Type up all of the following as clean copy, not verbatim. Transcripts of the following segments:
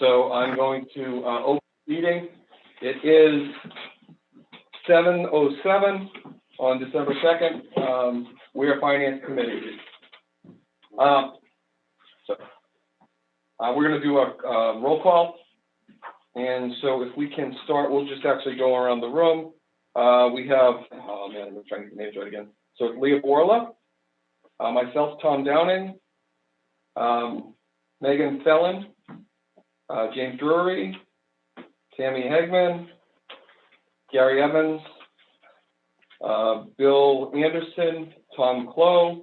So I'm going to open the meeting. It is 7:07 on December 2nd. Weare Finance Committee. We're going to do a roll call. And so if we can start, we'll just actually go around the room. We have, oh man, I'm trying to get the names right again. So it's Leah Borla, myself, Tom Downing, Megan Felon, James Drury, Tammy Hegman, Gary Evans, Bill Anderson, Tom Clow.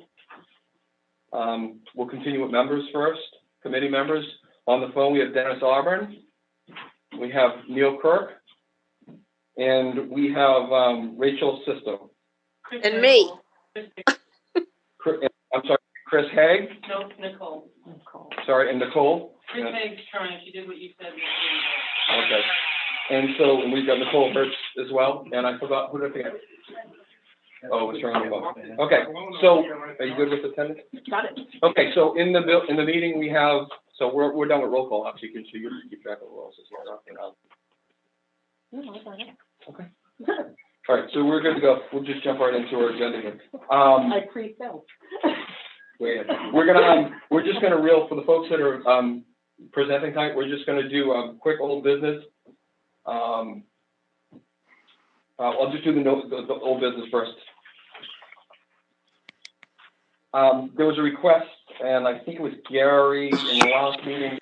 We'll continue with members first, committee members. On the phone, we have Dennis Auburn. We have Neil Kirk. And we have Rachel Sisto. And me. I'm sorry, Chris Haig. No, Nicole. Sorry, and Nicole. Chris Haig's trying. She did what you said. Okay. And so we've got Nicole Hertz as well. And I forgot, who did I forget? Oh, it's Charlie. Okay. So are you good with attendance? Got it. Okay. So in the meeting we have. So we're done with roll call. Actually, so you can keep track of what else is going on. Okay. All right, so we're good to go. We'll just jump right into our agenda here. I pre-filled. We're just gonna reel for the folks that are presenting tonight. We're just gonna do a quick old business. I'll just do the old business first. There was a request, and I think it was Gary in the last meeting,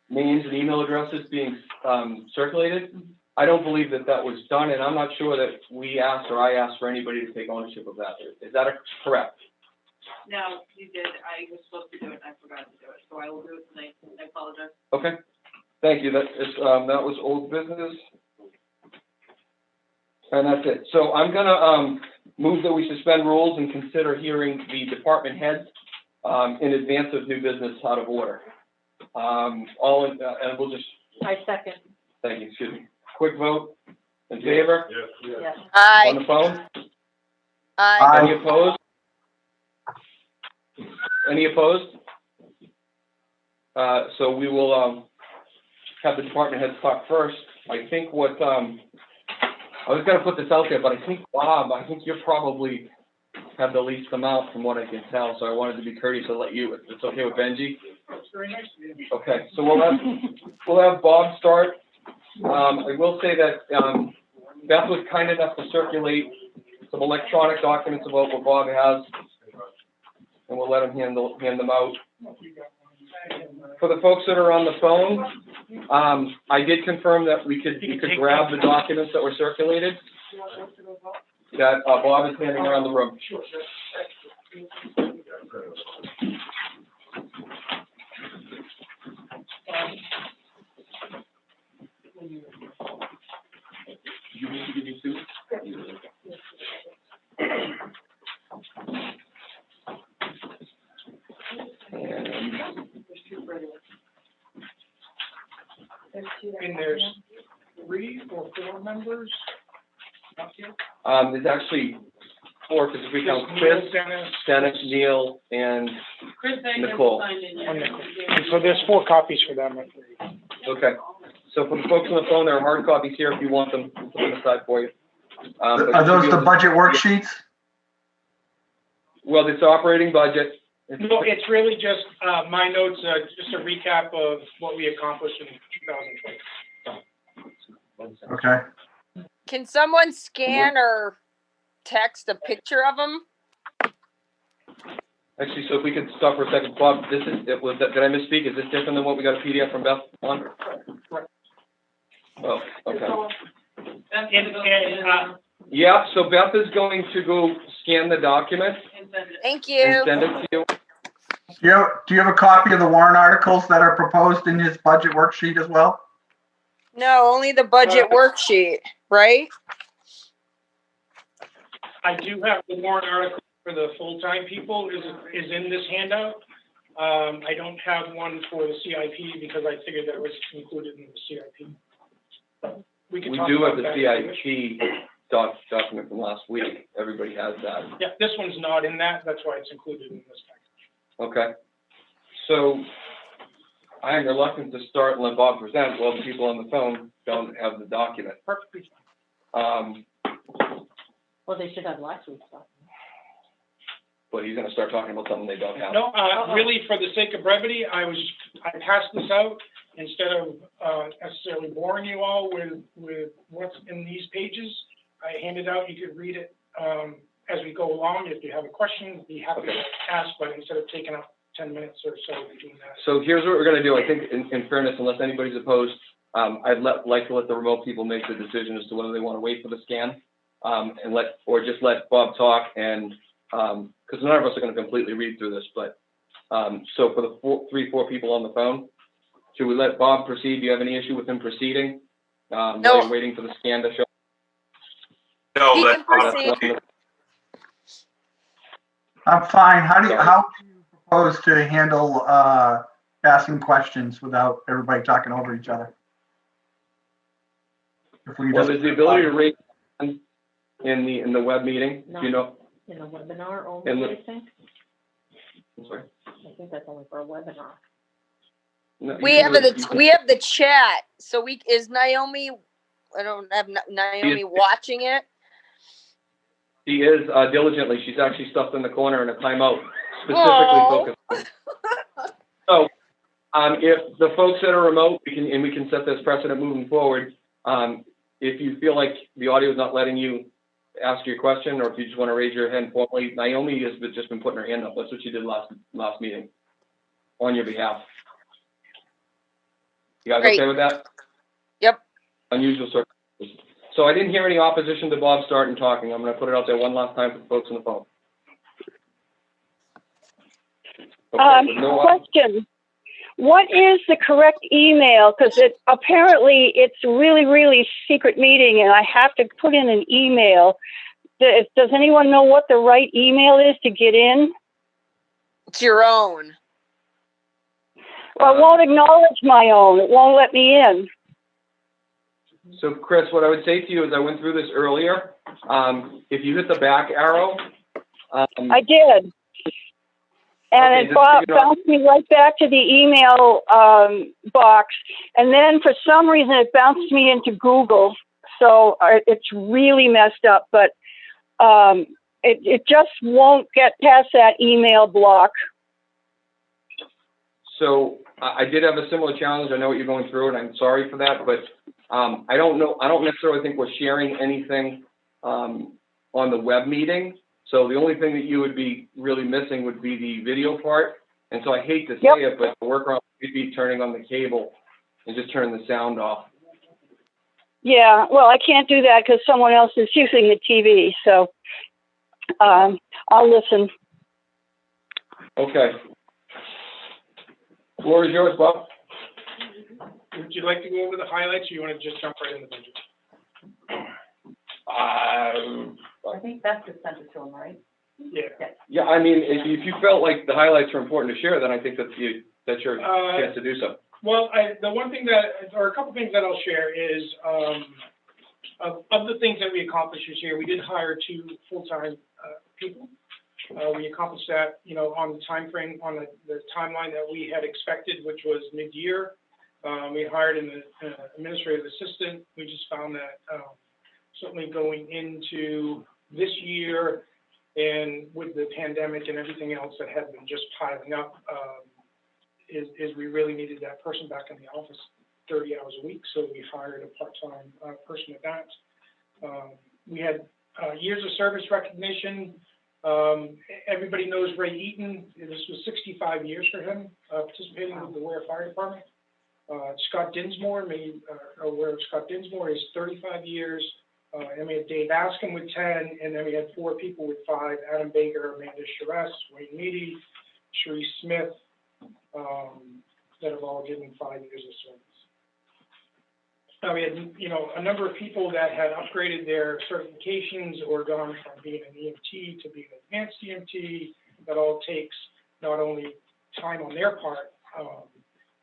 names and email addresses being circulated. I don't believe that was done, and I'm not sure that we asked or I asked for anybody to take ownership of that. Is that correct? No, you did. I was supposed to do it, and I forgot to do it, so I will do it tonight. I apologize. Okay, thank you. That was old business, and that's it. So I'm gonna move that we suspend rules and consider hearing the department heads in advance of new business out of order. And we'll just. I second. Thank you. Excuse me. Quick vote in favor? Yes. Aye. On the phone? Aye. Any opposed? Any opposed? So we will have the department heads talk first. I think what I was going to put this out there, but I think Bob, you probably have the least amount from what I can tell. So I wanted to be courteous to let you. If it's okay with Benji. Okay. So we'll have Bob start. I will say that Beth was kind enough to circulate some electronic documents about what Bob has, and we'll let him hand them out. For the folks that are on the phone, I did confirm that we could grab the documents that were circulated that Bob is handing around the room. You need to give me two? And there's 3 or 4 members up here? There's actually 4, because if we count Neil, Chris, Dennis, Neil, and Chris Haig Nicole. hasn't signed in yet. and Nicole. So there's 4 copies for them. okay. So for the folks on the phone, there are hard copies here if you want them. We'll put them aside for you. Are those the budget worksheets? Well, it's operating budget. No, it's really just my notes, just a recap of what we accomplished in 2020. Okay. Can someone scan or text a picture of them? Actually, so if we could stop for a second, Bob, did I misspeak? Is this different than what we got a PDF from Beth on? Right. Oh, okay. Yeah, So Beth is going to go scan the document Thank and you. send it to you. Do you have a copy of the warrant articles that are proposed in his budget worksheet as well? No, only the budget worksheet, right? I do have the warrant article for the full-time people is in this handout. I don't have one for the CIP because I figured that was included in the CIP. We We do have the CIP document from last week. Everybody has that. Yeah, this one's not in that. That's why it's included in this package. Okay. So I am reluctant to start and let Bob present while the people on the phone don't have the document. Perfectly. Well, they should have last week's stuff. But he's gonna start talking about something they don't have. No, really, for the sake of brevity, I passed this out instead of, necessarily boring you all with what's in these pages. I handed out, you could read it, as we go along. If you have a question, be happy to ask, but instead of taking up 10 minutes or so doing that. So here's what we're gonna do. I think in fairness, unless anybody's opposed, I'd like to let the remote people make the decision as to whether they wanna wait for the scan, or just let Bob talk and, cause none of us are gonna completely read through this, but, so for the 4 people on the phone, should we let Bob proceed? Do you have any issue with him proceeding? While you're waiting for the scan to show? He No, can that's proceed. I'm fine. How do you propose to handle, asking questions without everybody talking over each other? If we Well, just, there's the ability to raise in the web meeting, do you know? In a webinar And only, the- I think. I'm sorry. I think that's only for a webinar. No, We you have can- the chat. So is Naomi? I don't have Naomi watching it. She is diligently. She's actually stuffed in the corner in a timeout, specifically Aw. focused. So, if the folks that are remote, we can set this precedent moving forward. If you feel like the audio is not letting you ask your question, or if you just want to raise your hand formally, Naomi has just been putting her hand up. That's what she did last meeting on your behalf. You guys Great. okay with that? Yep. Unusual circumstances. So I didn't hear any opposition to Bob starting talking. I'm going to put it out there one last time for the folks on the phone. Okay, so no Question. What is the correct email? Because apparently it's really, really secret meeting and I have to put in an email. Does anyone know what the right email is to get in? It's your own. Well, it won't acknowledge my own. It won't let me in. So Chris, what I would say to you is I went through this earlier. If you hit the back arrow. I did. And Okay, it just bounced me right back to the email box. And then for some reason it bounced me into Google. So it's really messed up, but it just won't get past that email block. So I did have a similar challenge. I know what you're going through, and I'm sorry for that, but I don't know. I don't necessarily think we're sharing anything on the web meeting. So the only thing that you would be really missing would be the video part. And so I hate to say it, but the workaround would be turning on the cable and just turning the sound off. Yeah, well, I can't do that because someone else is using the TV. So I'll listen. Okay. Floor is yours, Bob. Would you like to go over the highlights or you want to just jump right in the budget? I think that's just sent it to him, right? Yeah. Yeah, I mean, if you felt like the highlights are important to share, then I think that's your chance to do so. Well, the one thing or a couple things that I'll share is, of the things that we accomplished this year, we did hire 2 full-time people. We accomplished that, on the time frame, on the timeline that we had expected, which was mid-year. We hired an administrative assistant. We just found that certainly going into this year and with the pandemic and everything else that had been just piling up, is we really needed that person back in the office 30 hours a week. So we hired a part-time person at that. We had years of service recognition. Everybody knows Ray Eaton. This was 65 years for him, participating with the Weare Fire Department. Scott Dinsmore, maybe aware of Scott Dinsmore, is 35 years. And we had Dave Askin with 10, and then we had 4 people with 5, Adam Baker, Amanda Charest, Wayne Meady, Cherie Smith, that have all given 5 years of service. Now we had, a number of people that had upgraded their certifications or gone from being an EMT to being an advanced EMT. That all takes not only time on their part,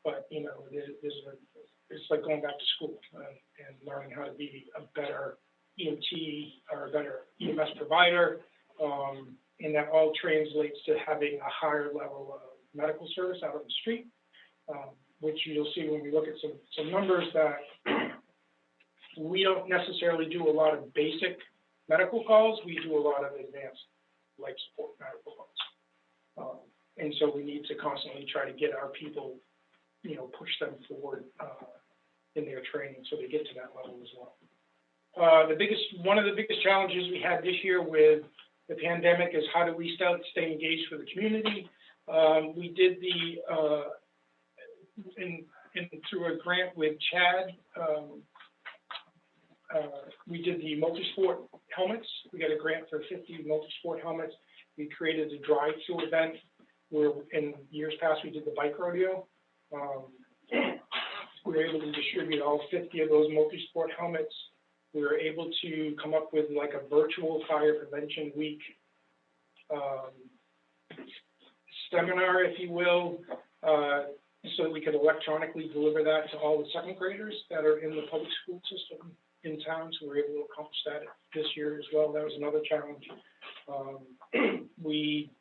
but, it's like going back to school and learning how to be a better EMT or a better EMS provider, and that all translates to having a higher level of medical service out on the street. which you'll see when we look at some numbers, that we don't necessarily do a lot of basic medical calls. We do a lot of advanced life support medical calls. And so we need to constantly try to get our people, push them forward in their training so they get to that level as well. One of the biggest challenges we had this year with the pandemic is how do we stay engaged with the community. We did through a grant with Chad, we did the multi-sport helmets. We got a grant for 50 multi-sport helmets. We created a drive-through event where in years past we did the bike rodeo. We were able to distribute all 50 of those multi-sport helmets. We were able to come up with like a virtual fire prevention week seminar, if you will, so that we could electronically deliver that to all the second graders that are in the public school system in town. So we were able to accomplish that this year as well. That was another challenge. We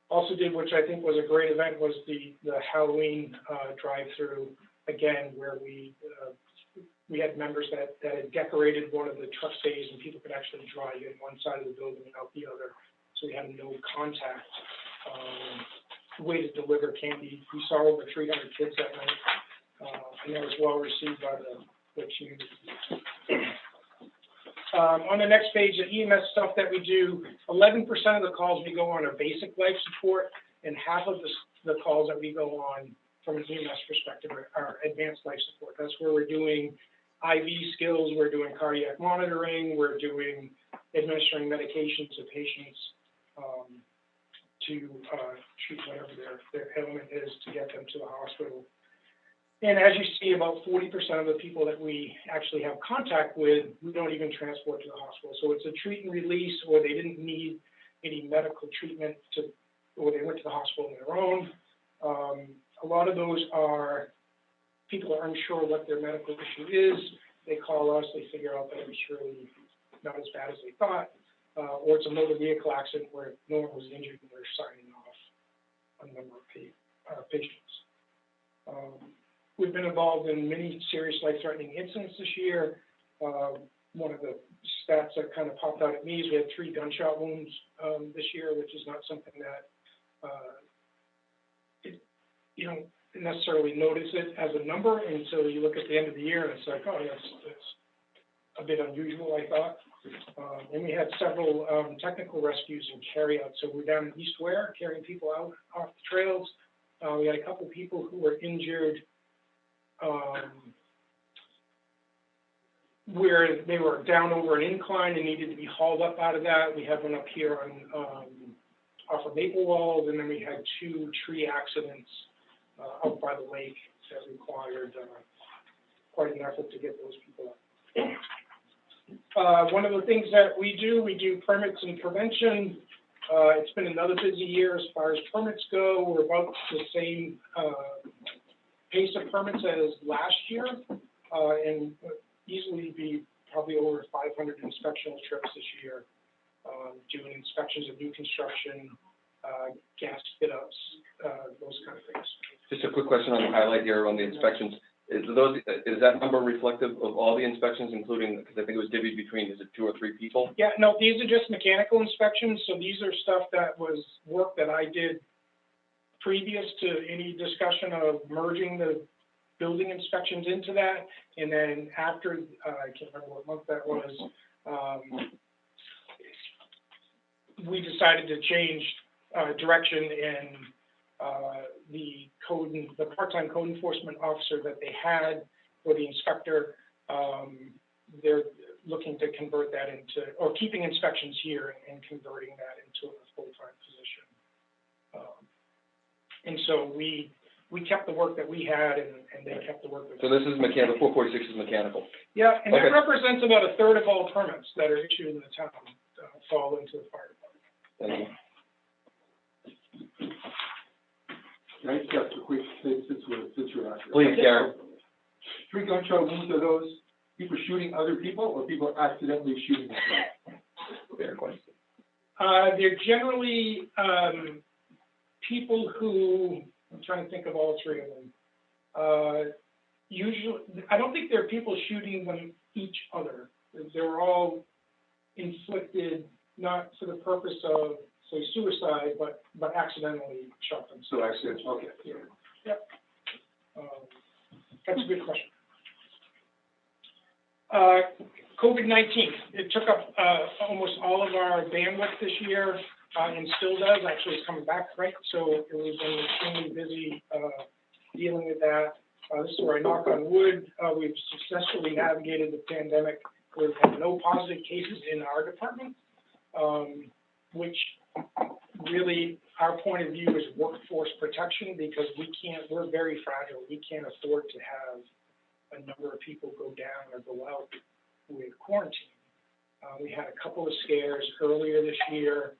also did, which I think was a great event, was the Halloween drive-through, again, where we had members that had decorated one of the truck stays, and people could actually drive in one side of the building and out the other. So we had no contact way to deliver candy. We saw over 300 kids that night, and that was well received by the community. On the next page, the EMS stuff that we do, 11% of the calls we go on are basic life support, and half of the calls that we go on from an EMS perspective are advanced life support. That's where we're doing IV skills, we're doing cardiac monitoring, we're doing administering medications to patients to treat whatever their ailment is to get them to the hospital. And as you see, about 40% of the people that we actually have contact with, we don't even transport to the hospital. So it's a treat and release, or they didn't need any medical treatment or they went to the hospital on their own. A lot of those are people are unsure what their medical issue is. They call us, they figure out that it's really not as bad as they thought, or it's a motor vehicle accident where no one was injured and they're signing off a number of patients. We've been involved in many serious life-threatening incidents this year. One of the stats that kind of popped out at me is we had 3 gunshot wounds this year, which is not something that you don't necessarily notice it as a number until you look at the end of the year and it's like, oh, that's a bit unusual, I thought. And we had several technical rescues and carry-out. So we're down in East Weare carrying people out off the trails. We had a couple people who were injured where they were down over an incline and needed to be hauled up out of that. We had one up here on off of Maple Walls, and then we had 2 tree accidents up by the lake that required quite an effort to get those people up. One of the things that we do permits and prevention. It's been another busy year as far as permits go. We're about the same pace of permits as last year, and easily be probably over 500 inspectional trips this year, doing inspections of new construction, gas fit-ups, those kind of things. Just a quick question on the highlight here on the inspections. Is that number reflective of all the inspections, including, because I think it was divvied between, is it 2 or 3 people? Yeah, no, these are just mechanical inspections. So these are stuff that was work that I did previous to any discussion of merging the building inspections into that. And then after, I can't remember what month that was, we decided to change direction, and the part-time code enforcement officer that they had for the inspector, they're looking to convert that into, or keeping inspections here and converting that into a full-time position. And so we kept the work that we had, and they kept the work that. So this is mechanical. 446 is mechanical. Yeah, and okay. That represents about 1/3 of all permits that are issued in the town fall into the fire department. Thank you. Can I just ask a quick thing since we're out here? Please, Gary. 3 gunshot wounds, are those people shooting other people or people accidentally shooting themselves? Fair question. They're generally people who, I'm trying to think of all 3 of them. Usually, I don't think there are people shooting them each other. They're all inflicted, not for the purpose of, say, suicide, but accidentally shot themselves. So accidents, okay. Yeah. Yep. That's a good question. COVID-19, it took up almost all of our bandwidth this year, and still does. Actually, it's coming back, right? So we've been extremely busy dealing with that. This is where I knock on wood. We've successfully navigated the pandemic. We've had no positive cases in our department, which really, our point of view is workforce protection, because we're very fragile. We can't afford to have a number of people go down or go out with quarantine. We had a couple of scares earlier this year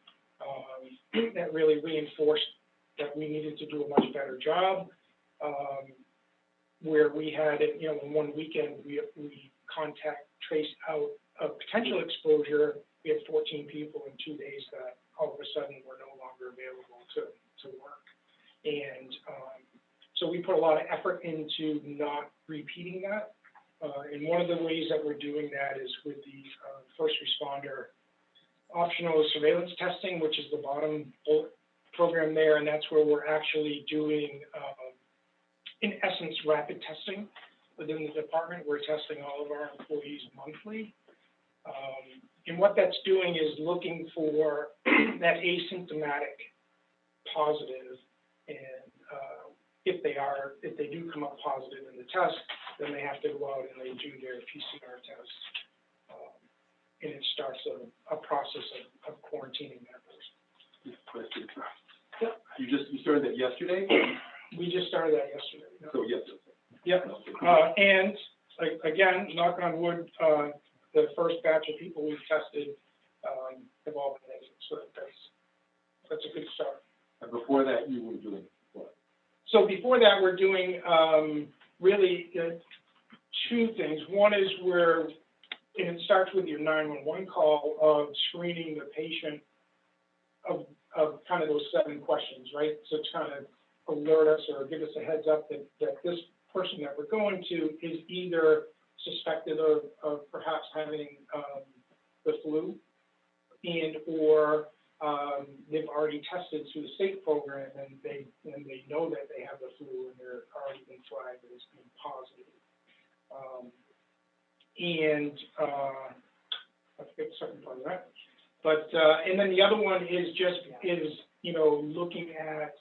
that really reinforced that we needed to do a much better job. Where we had, in one weekend, we contact traced out a potential exposure. We had 14 people in 2 days that all of a sudden were no longer available to work. And so we put a lot of effort into not repeating that. And one of the ways that we're doing that is with the first responder optional surveillance testing, which is the bottom program there, and that's where we're actually doing, in essence, rapid testing within the department. We're testing all of our employees monthly. And what that's doing is looking for that asymptomatic positive, and if they do come up positive in the test, then they have to go out and they do their PCR test, and it starts a process of quarantining that person. Question. You started that yesterday? We just started that yesterday. No? So yesterday. Yep. And again, knock on wood, the first batch of people we've tested have all been negative. So that's a good start. And before that, you were doing what? So before that, we're doing really two things. One is and it starts with your 911 call of screening the patient of kind of those 7 questions, right? So to kind of alert us or give us a heads up that this person that we're going to is either suspected of perhaps having the flu, and or they've already tested through the state program, and they know that they have the flu, and they're already been flagged as being positive. I forget the second part of that. But and then the other one is looking at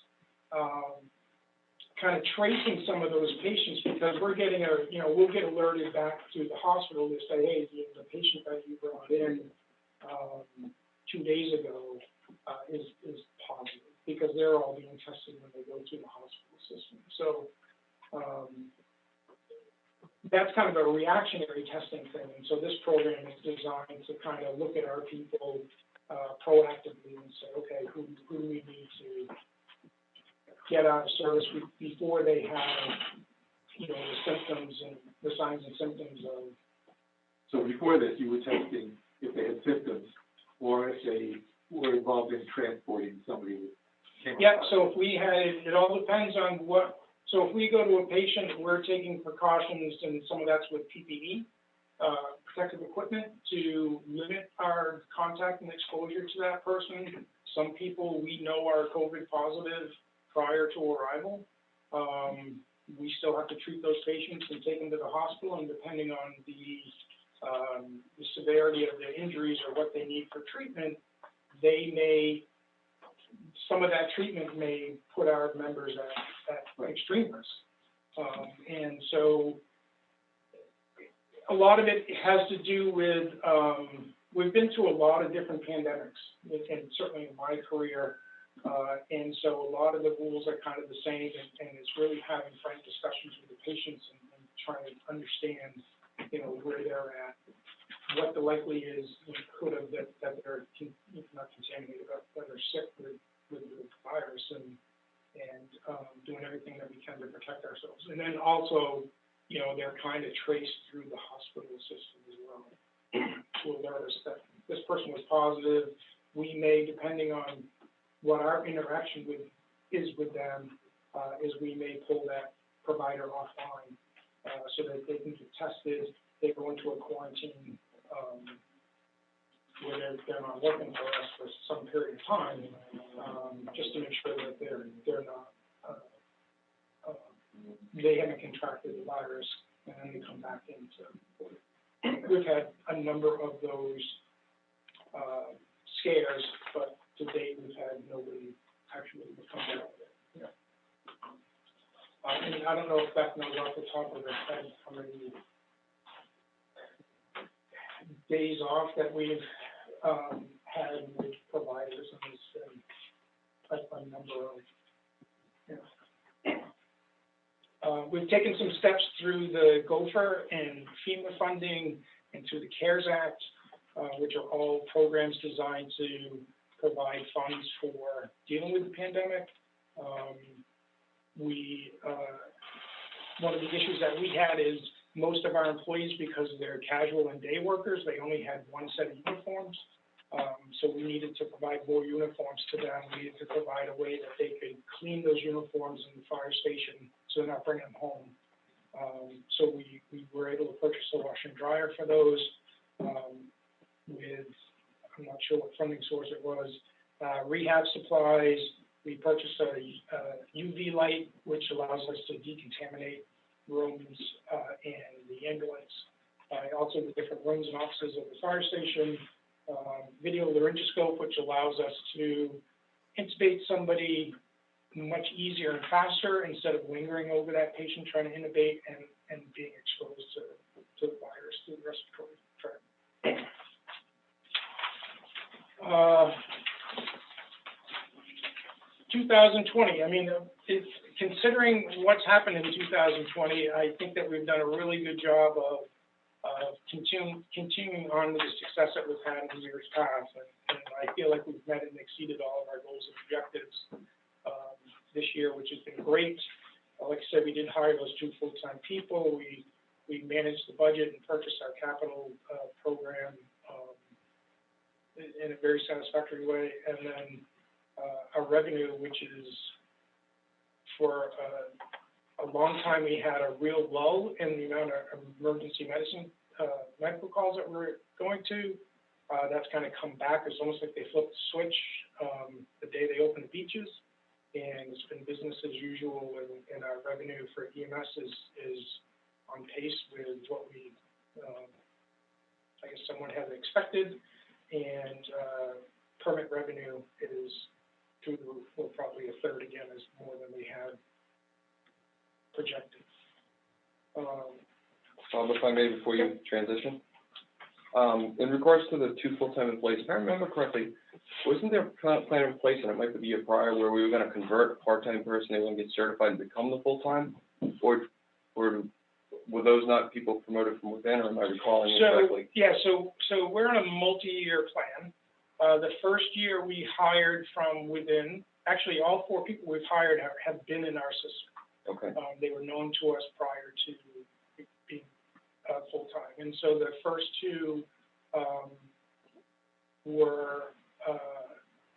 kind of tracing some of those patients, because we're getting we'll get alerted back to the hospital to say, hey, the patient that you brought in 2 days ago is positive, because they're all being tested when they go through the hospital system. So that's kind of a reactionary testing thing. And so this program is designed to kind of look at our people proactively and say, okay, who do we need to get out of service before they have, the symptoms and the signs and symptoms of. So before this, you were testing if they had symptoms, or if they were involved in transporting somebody who came. Yeah, so if we had, it all depends on what. So if we go to a patient, we're taking precautions, and some of that's with PPE, protective equipment, to limit our contact and exposure to that person. Some people we know are COVID positive prior to arrival. We still have to treat those patients and take them to the hospital, and depending on the severity of their injuries or what they need for treatment, some of that treatment may put our members at extreme risk. And so a lot of it has to do with, we've been through a lot of different pandemics, and certainly in my career, and so a lot of the rules are kind of the same, and it's really having frank discussions with the patients and trying to understand, where they're at, what the likely is could have that they're not contaminated, but that they're sick with the virus, and doing everything that we can to protect ourselves. And then also, they're kind of traced through the hospital system as well to alert us that this person was positive. We may, depending on what our interaction is with them, is we may pull that provider offline, so that they can get tested, they go into a quarantine, where they're not working for us for some period of time, just to make sure that they're not, they haven't contracted the virus, and then they come back into. We've had a number of those scares, but to date, we've had nobody actually come down with it. Yeah. And I don't know if Beth knows off the top of her head how many days off that we've had with providers, and it's been a number of, we've taken some steps through the Gopher and FEMA funding and through the CARES Act, which are all programs designed to provide funds for dealing with the pandemic. One of the issues that we had is most of our employees, because they're casual and day workers, they only had one set of uniforms. So we needed to provide more uniforms to them. We needed to provide a way that they could clean those uniforms in the fire station so they're not bringing them home. So we were able to purchase a washer and dryer for those with, I'm not sure what funding source it was, rehab supplies. We purchased a UV light, which allows us to decontaminate rooms and the ambulance. Also the different rooms and offices of the fire station. Video laryngoscope, which allows us to intubate somebody much easier and faster instead of lingering over that patient trying to intubate and being exposed to the virus through the respiratory tract. 2020, I mean, considering what's happened in 2020, I think that we've done a really good job of continuing on with the success that we've had in years past, and I feel like we've met and exceeded all of our goals and objectives this year, which has been great. Like I said, we did hire those 2 full-time people. We managed the budget and purchased our capital program in a very satisfactory way, and then our revenue, which is for a long time we had a real lull in the amount of emergency medicine medical calls that we're going to. That's kind of come back. It's almost like they flipped the switch the day they opened the beaches, and it's been business as usual. And our revenue for EMS is on pace with what we, I guess, someone had expected. And permit revenue is through the roof. Well, probably a third again is more than we had projected. Bob, if I may, before you transition, in regards to the 2 full-time employees, if I remember correctly, wasn't there a plan in place, and it might be a prior, where we were going to convert a part-time person, they were going to get certified and become the full-time, or were those not people promoted from within, or am I recalling incorrectly? Yeah, so we're on a multi-year plan. The first year we hired from within. Actually, all 4 people we've hired have been in our system. Okay. They were known to us prior to being full-time. And so the first 2 were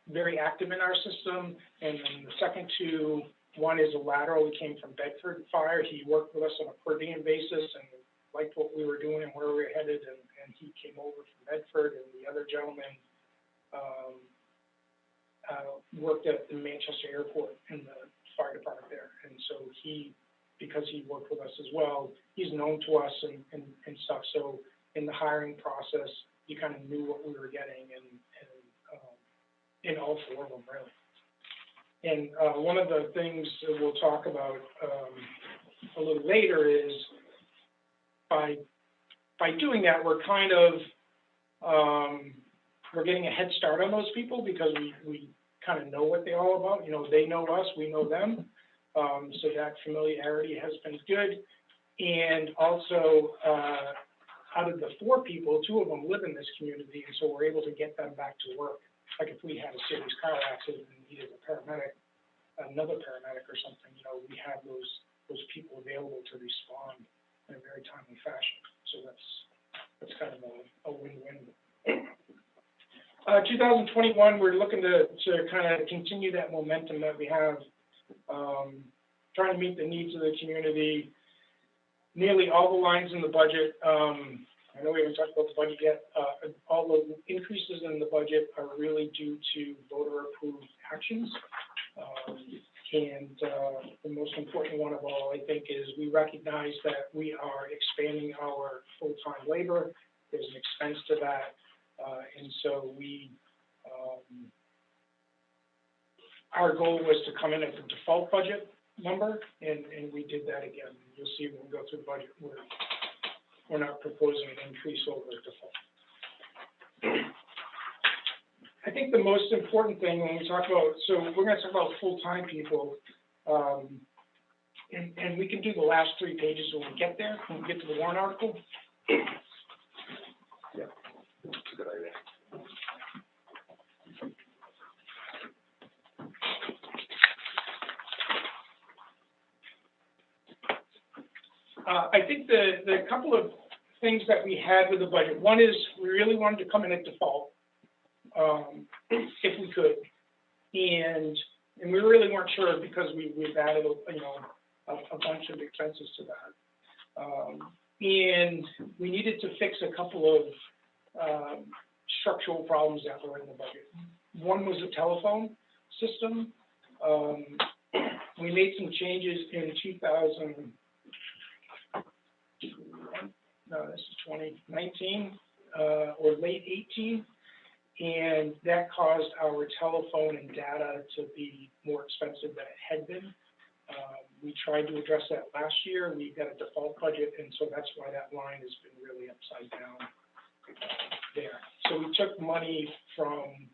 very active in our system. And then the second 2, one is a lateral. He came from Bedford Fire. He worked with us on a per diem basis and liked what we were doing and where we were headed. And he came over from Bedford. And the other gentleman worked at the Manchester Airport in the fire department there. And so because he worked with us as well, he's known to us and stuff. So in the hiring process, you kind of knew what we were getting, and in all 4 of them, really. And one of the things that we'll talk about a little later is by doing that, we're kind of we're getting a head start on those people because we kind of know what they're all about. You know, they know us, we know them. So that familiarity has been good. And also, out of the 4 people, 2 of them live in this community, and so we're able to get them back to work. Like if we had a serious car accident and needed a paramedic, another paramedic or something, you know, we have those people available to respond in a very timely fashion. So that's kind of a win-win. 2021, we're looking to kind of continue that momentum that we have. trying to meet the needs of the community. Nearly all the lines in the budget, I know we haven't talked about the budget yet, all the increases in the budget are really due to voter-approved actions. And the most important one of all, I think, is we recognize that we are expanding our full-time labor. There's an expense to that. And so our goal was to come in at the default budget number, and we did that again. You'll see when we go through the budget, we're not proposing an increase over default. I think the most important thing when we talk about, so we're going to talk about full-time people, and we can do the last 3 pages when we get there, when we get to the warrant article. Yeah, that's a good idea. I think the couple of things that we had with the budget, one is we really wanted to come in at default, if we could, and we really weren't sure because we've added a bunch of expenses to that, and we needed to fix a couple of structural problems that were in the budget. One was the telephone system. We made some changes in 2019 or late 18, and that caused our telephone and data to be more expensive than it had been. We tried to address that last year. We got a default budget, and so that's why that line has been really upside down there. So we took money from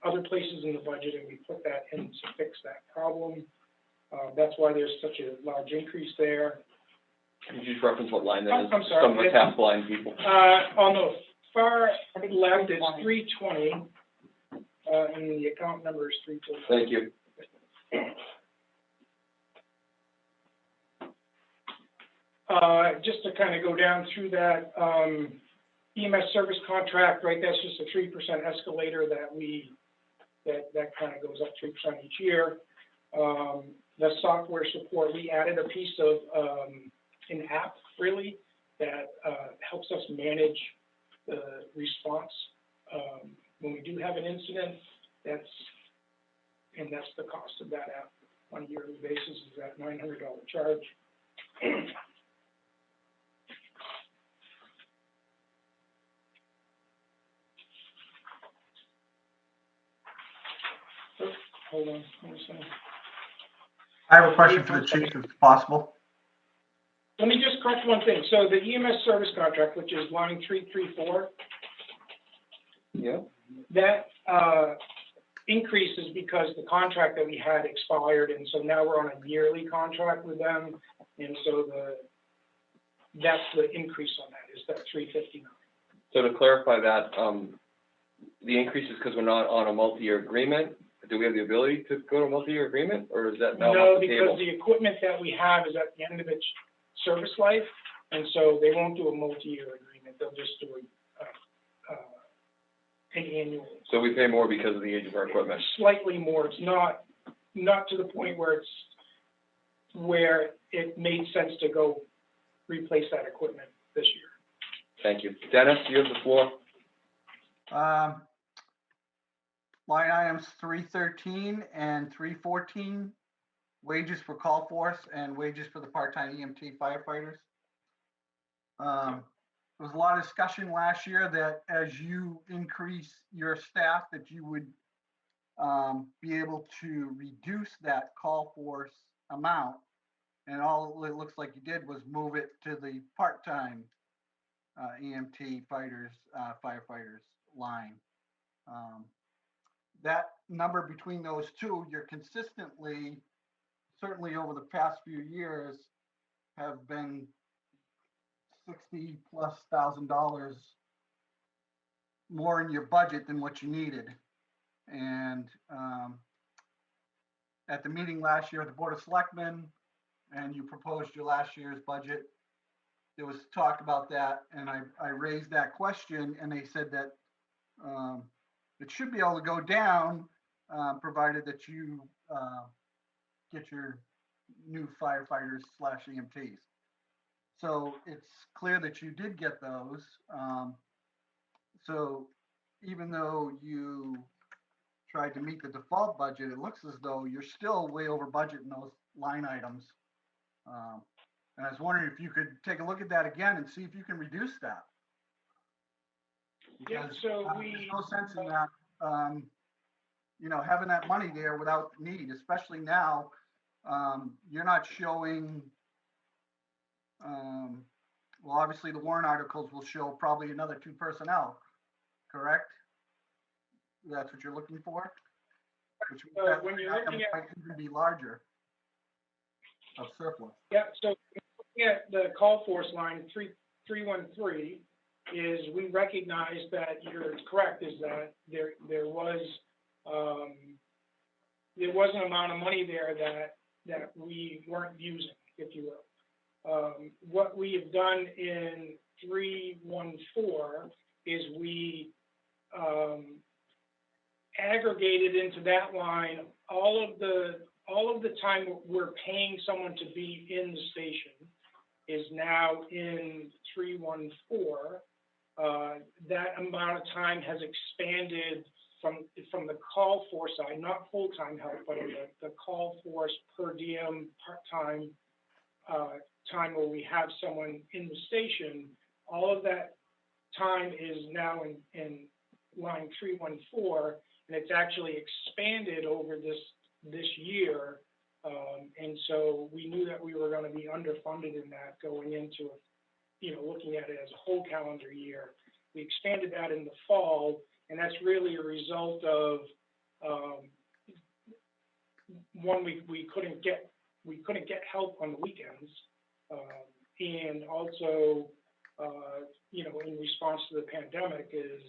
other places in the budget, and we put that in to fix that problem. That's why there's such a large increase there. Can you just reference what line that is? I'm sorry. Some of the task line people. On the far left, it's 320, and the account number is 320. Thank you. Just to kind of go down through that, EMS Service Contract, right, that's just a 3% escalator that kind of goes up 3% each year. The software support, we added a piece of an app, really, that helps us manage the response. When we do have an incident, that's the cost of that app on a yearly basis, is that $900 charge. Hold on, one second. I have a question for the chief, if possible. Let me just correct one thing. So the EMS Service Contract, which is line 334, Yeah. that increases because the contract that we had expired, and so now we're on a yearly contract with them, and so that's the increase on that, is that 359. So to clarify that, the increase is because we're not on a multi-year agreement. Do we have the ability to go to a multi-year agreement, or is that not No, on the table? because the equipment that we have is at the end of its service life, and so they won't do a multi-year agreement. They'll just do an annual. So we pay more because of the age of our equipment. Slightly more. It's not to the point where it made sense to go replace that equipment this year. Thank you. Dennis, you have the floor. Line items 313 and 314, wages for call force and wages for the part-time EMT firefighters. There was a lot of discussion last year that as you increase your staff, that you would be able to reduce that call force amount. And all it looks like you did was move it to the part-time EMT firefighters line. That number between those two, you're consistently, certainly over the past few years, have been $60,000+ more in your budget than what you needed. And at the meeting last year at the Board of Selectmen, and you proposed your last year's budget, there was talk about that, and I raised that question, and they said that it should be able to go down, provided that you get your new firefighters / EMTs. So it's clear that you did get those. So even though you tried to meet the default budget, it looks as though you're still way over budget in those line items. And I was wondering if you could take a look at that again and see if you can reduce that. Yeah, Because, so there's no sense in that, having that money there without need, especially now. You're not showing, well, obviously the warrant articles will show probably another 2 personnel, correct? That's what you're looking for? Which means that when you're line looking item at, might even be larger of surplus. yeah, so looking at the call force line 313 is we recognize that you're correct, is that there was an amount of money there that we weren't using, if you will. What we have done in 314 is we aggregated into that line all of the time we're paying someone to be in the station is now in 314. That amount of time has expanded from the call force side, not full-time help, but the call force per diem, part-time time where we have someone in the station. All of that time is now in line 314, and it's actually expanded over this year. And so we knew that we were going to be underfunded in that going into, looking at it as a whole calendar year. We expanded that in the fall, and that's really a result of one, we couldn't get help on the weekends, and also in response to the pandemic is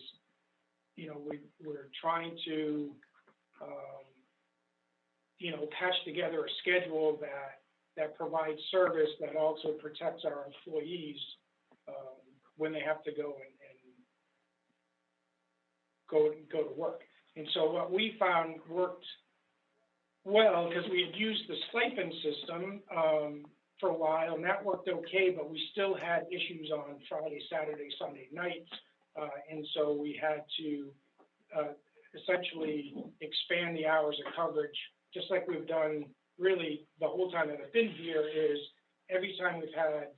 we're trying to patch together a schedule that provides service that also protects our employees when they have to go go to work. And so what we found worked well, because we had used the stipend system for a while, and that worked okay, but we still had issues on Friday, Saturday, Sunday nights, and so we had to essentially expand the hours of coverage, just like we've done really the whole time that I've been here. Is every time we've had an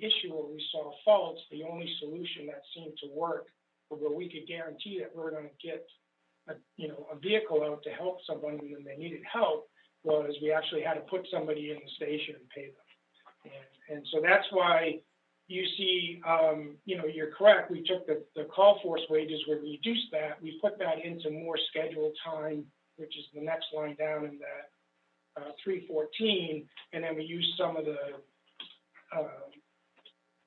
issue where we saw faults, the only solution that seemed to work, where we could guarantee that we're going to get a vehicle out to help someone when they needed help, was we actually had to put somebody in the station and pay them. And so that's why you see, you're correct, we took the call force wages, we reduced that, we put that into more scheduled time, which is the next line down in that 314, and then we used some of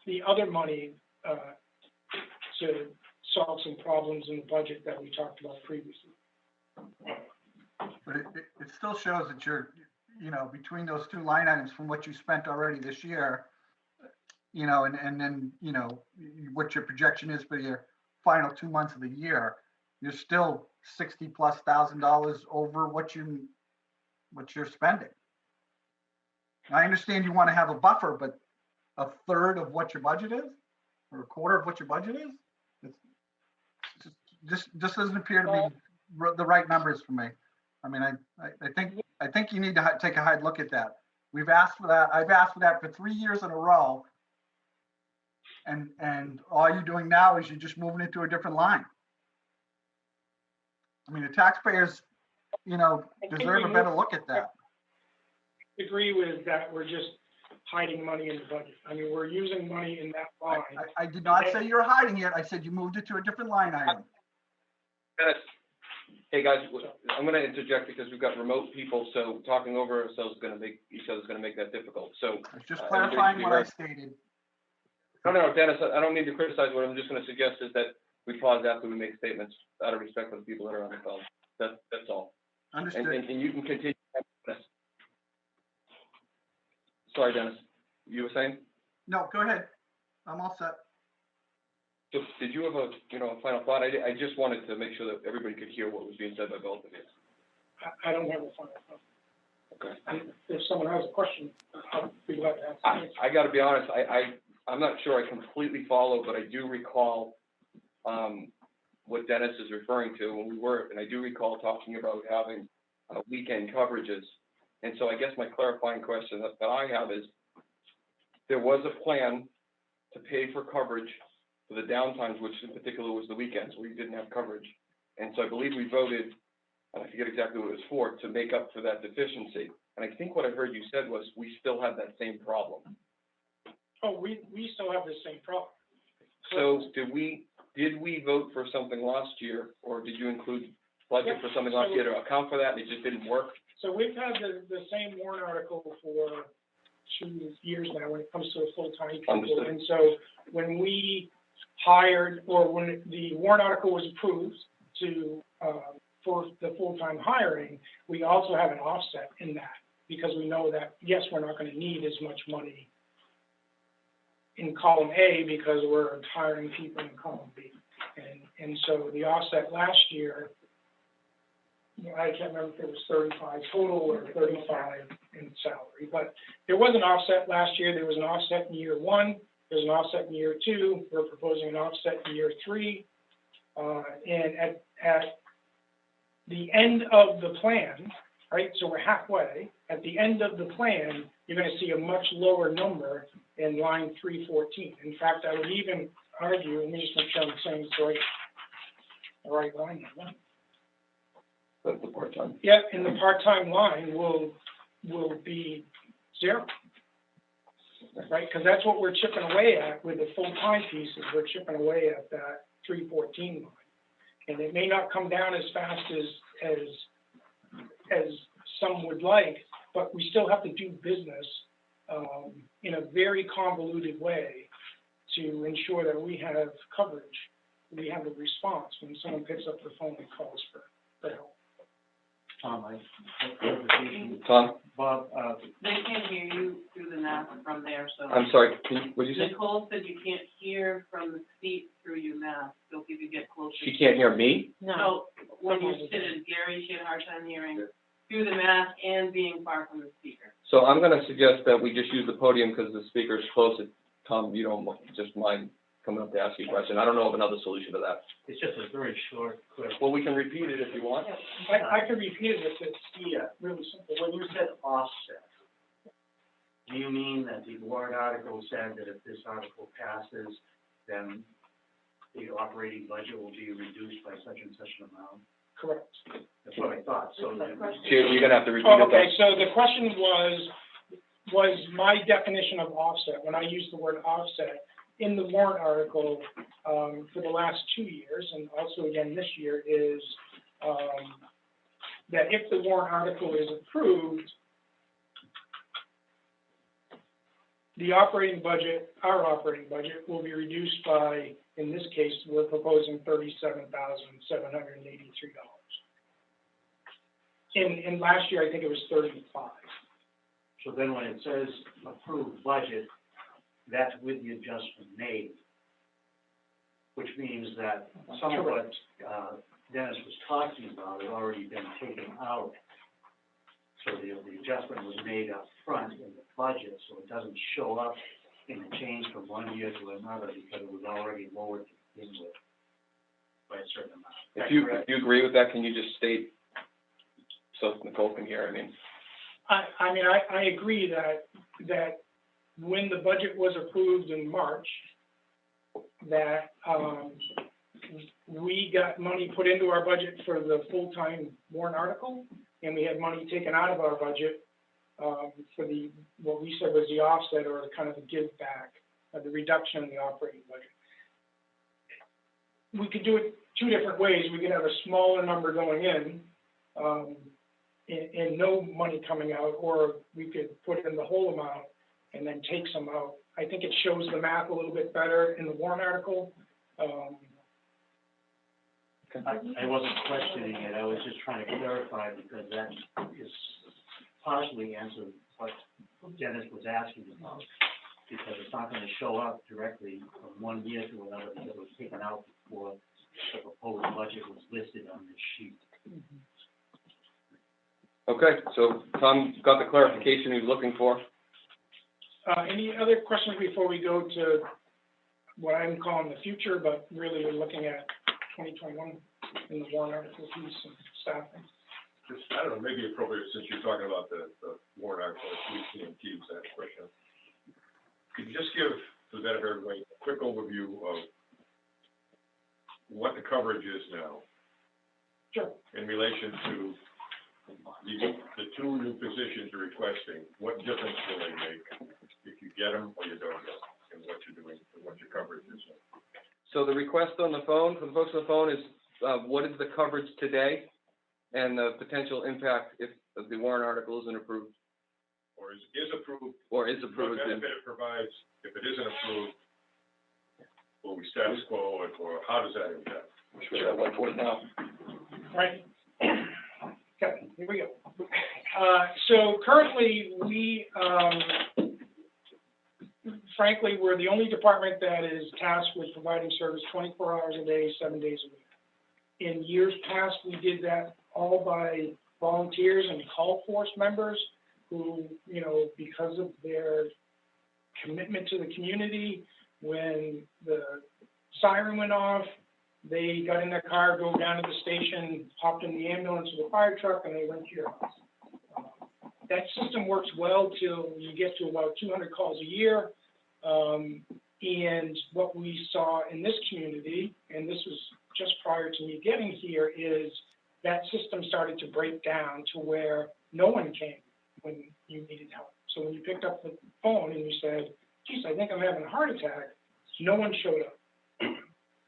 the other money to solve some problems in the budget that we talked about previously. But it still shows that you're, between those 2 line items from what you spent already this year, and then, what your projection is for your final 2 months of the year, you're still $60,000+ over what you're spending. I understand you want to have a buffer, but a third of what your budget is, or a quarter of what your budget is, just doesn't appear to be the right numbers for me. I mean, I think you need to take a hard look at that. We've asked for that. I've asked for that for 3 years in a row. And all you're doing now is you're just moving it to a different line. I mean, the taxpayers, deserve a better look at that. I agree with that. We're just hiding money in the budget. I mean, we're using money in that line. I did not say you're hiding it. I said you moved it to a different line item. Hey, guys, I'm going to interject because we've got remote people, so talking over ourselves is going to make that difficult. So I was just clarifying what I stated. No, Dennis, I don't mean to criticize. What I'm just going to suggest is that we pause after we make statements out of respect for the people that are on the phone. That's all. Understood. And you can continue. Sorry, Dennis. You were saying? No, go ahead. I'm all set. So did you have a final thought? I just wanted to make sure that everybody could hear what was being said by both of you. I don't have a final thought. Okay. And if someone has a question, I'll be glad to answer. I gotta be honest, I'm not sure I completely follow, but I do recall, what Dennis is referring to when and I do recall talking about having, weekend coverages. And so I guess my clarifying question that I have is, there was a plan to pay for coverage for the downtimes, which in particular was the weekends where you didn't have coverage. And so I believe we voted, and I forget exactly what it was for, to make up for that deficiency. And I think what I heard you said was, we still have that same problem. Oh, we still have the same problem. So did we vote for something last year, or did you include budget for something last year to account for that, and it just didn't work? So we've had the same warrant article for 2 years now when it comes to the full-time people. Understood. And so when we hired, or when the warrant article was approved to, for the full-time hiring, we also have an offset in that, because we know that, yes, we're not gonna need as much money in column A because we're hiring people in column B. And so the offset last year, I can't remember if it was 35 total or 35 in salary, but there was an offset last year. There was an offset in year 1. There's an offset in year 2. We're proposing an offset in year 3. And at the end of the plan, right, so we're halfway, at the end of the plan, you're gonna see a much lower number in line 314. In fact, I would even argue, let me just make sure I'm saying the right line number. That's the part-time. Yeah, and the part-time line will be 0. Right, because that's what we're chipping away at with the full-time pieces. We're chipping away at that 314 line. And it may not come down as fast as some would like, but we still have to do business in a very convoluted way to ensure that we have coverage, we have a response when someone picks up the phone and calls for help. Tom, Tom? Bob, They can't hear you through the mask from there, so. I'm sorry, what did you say? Nicole said you can't hear from the seat through your mask, so if you could get closer. She can't hear me? No, So, when you sit in Gary, she had a hard time hearing through the mask and being far from the speaker. So I'm gonna suggest that we just use the podium because the speaker's close. Tom, you don't just mind coming up to ask you a question? I don't know of another solution to that. it's just a very short, quick. Well, we can repeat it if you want. I can repeat it if it's Yeah, really simple. when you said offset, do you mean that the warrant article said that if this article passes, then the operating budget will be reduced by such and such an amount? Correct. That's what I thought, so then, You're gonna have to repeat Oh, it. okay, so the question was my definition of offset, when I used the word offset in the warrant article, for the last 2 years, and also again this year, is, that if the warrant article is approved, the operating budget, our operating budget, will be reduced by, in this case, we're proposing $37,783. In last year, I think it was 35. so then when it says approved budget, that's with the adjustment made, which means that some of what Dennis was talking about had already been taken out. So the adjustment was made up front in the budget, so it doesn't show up in the change from one year to another because it was already lowered to begin with by a certain amount. If you agree with that, can you just state so Nicole can hear? I agree that when the budget was approved in March, that, we got money put into our budget for the full-time warrant article, and we had money taken out of our budget, for what we said was the offset, or kind of the give back, the reduction in the operating budget. We could do it 2 different ways. We could have a smaller number going in, and no money coming out, or we could put in the whole amount and then take some out. I think it shows the math a little bit better in the warrant article. I wasn't questioning it, I was just trying to clarify because that is partially answered what Dennis was asking about. Because it's not gonna show up directly from one year to another because it was taken out before the proposed budget was listed on this sheet. Okay, so Tom got the clarification he was looking for. Any other questions before we go to what I'm calling the future, but really we're looking at 2021 in the warrant article piece and staffing? Just, I don't know, maybe appropriate since you're talking about the warrant article, CMTs, that question. Could you just give, for the benefit of everybody, a quick overview of what the coverage is now? Sure. In relation to the two new positions you're requesting, what difference will they make if you get them or you don't get them, and what you're doing, and what your coverage is? So the request on the phone, for the folks on the phone, is what is the coverage today and the potential impact if the warrant article isn't approved? Or is approved? Or is approved. What benefit it provides if it isn't approved? Will we status quo, or how does that impact? Sure, that whiteboard now. Right. Okay, here we go. So currently, we, frankly, we're the only department that is tasked with providing service 24 hours a day, 7 days a week. In years past, we did that all by volunteers and call force members who, you know, because of their commitment to the community, when the siren went off, they got in their car, drove down to the station, hopped in the ambulance or the fire truck, and they went to your house. That system works well till you get to about 200 calls a year. And what we saw in this community, and this was just prior to me getting here, is that system started to break down to where no one came when you needed help. So when you picked up the phone and you said, geez, I think I'm having a heart attack, no one showed up.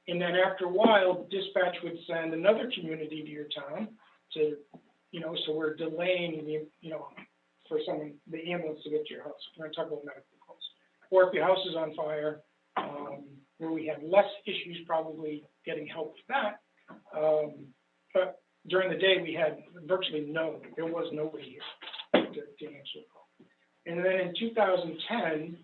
And then after a while, dispatch would send another community to your town to, you know, so we're delaying the, you know, for someone, the ambulance to get to your house. We're going to talk about medical calls. Or if your house is on fire, where we have less issues probably getting help with that. But during the day, we had virtually there was nobody here to answer the call. And then in 2010,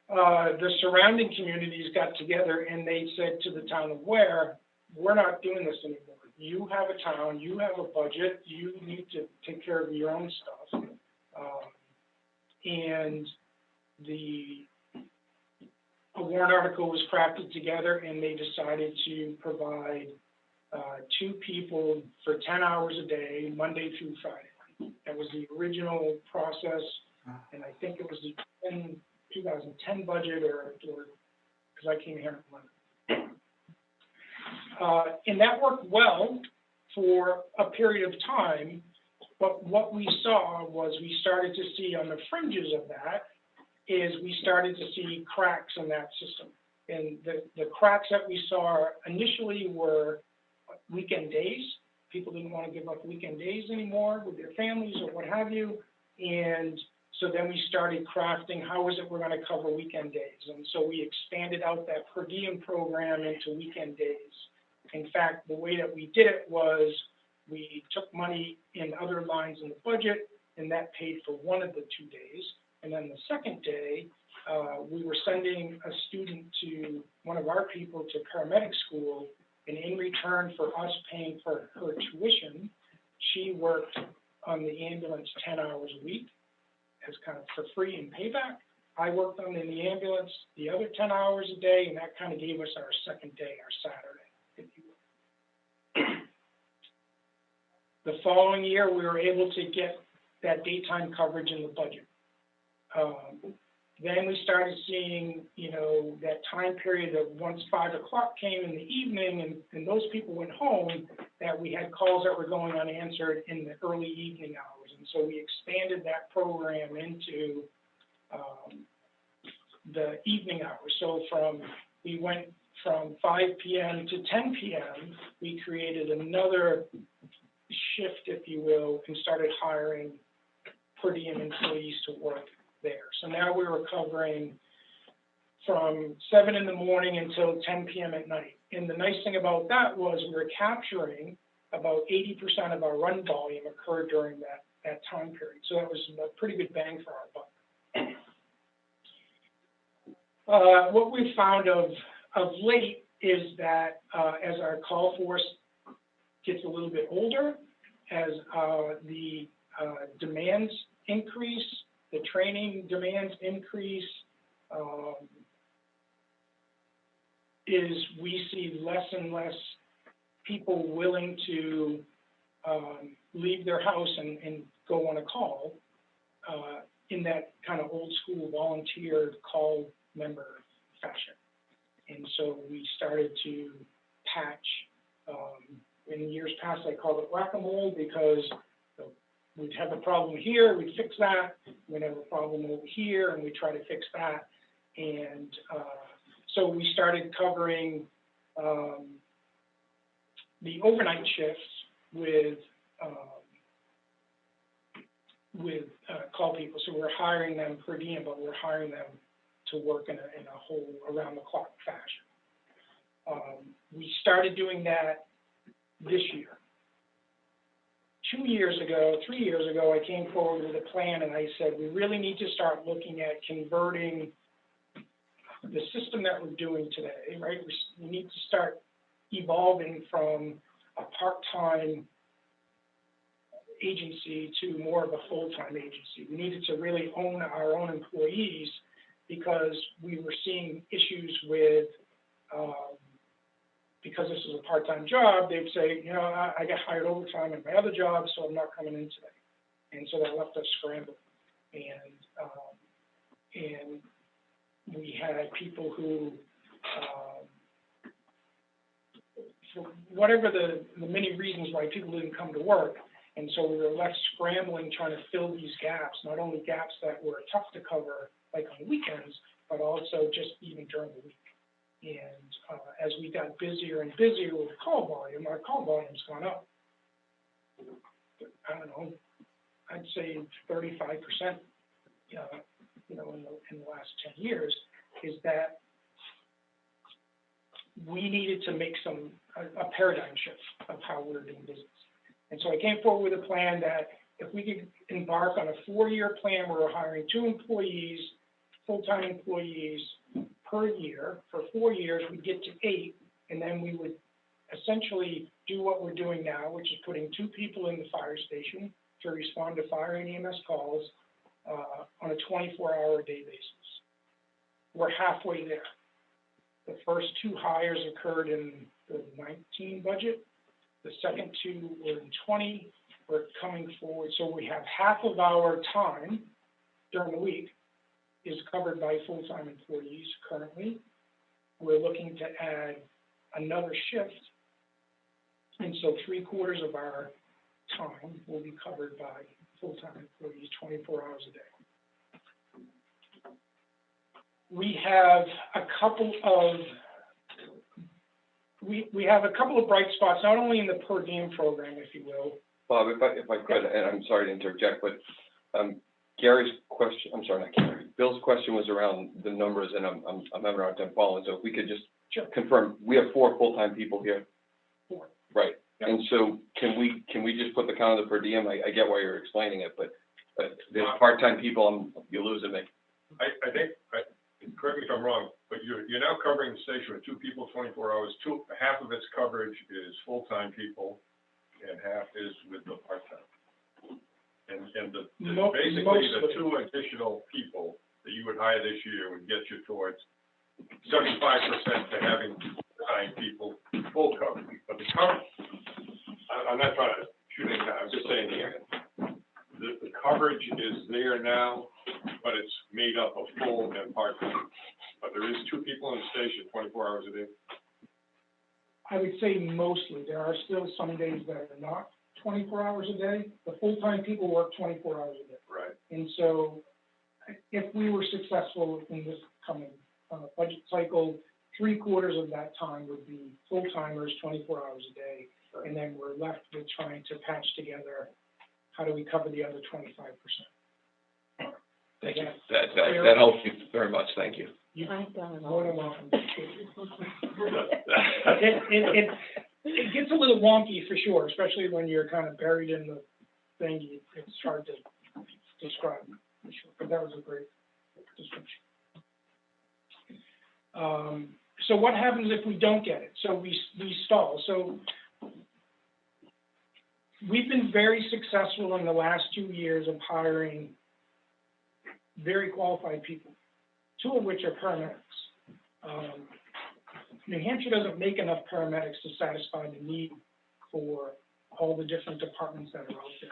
the surrounding communities got together and they said to the town of Weare, we're not doing this anymore. You have a town, you have a budget, you need to take care of your own stuff. And a warrant article was crafted together and they decided to provide 2 people for 10 hours a day, Monday through Friday. That was the original process, and I think it was the 2010 budget, or because I came here in London. And that worked well for a period of time, but what we saw was we started to see on the fringes of that is we started to see cracks in that system. And the cracks that we saw initially were weekend days. People didn't want to give up weekend days anymore with their families or what have you. And so then we started crafting how is it we're going to cover weekend days. And so we expanded out that per diem program into weekend days. In fact, the way that we did it was we took money in other lines in the budget, and that paid for one of the 2 days. And then the second day, we were sending a student to one of our people to paramedic school, and in return for us paying for her tuition, she worked on the ambulance 10 hours a week as kind of for free and payback. I worked on in the ambulance the other 10 hours a day, and that kind of gave us our second day, our Saturday, if you will. The following year, we were able to get that daytime coverage in the budget. Then we started seeing, you know, that time period of once 5 o'clock came in the evening and those people went home, that we had calls that were going unanswered in the early evening hours. And so we expanded that program into the evening hours. So we went from 5 p.m. to 10 p.m., we created another shift, if you will, and started hiring per diem employees to work there. So now we were covering from 7 in the morning until 10 p.m. at night. And the nice thing about that was we were capturing about 80% of our run volume occurred during that time period. So that was a pretty good bang for our buck. What we found of late is that as our call force gets a little bit older, as the demands increase, the training demands increase, is we see less and less people willing to leave their house and go on a call in that kind of old school volunteer call member fashion. And so we started to patch. In years past, I called it whack-a-mole because we'd have a problem here, we'd fix that. We'd have a problem over here, and we try to fix that. And so we started covering the overnight shifts with call people. So we're hiring them per diem, but we're hiring them to work in a whole around-the-clock fashion. We started doing that this year. 3 years ago, I came forward with a plan and I said, we really need to start looking at converting the system that we're doing today, right? We need to start evolving from a part-time agency to more of a full-time agency. We needed to really own our own employees because we were seeing issues with, because this is a part-time job, they'd say, you know, I got hired overtime in my other job, so I'm not coming in today. And so that left us scrambling. And we had people who, for whatever the many reasons why people didn't come to work, and so we were left scrambling trying to fill these gaps, not only gaps that were tough to cover, like on weekends, but also just even during the week. And as we got busier and busier with call volume, our call volume's gone up. I don't know, I'd say 35%, you know, in the last 10 years, is that we needed to make a paradigm shift of how we're doing business. And so I came forward with a plan that if we could embark on a 4-year plan where we're hiring 2 employees, full-time employees per year, for 4 years, we'd get to 8, and then we would essentially do what we're doing now, which is putting 2 people in the fire station to respond to fire and EMS calls on a 24-hour-a-day basis. We're halfway there. The first 2 hires occurred in the 19 budget. The second 2 were in 20. We're coming forward. So we have half of our time during the week is covered by full-time employees currently. We're looking to add another shift. And so 3/4 of our time will be covered by full-time employees 24 hours a day. We have a couple of bright spots, not only in the per diem program, if you will. Bob, if I could, and I'm sorry to interject, but Gary's question, I'm sorry, not Gary, Bill's question was around the numbers, and I'm having a hard time following. So if we could just confirm, we have 4 full-time people here. 4. Right. Yep. And so can we just put the count of the per diem? I get why you're explaining it, but there's part-time people, you're losing me. I think, correct me if I'm wrong, but you're now covering the station with 2 people, 24 hours. Half of its coverage is full-time people, and half is with the part-time. And basically the 2 additional people that you would hire this year would get you towards 75% to having full-time people full coverage. But the coverage, I'm not trying to shoot anything, I'm just saying here, the coverage is there now, but it's made up of full and part-time. But there is 2 people in the station 24 hours a day. I would say mostly. There are still some days that are not 24 hours a day. The full-time people work 24 hours a day. Right. And so if we were successful in this coming budget cycle, 3/4 of that time would be full-timers, 24 hours a day. Right. And then we're left with trying to patch together, how do we cover the other 25%? Thank you. That helps you very much. Thank you. I've done it More than all. welcome. It gets a little wonky for sure, especially when you're kind of buried in the thing. It's hard to describe, for sure. But that was a great description. So what happens if we don't get it? So we stall. So we've been very successful in the last 2 years of hiring very qualified people, 2 of which are paramedics. New Hampshire doesn't make enough paramedics to satisfy the need for all the different departments that are out there.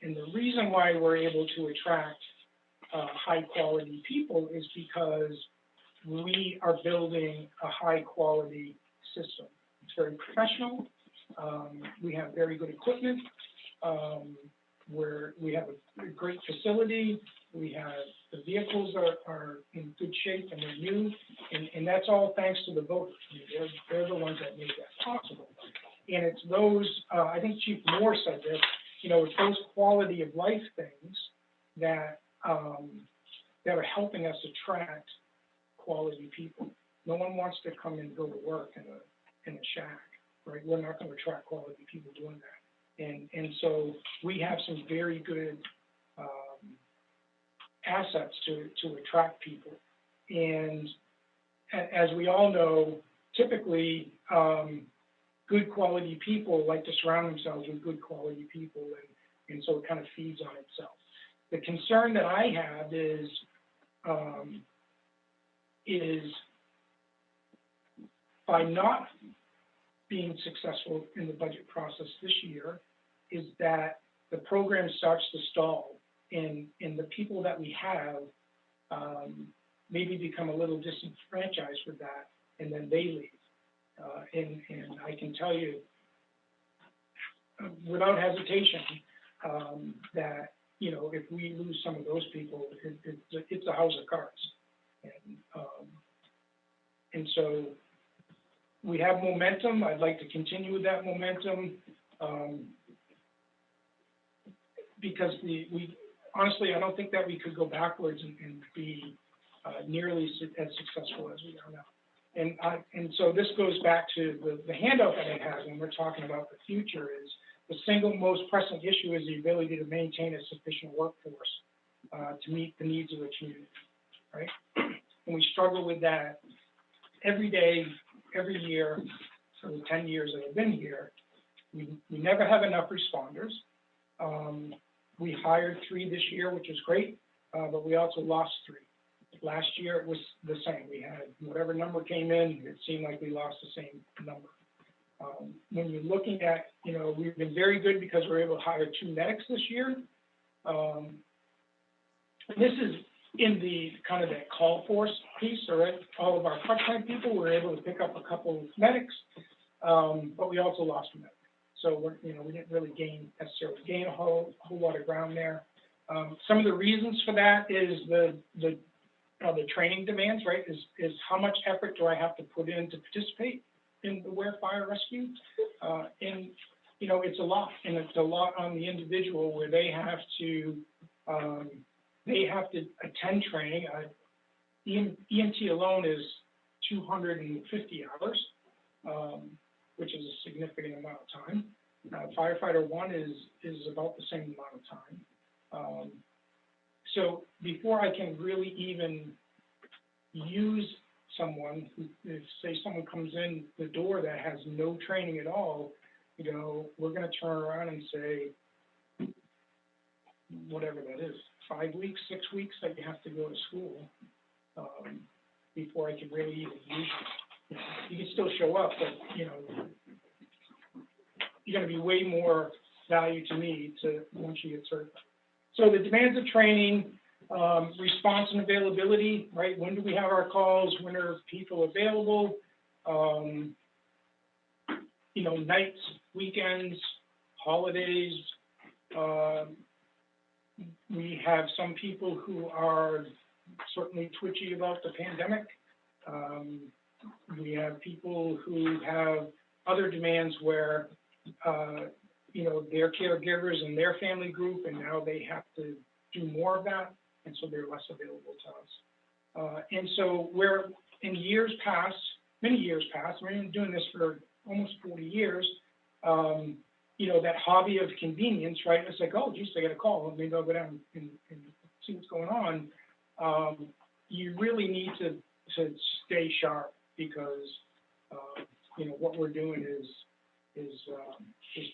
And the reason why we're able to attract high-quality people is because we are building a high-quality system. It's very professional. We have very good equipment. We have a great facility. We have the vehicles are in good shape and they're new, and that's all thanks to the voters. I mean, they're the ones that made that possible. And it's those, I think Chief Moore said this, you know, it's those quality of life things that that are helping us attract quality people. No one wants to come and go to work in a shack, right? We're not going to attract quality people doing that. And so we have some very good assets to attract people. And as we all know, typically good quality people like to surround themselves with good quality people, and so it kind of feeds on itself. The concern that I have is by not being successful in the budget process this year, is that the program starts to stall, and the people that we have maybe become a little disenfranchised with that, and then they leave. And I can tell you without hesitation that, you know, if we lose some of those people, it's a house of cards. And so we have momentum. I'd like to continue with that momentum because we honestly, I don't think that we could go backwards and be nearly as successful as we are now. And so this goes back to the handout that I had when we're talking about the future is the single most pressing issue is the ability to maintain a sufficient workforce to meet the needs of the community, right? And we struggle with that every day, every year, for the 10 years that I've been here. We never have enough responders. We hired 3 this year, which is great, but we also lost 3. Last year, it was the same. We had whatever number came in, it seemed like we lost the same number. When you're looking at, you know, we've been very good because we're able to hire 2 medics this year. And this is in the kind of that call force piece, all right? All of our part-time people were able to pick up a couple of medics, but we also lost a medic. So we didn't really necessarily gain a whole lot of ground there. Some of the reasons for that is the training demands, right? Is how much effort do I have to put in to participate in the Weare Fire Rescue? And you know, it's a lot, and it's a lot on the individual where they have to attend training. EMT alone is 250 hours, which is a significant amount of time. Firefighter 1 is about the same amount of time. So before I can really even use someone, if say someone comes in the door that has no training at all, you know, we're going to turn around and say, whatever that is, 5 weeks, 6 weeks that you have to go to school before I can really even use it. You can still show up, but, you know, you're going to be way more value to me once you get certified. So the demands of training, response and availability, right? When do we have our calls? When are people available? You know, nights, weekends, holidays. We have some people who are certainly twitchy about the pandemic. We have people who have other demands where, you know, they're caregivers in their family group, and now they have to do more of that, and so they're less available to us. And so we're in years past, many years past, we've been doing this for almost 40 years, you know, that hobby of convenience, right? It's like, oh, geez, I got a call. Let me go down and see what's going on. You really need to stay sharp because, you know, what we're doing is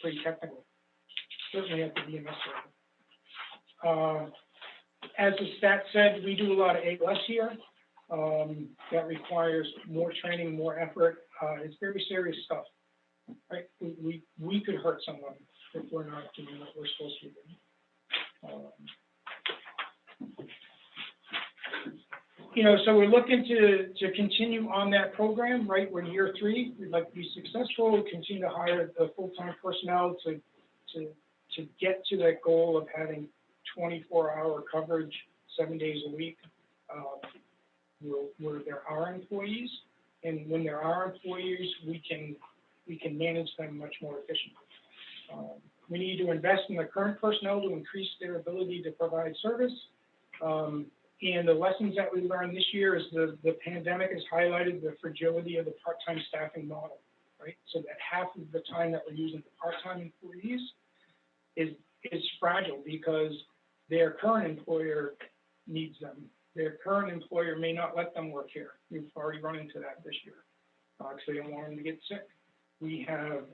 pretty technical. certainly at the VMS level. As the stat said, we do a lot of ALS here. That requires more training, more effort. It's very serious stuff, right? We could hurt someone if we're not doing what we're supposed to be doing. You know, so we're looking to continue on that program, right? We're in year 3. We'd like to be successful, continue to hire the full-time personnel to get to that goal of having 24-hour coverage 7 days a week, where there are employees. And when there are employees, we can manage them much more efficiently. We need to invest in the current personnel to increase their ability to provide service. And the lessons that we learned this year is the pandemic has highlighted the fragility of the part-time staffing model, right? So that half of the time that we're using the part-time employees is fragile because their current employer needs them. Their current employer may not let them work here. We've already run into that this year, because they don't want them to get sick. We have,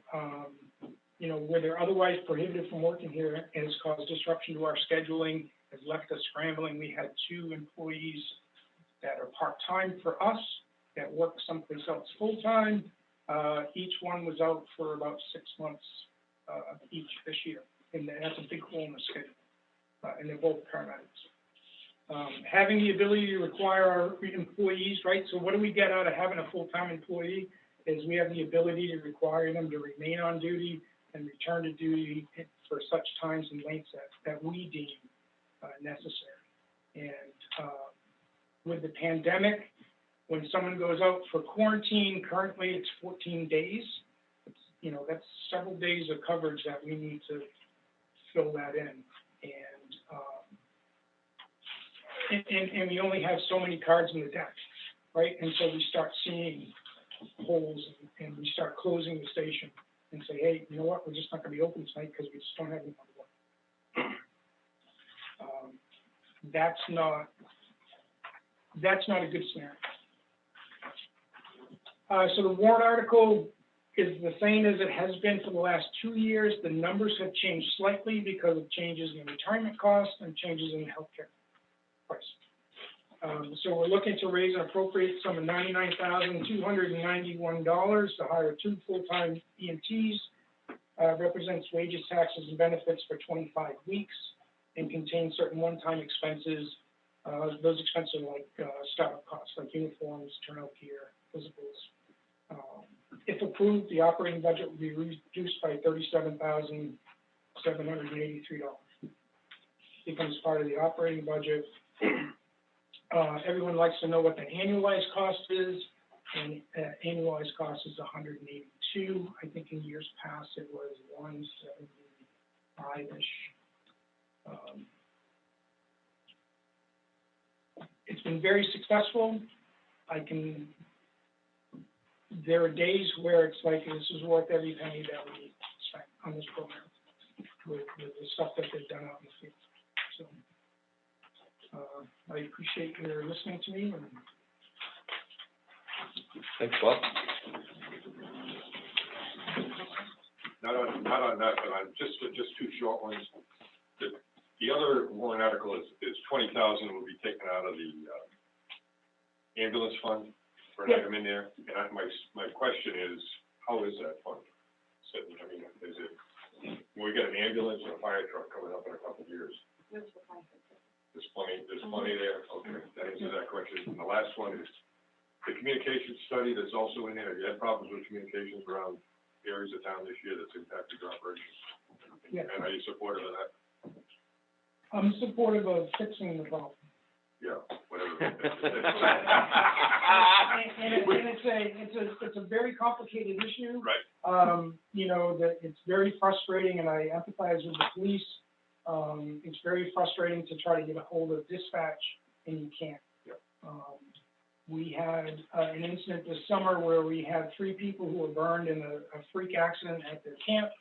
you know, where they're otherwise prohibited from working here, and has caused disruption to our scheduling, has left us scrambling. We had 2 employees that are part-time for us that work someplace else full-time. Each one was out for about 6 months each this year, and that's a big hole in the schedule. And they're both paramedics. Having the ability to require our employees, right? So what do we get out of having a full-time employee? Is we have the ability to require them to remain on duty and return to duty for such times and lengths that we deem necessary. And with the pandemic, when someone goes out for quarantine, currently it's 14 days. It's, you know, that's several days of coverage that we need to fill that in. And we only have so many cards in the deck, right? And so we start seeing holes and we start closing the station and say, hey, you know what, we're just not going to be open tonight because we just don't have enough work. That's not a good scenario. So the warrant article is the same as it has been for the last 2 years. The numbers have changed slightly because of changes in retirement costs and changes in healthcare price. So we're looking to raise an appropriate sum of $99,291 to hire 2 full-time EMTs, represents wages, taxes, and benefits for 25 weeks, and contains certain one-time expenses. Those expenses are like startup costs, like uniforms, turnout gear, physicals. If approved, the operating budget will be reduced by $37,783. Becomes part of the operating budget. Everyone likes to know what the annualized cost is, and annualized cost is $182. I think in years past it was $175-ish. It's been very successful. There are days where it's like this is worth every penny that we spent on this program with the stuff that they've done out in the field. So I appreciate your listening to me. And Thanks, Bob. Not on that, but on just 2 short ones. The other warrant article is 20,000 will be taken out of the ambulance fund for an item in there. And my question is, how is that fund sitting? I mean, is it, we got an ambulance and a fire truck coming up in a couple of years? There's plenty there. Okay, that answers that question. And the last one is the communication study that's also in there. Have you had problems with communications around areas of town this year that's impacted your operations? Yeah. And are you supportive of that? I'm supportive of fixing the problem. Yeah, whatever. It's a very complicated issue. Right. You know, that it's very frustrating, and I empathize with the police. It's very frustrating to try to get a hold of dispatch, and you can't. Yep. We had an incident this summer where we had 3 people who were burned in a freak accident at their camp,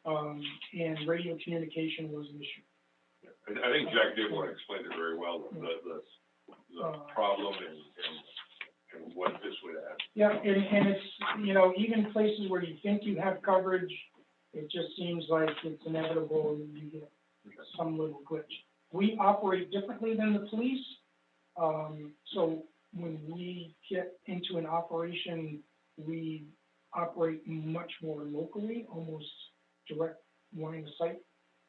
and radio communication was an issue. I think Jack Dibble explained it very well, the problem and what this would add. Yeah, and it's, you know, even places where you think you have coverage, It just seems like it's inevitable you get some little glitch. We operate differently than the police. So when we get into an operation, we operate much more locally, almost direct line of sight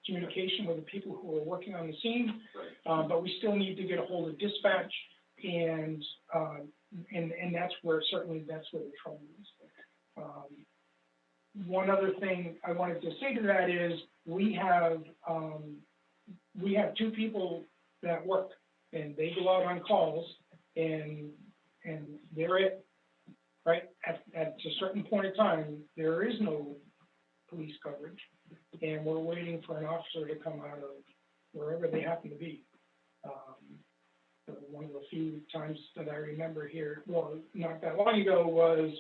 communication with the people who are working on the scene. But we still need to get a hold of dispatch, and that's where the trouble is. One other thing I wanted to say to that is we have two people that work, and they go out on calls, and they're it, right? At a certain point in time, there is no police coverage, and we're waiting for an officer to come out of wherever they happen to be. One of the few times that I remember here, well, not that long ago, was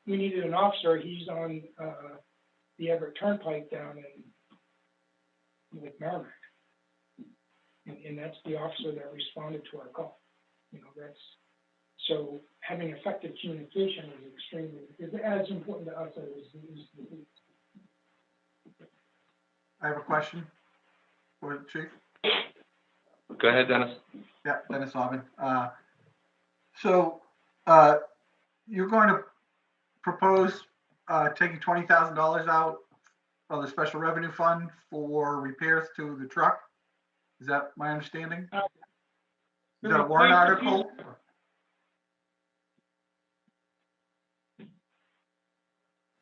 we needed an officer. He's on the Everett Turnpike down in Lake Merrimack. And that's the officer that responded to our call. You know, so having effective communication is as important to us as the police. I have a question for the chief. Go ahead, Dennis. Yeah, Dennis Aubin. You're going to propose taking $20,000 out of the special revenue fund for repairs to the truck? Is that my understanding? Is that a warrant article?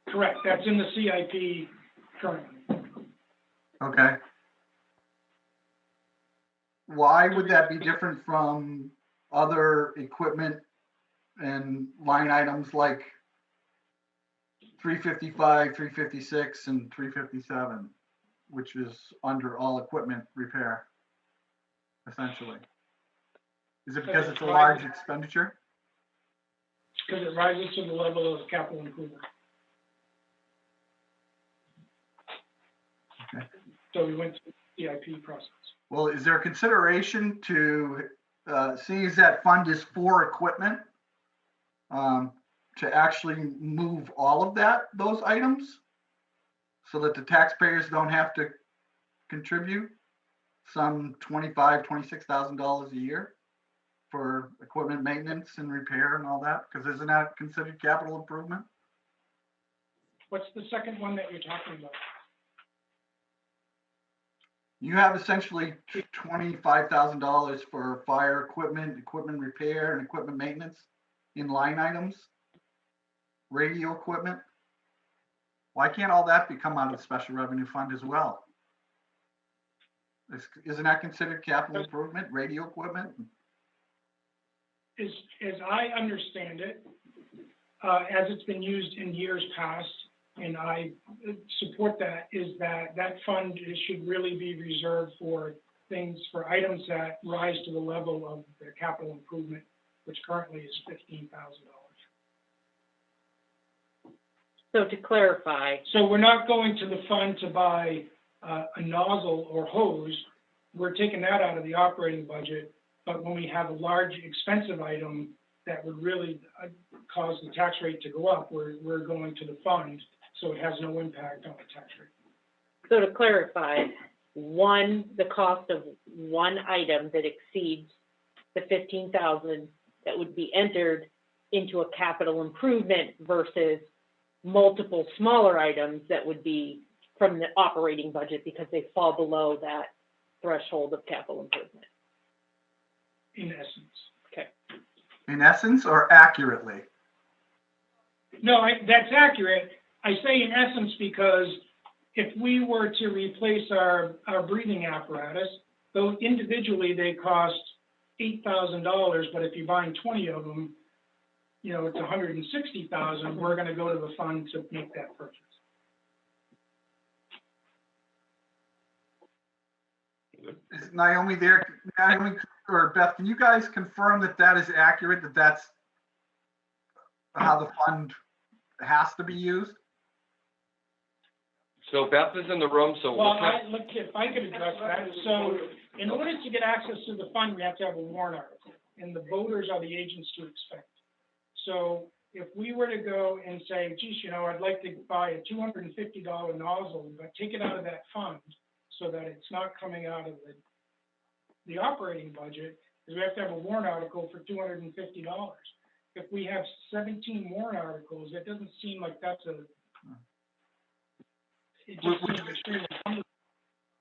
Correct, that's in the CIP currently. Okay. Why would that be different from other equipment and line items like 355, 356, and 357, which is under all equipment repair, essentially? Is it because it's a large expenditure? Because it rises to the level of capital improvement. Okay. So we went through the CIP process. Well, is there a consideration to, seeing as that fund is for equipment, to actually move all of those items so that the taxpayers don't have to contribute some $25,000, $26,000 a year for equipment maintenance and repair and all that? Because isn't that considered capital improvement? What's the second one that you're talking about? You have essentially $25,000 for fire equipment, equipment repair, and equipment maintenance in line items, radio equipment. Why can't all that come out of the special revenue fund as well? Isn't that considered capital improvement, radio equipment? As I understand it, as it's been used in years past, and I support that, is that fund should really be reserved for items that rise to the level of the capital improvement, which currently is $15,000. So to clarify, So we're not going to the fund to buy a nozzle or hose. We're taking that out of the operating budget, but when we have a large expensive item that would really cause the tax rate to go up, we're going to the fund, so it has no impact on the tax rate. so to clarify, the cost of one item that exceeds the 15,000 that would be entered into a capital improvement versus multiple smaller items that would be from the operating budget because they fall below that threshold of capital improvement. In essence. Okay. In essence or accurately? No, that's accurate. I say in essence because if we were to replace our breathing apparatus, though individually they cost $8,000, but if you're buying 20 of them, you know, it's $160,000. We're going to go to the fund to make that purchase. Is Naomi there? Naomi or Beth, can you guys confirm that is accurate, that that's how the fund has to be used? So Beth is in the room, so. Well, if I could address that. So in order to get access to the fund, we have to have a warrant article, and the voters are the agents to expect. So if we were to go and say, geez, I'd like to buy a $250 nozzle, but take it out of that fund so that it's not coming out of the operating budget, because we have to have a warrant article for $250. If we have 17 warrant articles, it doesn't seem like that's it just seems extremely cumbersome.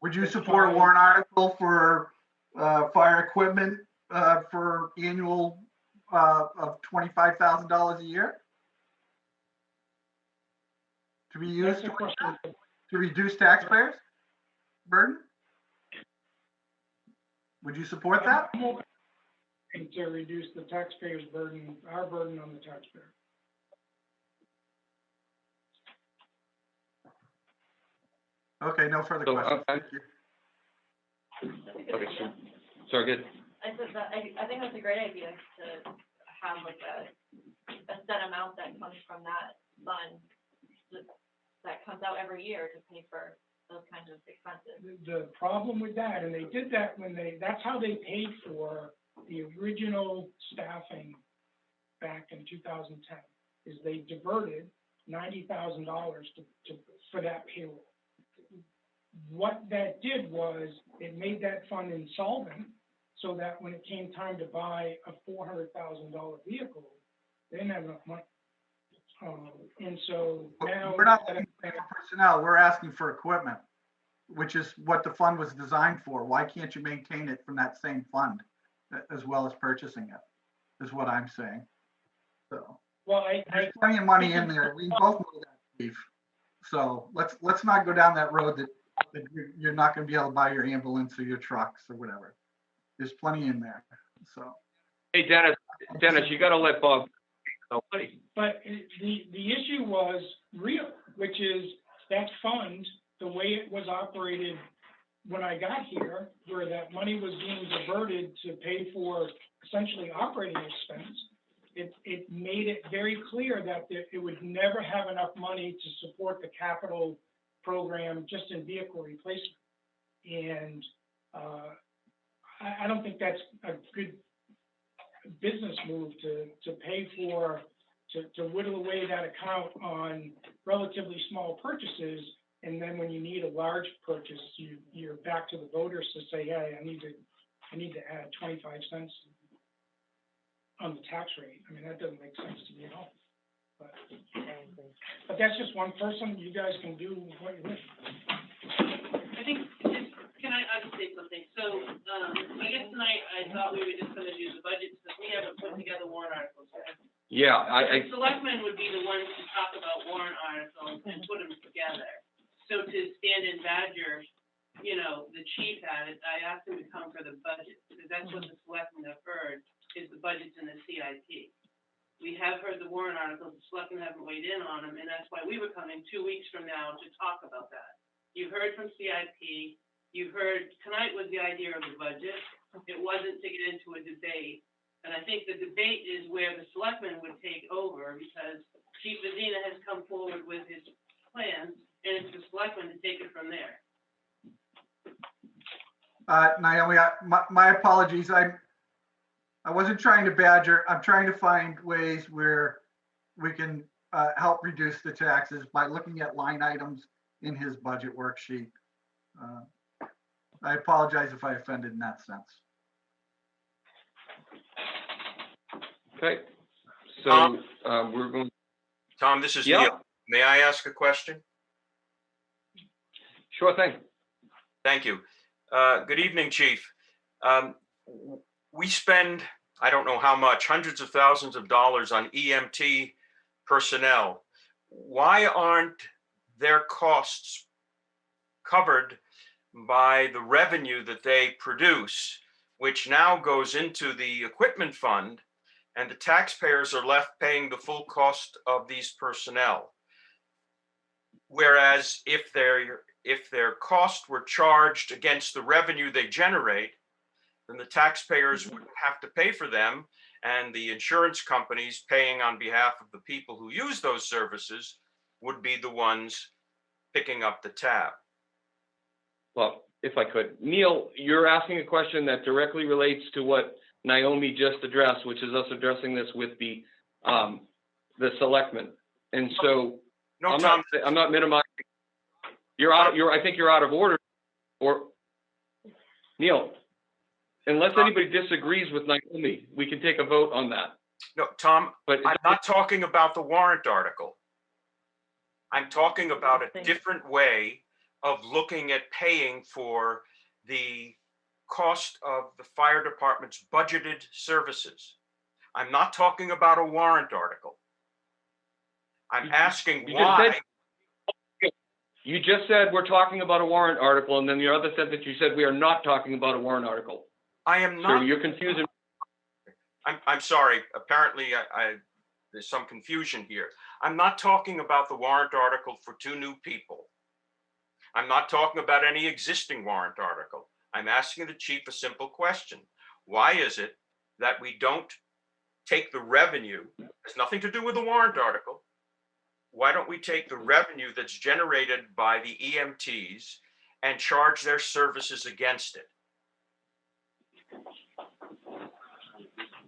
Would you support a warrant article for fire equipment for annual of $25,000 a year? To be used That's a question. to reduce taxpayers' burden? Would you support that? And to reduce the taxpayers' burden, our burden on the taxpayer. Okay, no further So, questions. Thank you. Okay, sure. Sorry, good. I said that, I think that's a great idea to have like a set amount that comes from that fund that comes out every year to pay for those kinds of expenses. The problem with that, and they did that that's how they paid for the original staffing back in 2010, is they diverted $90,000 for that payroll. What that did was it made that fund insolvent, so that when it came time to buy a $400,000 vehicle, they didn't have enough money. And so now We're not looking for personnel, we're asking for equipment, which is what the fund was designed for. Why can't you maintain it from that same fund as well as purchasing it, is what I'm saying. So, well, there's plenty of money in there. We both know that, Steve. So let's not go down that road that you're not gonna be able to buy your ambulance or your trucks or whatever. There's plenty in there, so. Hey, Dennis, you gotta let Bob know, buddy. But the issue was real, which is that fund, the way it was operated when I got here, where that money was being diverted to pay for essentially operating expense, it made it very clear that it would never have enough money to support the capital program just in vehicle replacement. And I don't think that's a good business move to pay for, to whittle away that account on relatively small purchases. And then when you need a large purchase, you're back to the voters to say, hey, I need to add 25 cents on the tax rate. I mean, that doesn't make sense to me at all. But that's just one person. You guys can do what you wish. I think, I'll just say something. So, I guess tonight, I thought we were just gonna do the budget, because we haven't put together warrant articles yet. Yeah, The selectmen would be the ones to talk about warrant articles and put them together. So to stand in Badger, the chief had it, I asked him to come for the budget, because that's what the selectmen have heard, is the budgets in the CIP. We have heard the warrant articles, the selectmen haven't weighed in on them, and that's why we were coming 2 weeks from now to talk about that. You've heard from CIP, you've heard, tonight was the idea of the budget, it wasn't to get into a debate. And I think the debate is where the selectmen would take over, because Chief Vizina has come forward with his plans, and it's the selectmen to take it from there. Naomi, my apologies. I wasn't trying to badger. I'm trying to find ways where we can help reduce the taxes by looking at line items in his budget worksheet. I apologize if I offended in that sense. Okay, so, we're going, Tom, this is Yeah. Neil. May I ask a question? sure thing. Thank you. Good evening, Chief. We spend, I don't know how much, hundreds of thousands of dollars on EMT personnel. Why aren't their costs covered by the revenue that they produce, which now goes into the equipment fund, and the taxpayers are left paying the full cost of these personnel? Whereas if their costs were charged against the revenue they generate, then the taxpayers wouldn't have to pay for them, and the insurance companies paying on behalf of the people who use those services would be the ones picking up the tab. Well, if I could, Neil, you're asking a question that directly relates to what Naomi just addressed, which is us addressing this with the the selectmen. And so No, I'm Tom, not minimizing. I think you're out of order, or Neil, unless anybody disagrees with Naomi, we can take a vote on that. no, Tom, But I'm not talking about the warrant article. I'm talking about a different way of looking at paying for the cost of the fire department's budgeted services. I'm not talking about a warrant article. I'm asking why. You just said we're talking about a warrant article, and then the other sentence you said we are not talking about a warrant article. I am So not. you're confusing. I'm sorry. Apparently, there's some confusion here. I'm not talking about the warrant article for 2 new people. I'm not talking about any existing warrant article. I'm asking the chief a simple question. Why is it that we don't take the revenue, has nothing to do with the warrant article. Why don't we take the revenue that's generated by the EMTs and charge their services against it?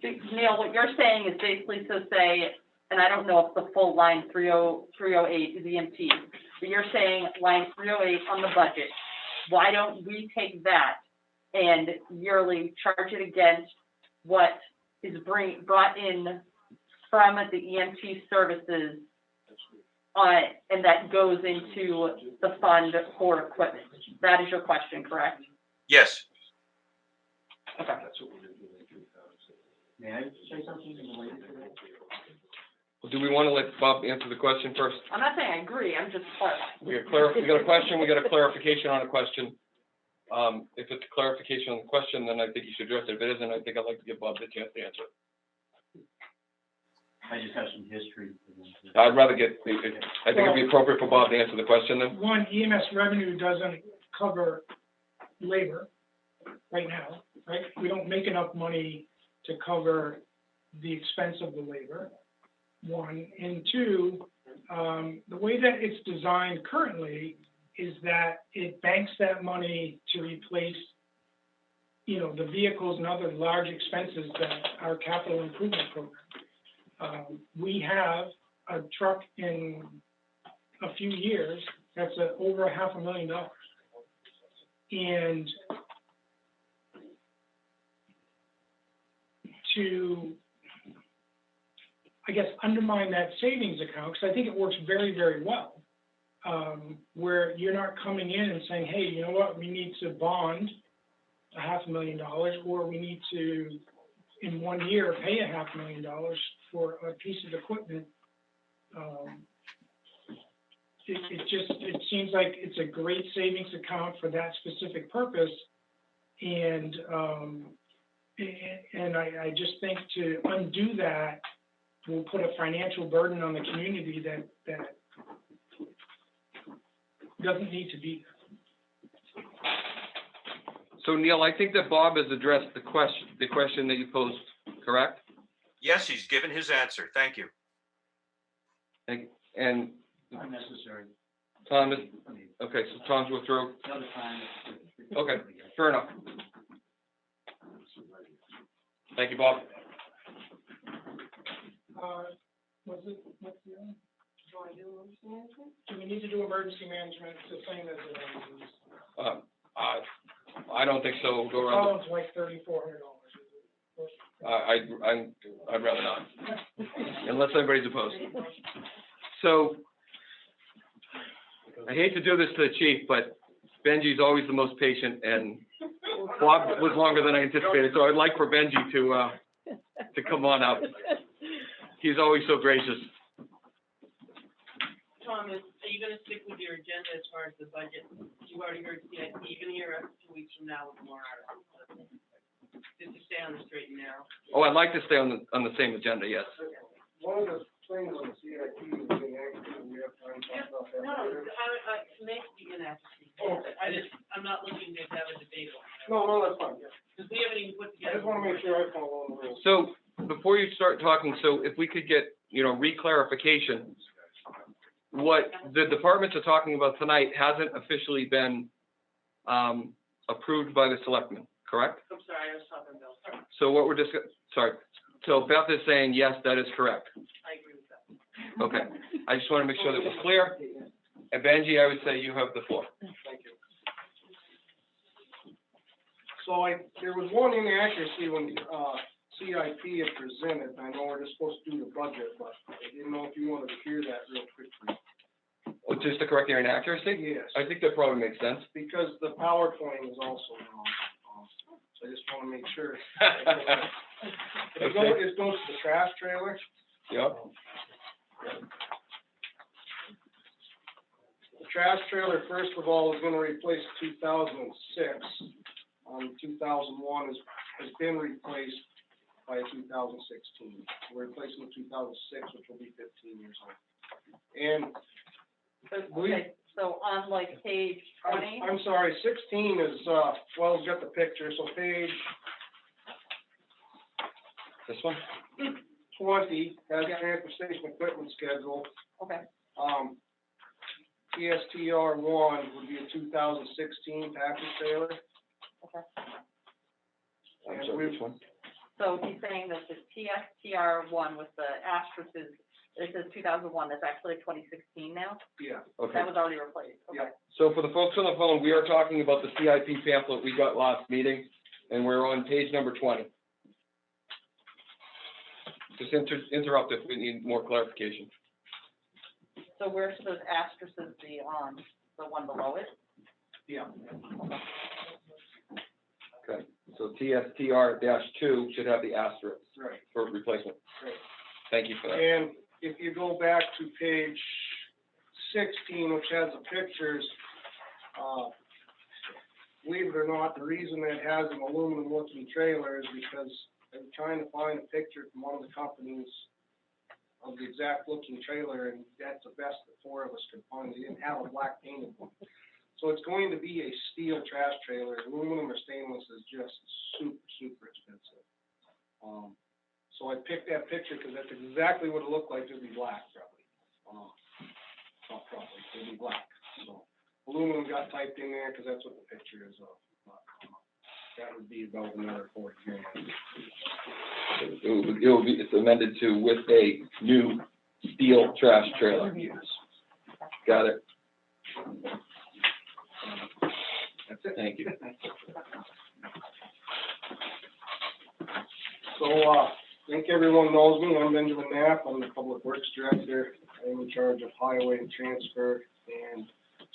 Neil, what you're saying is basically to say, and I don't know if the full line 308 is EMT, but you're saying line 308 on the budget, why don't we take that and yearly charge it against what is brought in from the EMT services, and that goes into the fund for equipment? That is your question, correct? Yes. Okay. May I say something related to that? Well, do we want to let Bob answer the question first? I'm not saying I agree, I'm just clarifying. We got a question, we got a clarification on a question. If it's a clarification on the question, then I think you should address it. If it isn't, I think I'd like to give Bob the chance to answer it. I just have some history. I'd rather get, I think it'd be appropriate for Bob to answer the question then. One, EMS revenue doesn't cover labor right now, right? We don't make enough money to cover the expense of the labor, one. And two, the way that it's designed currently is that it banks that money to replace, you know, the vehicles and other large expenses that our capital improvement program. We have a truck in a few years that's over $500,000. And to, I guess, undermine that savings account, because I think it works very, very well, where you're not coming in and saying, hey, you know what, we need to bond $500,000, or we need to, in 1 year, pay $500,000 for a piece of equipment. It seems like it's a great savings account for that specific purpose, and I just think to undo that will put a financial burden on the community that doesn't need to be there. So Neil, I think that Bob has addressed the question that you posed, correct? Yes, he's given his answer. Thank you. And Unnecessary. Tom is, okay, so Tom's withdrew. Another time. Okay, fair enough. Thank you, Bob. What's the other? Do we need to do emergency management? It's the same as the I don't think so. We'll go around. it's like $3,400. I'd rather not, unless anybody's opposed. So, I hate to do this to the chief, but Benji's always the most patient, and Bob was longer than I anticipated, so I'd like for Benji to come on up. He's always so gracious. Thomas, are you gonna stick with your agenda as far as the budget? You've already heard CIP, you're gonna hear us 2 weeks from now with more articles. Just to stay on the straight and narrow. Oh, I'd like to stay on the same agenda, yes. One of the things on the CIP is being active, we have time to talk about that. No, maybe you can ask me. I'm not looking to have a debate on it. No, that's fine, yeah. Because we haven't even put I together. just wanna make sure I follow the rules. So, before you start talking, so if we could get, re-clarification, what the departments are talking about tonight hasn't officially been approved by the selectmen, correct? I'm sorry, I was talking about, So what we're so Beth is saying, yes, that is correct. I agree with that. Okay, I just want to make sure that we're clear. And Benji, I would say you have the floor. Thank you. So there was one inaccuracy when, CIP had presented. I know we're just supposed to do the budget, but I didn't know if you wanted to hear that real quickly. Oh, just to correct your inaccuracy? Yes, I think that probably makes sense. because the PowerPoint is also wrong. So I just want to make sure. It goes to the trash trailer. Yep. The trash trailer, first of all, is gonna replace 2006. 2001 has been replaced by 2016. We're replacing the 2006, which will be 15 years old. And Okay, so on like page 20, I'm sorry, 16 is, well, we've got the picture, so page This one? 20 has transfer station equipment schedule. okay, TSTR 1 would be a 2016 package trailer. okay. I'm And sorry, which one? So he's saying that the TSTR one with the asterisk is, it says 2001, that's actually 2016 now? Yeah. Okay. That was already replaced, okay. So for the folks on the phone, we are talking about the CIP pamphlet we got last meeting, and we're on page number 20. Just interrupt if we need more clarification. So where should those asterisks be on, the one below it? Yeah. Okay, so TSTR-2 should have the asterisk Right. for replacement. Right. Thank you for that. And if you go back to page 16, which has the pictures, believe it or not, the reason it has an aluminum looking trailer is because I'm trying to find a picture from one of the companies of the exact looking trailer, and that's the best the four of us could find. They didn't have a black painted one. So it's going to be a steel trash trailer. Aluminum or stainless is just super, super expensive. So I picked that picture because that's exactly what it looked like. It'd be black, probably. Not probably, it'd be black. So aluminum got typed in there because that's what the picture is of. That would be about another $40,000. It's amended to with a new steel trash trailer. Yes. Got it. That's it. Thank you. So, I think everyone knows me. I'm Benjamin Knapp. I'm the Public Works Director. I'm in charge of highway and transfer and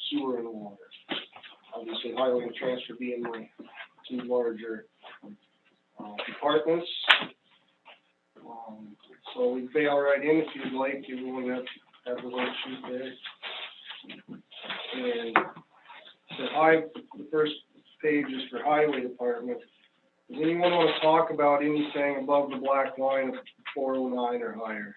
sewer and water. Obviously, highway and transfer being my two larger departments. So we bail right in if you'd like. You want to have the worksheet there. And the first page is for highway department. Does anyone want to talk about anything above the black line of 409 or higher?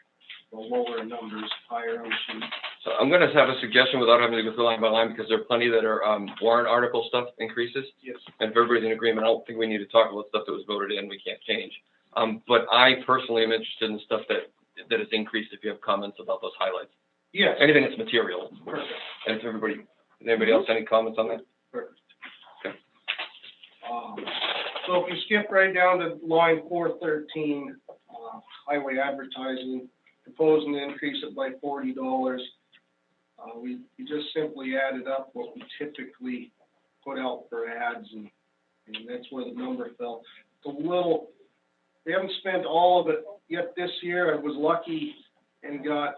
The lower numbers, higher on the sheet. So I'm gonna have a suggestion without having to go through line by line, because there are plenty that are, warrant article stuff increases. Yes. And if everybody's in agreement, I don't think we need to talk about stuff that was voted in, we can't change. But I personally am interested in stuff that is increased, if you have comments about those highlights. Yes. Anything that's material. Perfect. And if anybody else, any comments on that? Perfect. Okay. So if you skip right down to line 413, highway advertising, proposing to increase it by $40. We just simply added up what we typically put out for ads, and that's where the number fell. It's a little, we haven't spent all of it yet this year. I was lucky and got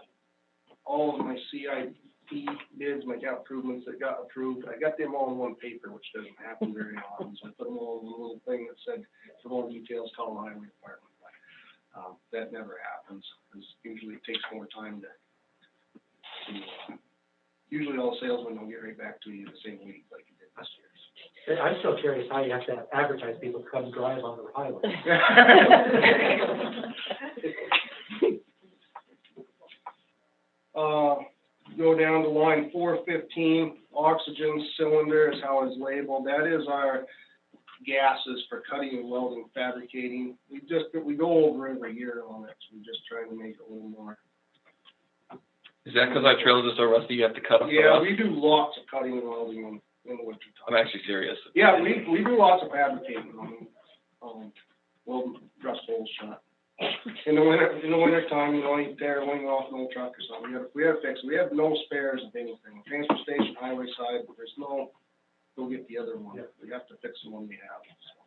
all of my CIP bids, my capital improvements that got approved. I got them all in one paper, which doesn't happen very often. So I put them all in a little thing that said, for more details, call the highway department. That never happens, because usually it takes more time to usually all the salesmen will get right back to you the same week like you did this year. I'm still curious how you have to advertise people to come drive on the highway. Go down to line 415, oxygen cylinder is how it's labeled. That is our gases for cutting and welding, fabricating. We go over every year on it, so we're just trying to make it a little more. Is that because our trailers are so rusty, you have to cut them? Yeah, we do lots of cutting and welding in the winter I'm time. actually serious. Yeah, we do lots of fabricating on welding rust holes shut. in the winter time, you know, you tear a wing off an old truck or something, we have to fix it. We have no spares of anything. Transfer station, highway side, there's no, go get the other one. We have to fix the one we have, so.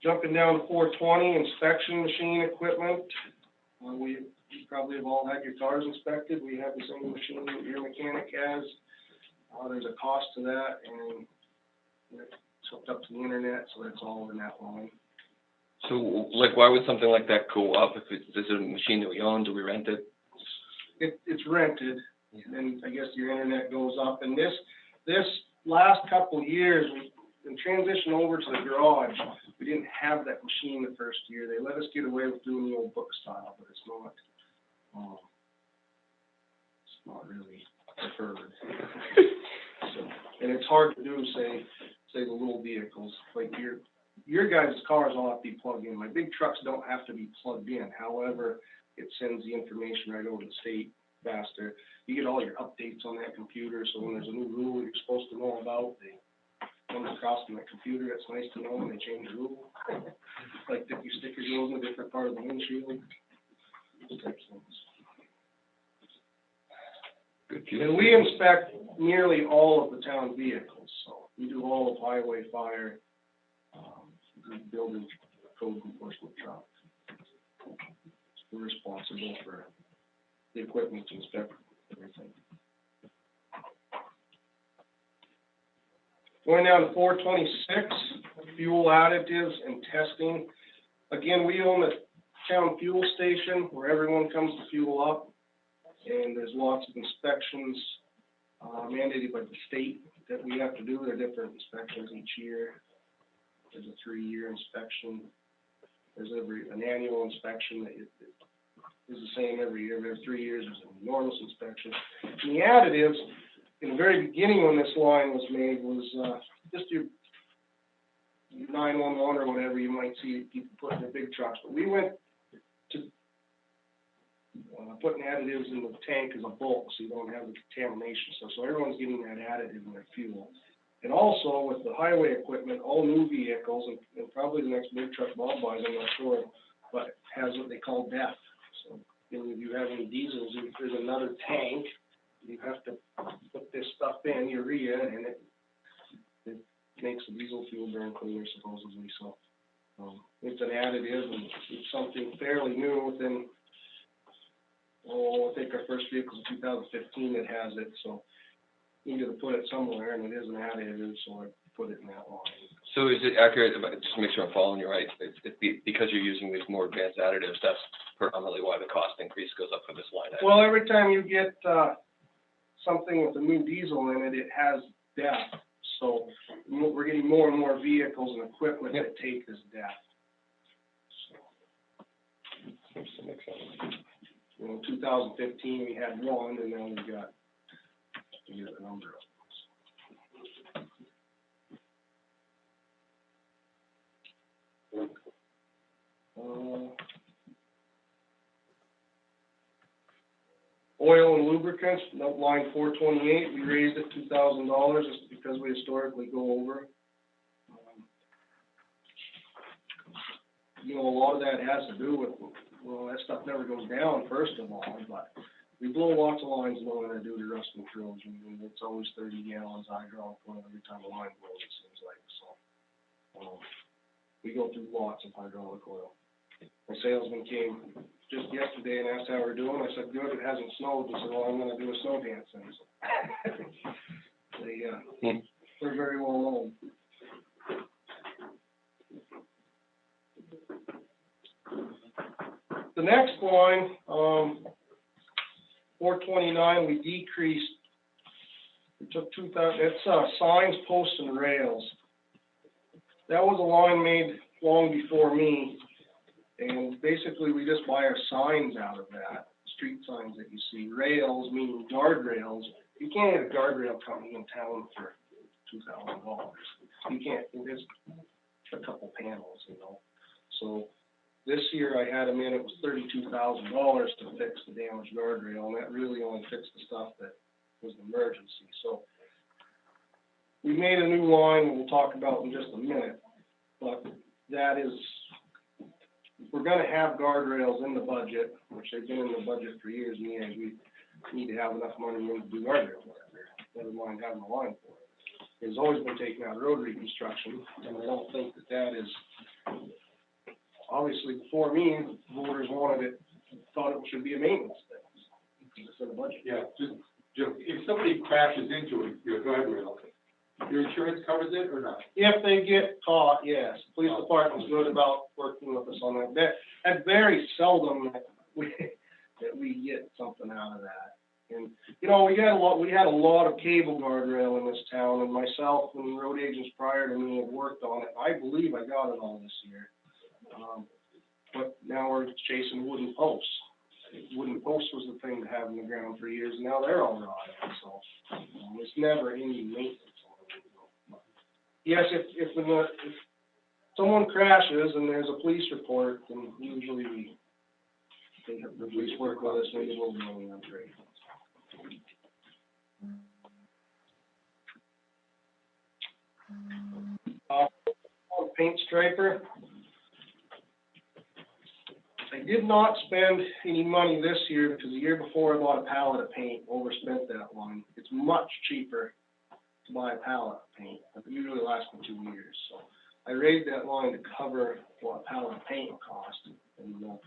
Jumping down to 420, inspection machine equipment. You probably have all had your cars inspected. We have the same machine that your mechanic has. There's a cost to that, and it's hooked up to the internet, so that's all in that line. So, like, why would something like that go up if it's a machine that we own? Do we rent it? It's rented, and then I guess your internet goes up. And this last couple of years, we transitioned over to the garage. We didn't have that machine the first year. They let us get away with doing the old book style, but it's not really preferred. So, and it's hard to do, say the little vehicles, like your guys' cars all have to be plugged in. My big trucks don't have to be plugged in. However, it sends the information right over to the state faster. You get all your updates on that computer, so when there's a new rule you're supposed to know about, they come across on that computer. It's nice to know when they change the rule. Like if your sticker goes in a different part of the windshield, those types of things. And we inspect nearly all of the town vehicles, so we do all of highway, fire, building, code enforcement truck. We're responsible for the equipment to inspect everything. Going down to 426, fuel additives and testing. Again, we own the town fuel station where everyone comes to fuel up. And there's lots of inspections mandated by the state that we have to do. There are different inspections each year. There's a 3-year inspection. There's an annual inspection that is the same every year. Every 3 years, there's an enormous inspection. And the additives, in the very beginning when this line was made, was just your 911 or whatever you might see people put in their big trucks. But we went to putting additives in the tank as a bulk so you don't have the contamination stuff. So everyone's getting that additive in their fuel. And also with the highway equipment, all new vehicles, and probably the next big truck Bob buys, I'm not sure, but has what they call DEF. So if you have any diesels, if there's another tank, you have to put this stuff in, urea, and it makes the diesel fuel burn cleaner supposedly. So it's an additive, and it's something fairly new within, I think our first vehicle is 2015 that has it, so you need to put it somewhere, and it is an additive, so I put it in that line. So is it accurate, just to make sure I'm following you right, because you're using these more advanced additives, that's predominantly why the cost increase goes up for this line item? Well, every time you get something with a new diesel in it, it has DEF. So we're getting more and more vehicles and equipment that take this DEF. So. Makes sense. You know, 2015 we had one, and then we got a number of them. Oil and lubricants, line 428, we raised it $2,000 just because we historically go over. You know, a lot of that has to do with, well, that stuff never goes down, first of all, but we blow lots of lines low than I do to rust and corrosion, and it's always 30 gallons hydraulic oil every time a line blows, it seems like, so. We go through lots of hydraulic oil. My salesman came just yesterday and asked how we're doing. I said, good, it hasn't snowed. He said, well, I'm gonna do a snow dance then. So, we're very well known. The next line, 429, we decreased. We took 2,000. It's signs, posts, and rails. That was a line made long before me, and basically we just buy our signs out of that. Street signs that you see. Rails, meaning guardrails. You can't get a guardrail company in town for $2,000. You can't. It's a couple panels, you know. So. This year I had them in, it was $32,000 to fix the damaged guardrail, and that really only fixed the stuff that was an emergency. So we made a new line we'll talk about in just a minute, but that is, if we're gonna have guardrails in the budget, which they've been in the budget for years and years, we need to have enough money in to do guardrail work there, never mind having a line for it. It's always been taken out of road reconstruction, and I don't think that that is, obviously, before me, voters wanted it, thought it should be a maintenance thing. It's in the budget. Yeah, just, if somebody crashes into your guardrail, your insurance covers it or not? If they get caught, yes. Police department's good about working with us on that. That's very seldom that we get something out of that. And, you know, we had a lot of cable guardrail in this town, and myself and road agents prior to me have worked on it. I believe I got it all this year. But now we're chasing wooden posts. Wooden posts was the thing to have in the ground for years, and now they're all rotted, so, it's never any maintenance on it. Yes, if someone crashes and there's a police report, then usually the police work with us, and they will be on that trade. Paint striper. I did not spend any money this year because the year before I bought a pallet of paint, overspent that one. It's much cheaper to buy a pallet of paint. It usually lasts me 2 years. So I raised that line to cover what a pallet of paint cost. And you know,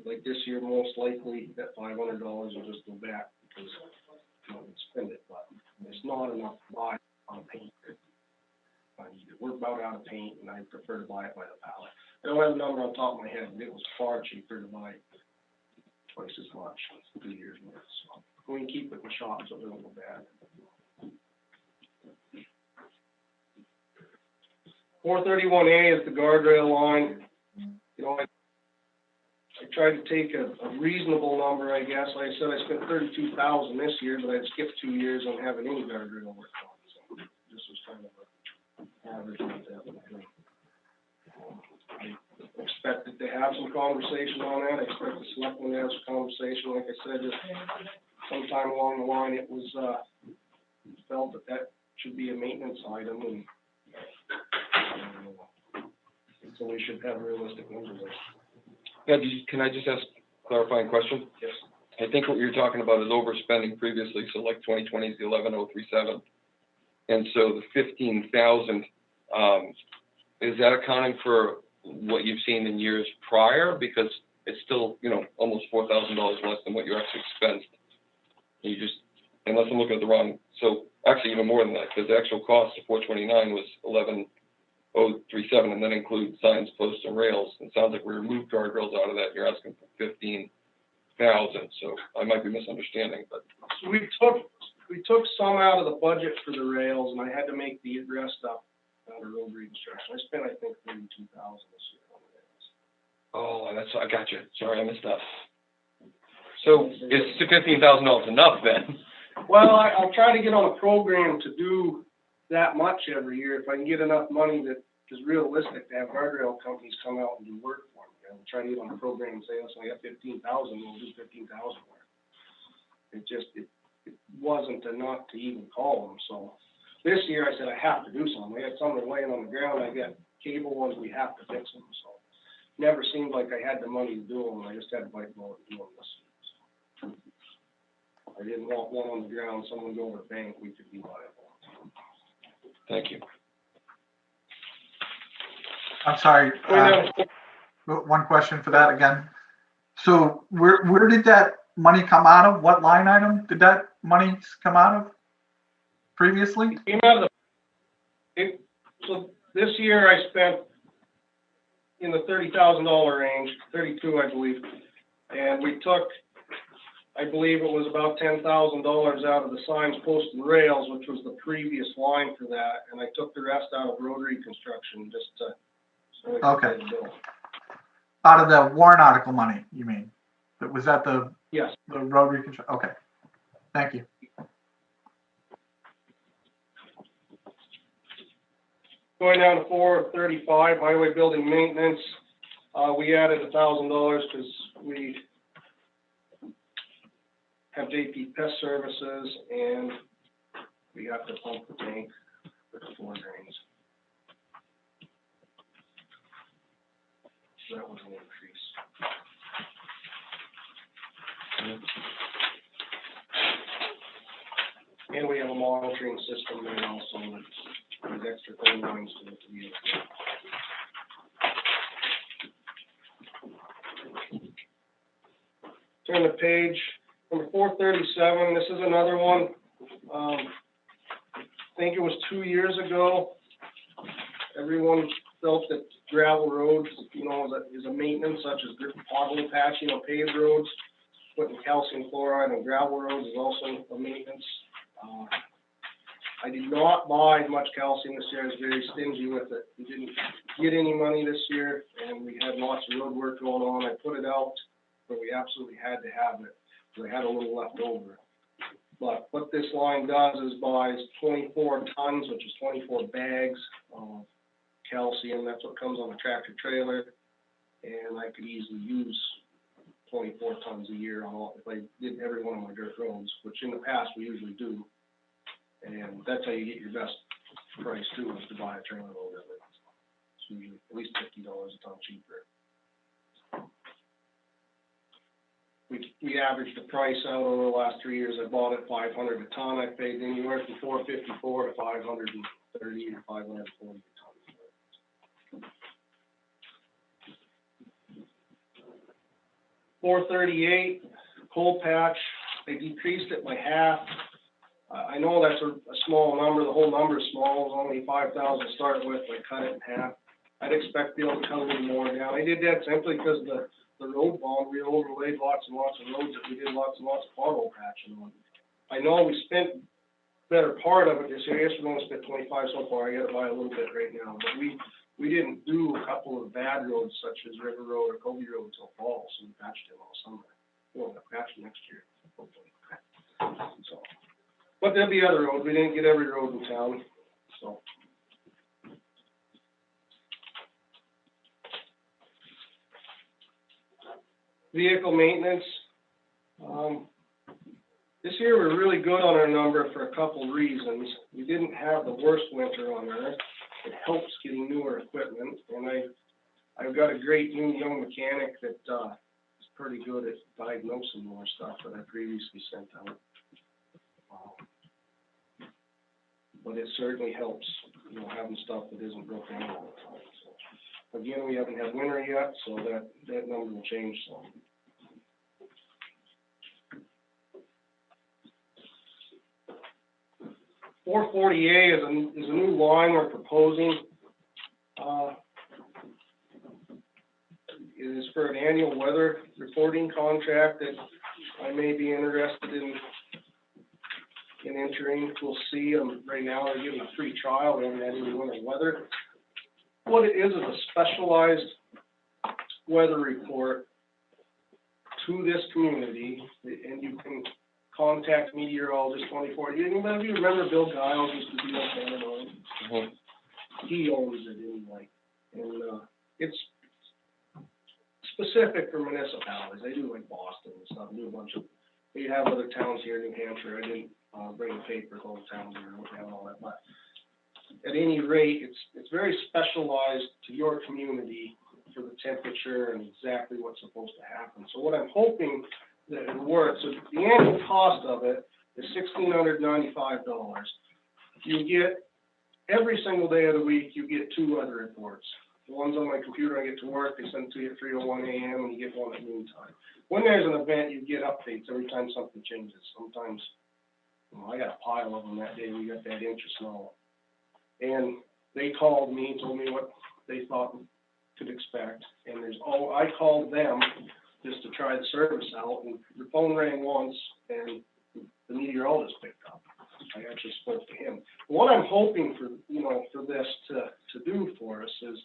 like this year, most likely that $500 will just go back because I can spend it, but it's not enough to buy on paint. We're about out of paint, and I prefer to buy it by the pallet. I don't have a number on top of my head, but it was far cheaper to buy twice as much, 2 years worth. So we can keep it in the shop so it doesn't go bad. 431A is the guardrail line. You know, I tried to take a reasonable number, I guess. Like I said, I spent $32,000 this year, but I'd skipped 2 years on having any guardrail work on. So this was kind of an average of that. I expected to have some conversation on that. I expect the selectmen to have some conversation. Like I said, just sometime along the line, it was felt that should be a maintenance item, and so we should have realistic numbers. Yeah, can I just ask a clarifying question? Yes. I think what you're talking about is overspending previously, so like 2020 is the 11,037. And so the 15,000, is that accounting for what you've seen in years prior? Because it's still, you know, almost $4,000 less than what you actually expensed. You just, unless I'm looking at the wrong, so actually even more than that, because the actual cost of 429 was 11,037, and then includes signs, posts, and rails. It sounds like we removed guardrails out of that. You're asking for 15,000, so I might be misunderstanding, but. So we took some out of the budget for the rails, and I had to make the rest up out of road reconstruction. I spent, I think, $32,000 this year on the rails. Oh, I got you. Sorry, I missed that. So is $15,000 enough then? Well, I'll try to get on a program to do that much every year if I can get enough money that is realistic to have guardrail companies come out and do work for me. I'll try to get on a program and say, listen, I got 15,000, we'll do 15,000 work. It wasn't enough to even call them. So this year I said I have to do something. We had some laying on the ground. I got cable ones, we have to fix them. So never seemed like I had the money to do them. I just had to bite the bullet and do them this year. So I didn't want one on the ground, someone go over the bank, we could be liable. Thank you. I'm sorry, one question for that again. So where did that money come out of? What line item did that money come out of previously? It came out of so this year I spent in the $30,000 range, 32, I believe, and we took, I believe it was about $10,000 out of the signs, posts, and rails, which was the previous line for that, and I took the rest out of road reconstruction just to. So okay. Out of the warrant article money, you mean? Was that the? Yes. The road reconstruction. Okay. Thank you. Going down to 435, highway building maintenance, we added $1,000 because we have JP Pest Services and we have to pump the tank. for the floor drains. So that was an increase. And we have a monitoring system there also that has extra phone lines to the vehicle. Turn the page, number 437, this is another one. I think it was 2 years ago. Everyone felt that gravel roads, is a maintenance such as pothole patching on paved roads. Putting calcium chloride on gravel roads is also a maintenance. I did not buy much calcium this year. I was very stingy with it. We didn't get any money this year, and we had lots of road work going on. I put it out where we absolutely had to have it, so I had a little left over. But what this line does is buys 24 tons, which is 24 bags of calcium. That's what comes on a tractor trailer, and I could easily use 24 tons a year on all, if I did every one of my dirt roads, which in the past we usually do. And that's how you get your best price too, is to buy a trailer load of it. It's usually at least $50 a ton cheaper. We averaged the price out over the last 3 years. I bought it $500 a ton. I paid anywhere from $454 to $530 or $540 a ton. 438 coal patch. They decreased it by half. I know that's a small number. The whole number is small. It was only 5,000 to start with. I cut it in half. I'd expect to be able to cut a little more down. I did that simply because the road bond, we overlaid lots and lots of roads that we did lots and lots of pothole patching on. I know we spent better part of it this year. Yes, we only spent 25 so far. I got to buy a little bit right now, but we didn't do a couple of bad roads such as River Road or Kobe Road until fall, so we patched them all summer. We'll patch them next year, hopefully. So, but there'll be other roads. We didn't get every road in town, so. Vehicle maintenance. This year we're really good on our number for a couple of reasons. We didn't have the worst winter on Earth. It helps getting newer equipment, and I've got a great new young mechanic that is pretty good at diagnosing more stuff that I previously sent out. But it certainly helps, having stuff that isn't broken all the time. So, again, we haven't had winter yet, so that number will change some. $440A is a new line we're proposing. It is for an annual weather reporting contract that I may be interested in entering. We'll see. Right now they're giving a free trial. We haven't had any winter weather. What it is a specialized weather report to this community, and you can contact meteorologist 24. Anybody of you remember Bill Giles used to be on Canada? He owns it anyway, and it's specific for municipalities. They do like Boston and stuff. Do a bunch of. We have other towns here in New Hampshire. I didn't bring the papers all the towns here and all that, but at any rate, it's very specialized to your community for the temperature and exactly what's supposed to happen. So what I'm hoping that it works. So the annual cost of it is $1,695. You get every single day of the week. You get 2 weather reports. The ones on my computer, I get to work. They send to you at 3:01 a.m. and you get one at noontime. When there's an event, you get updates every time something changes. Sometimes, I got a pile of them that day. We got that inch of snow, and they called me, told me what they thought could expect, and I called them just to try the service out, and the phone rang once, and the meteorologist picked up. I actually spoke to him. What I'm hoping for, for this to do for us is,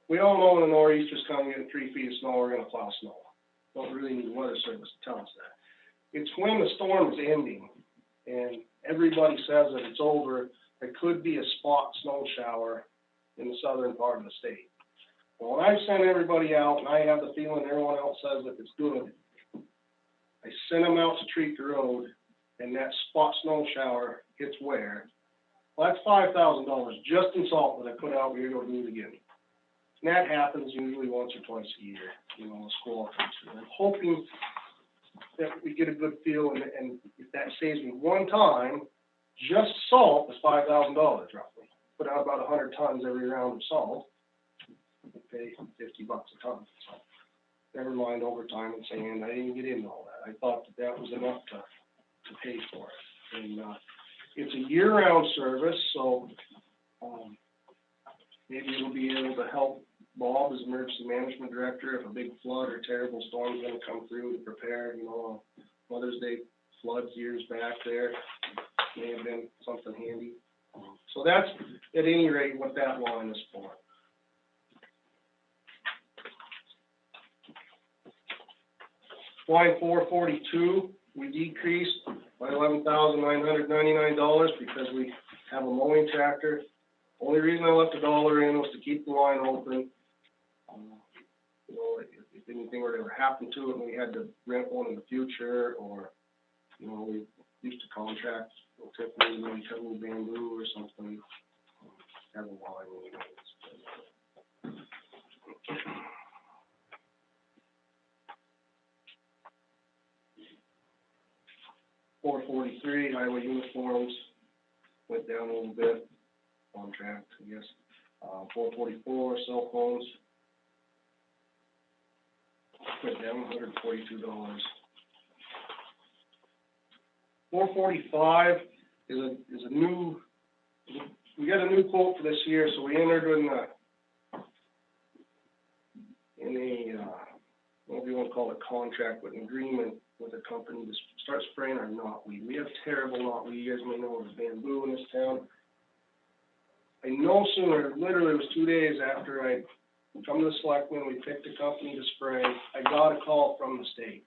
we all know when the nor'easter's coming in 3 feet of snow, we're going to plow snow. Don't really need the weather service to tell us that. It's when the storm is ending, and everybody says that it's over, there could be a spot snow shower in the southern part of the state. Well, when I send everybody out, and I have the feeling everyone else says that it's good, I send them out to treat the road, and that spot snow shower hits Weare. Well, that's $5,000 just in salt that I put out, we're gonna do it again. And that happens usually once or twice a year, you know, a squall comes through. I'm hoping that we get a good feel, and if that saves me one time, just salt is $5,000 roughly. Put out about 100 tons every round of salt, we pay $50 a ton, so. Never mind overtime and sand, I didn't get into all that. I thought that was enough to pay for it. And, it's a year-round service, so, maybe it'll be able to help Bob as emergency management director if a big flood or terrible storm is gonna come through to prepare, you know, Mother's Day floods years back there. May have been something handy. So that's, at any rate, what that line is for. Line 442, we decreased by $11,999 because we have a mowing tractor. Only reason I left $1 in was to keep the line open. You know, if anything were to ever happen to it and we had to rent one in the future, or, you know, we used to contract, Tiffany, maybe cutting bamboo or something, have a line anyways. 443, highway uniforms, went down a little bit, contract, I guess. 444, cell phones, went down $142. 445 is a new, we got a new quote for this year, so we entered in a, I don't know if you want to call it contract, but an agreement with a company to start spraying our knotweed. We have terrible knotweed. You guys may know there's bamboo in this town. I no sooner, literally it was 2 days after I come to the selectmen, we picked a company to spray, I got a call from the state.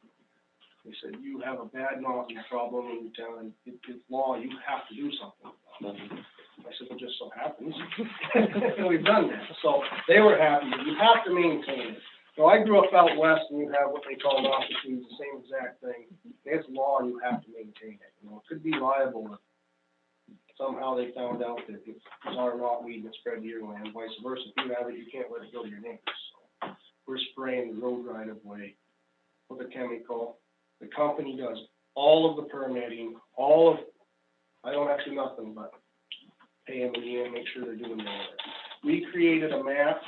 They said, you have a bad knotweed problem in your town. It's law, you have to do something. I said, well, just so happens. And we've done that. So they were happy. You have to maintain it. So I grew up out west, and you have what they call knotweed, the same exact thing. It's law, you have to maintain it. You know, it could be liable if somehow they found out that it's our knotweed and it spread to your land, vice versa. If you have it, you can't let it go to your neighbors. So we're spraying the road right of way with a chemical. The company does all of the permitting, I don't have to do nothing but pay them again, make sure they're doing their work. We created a map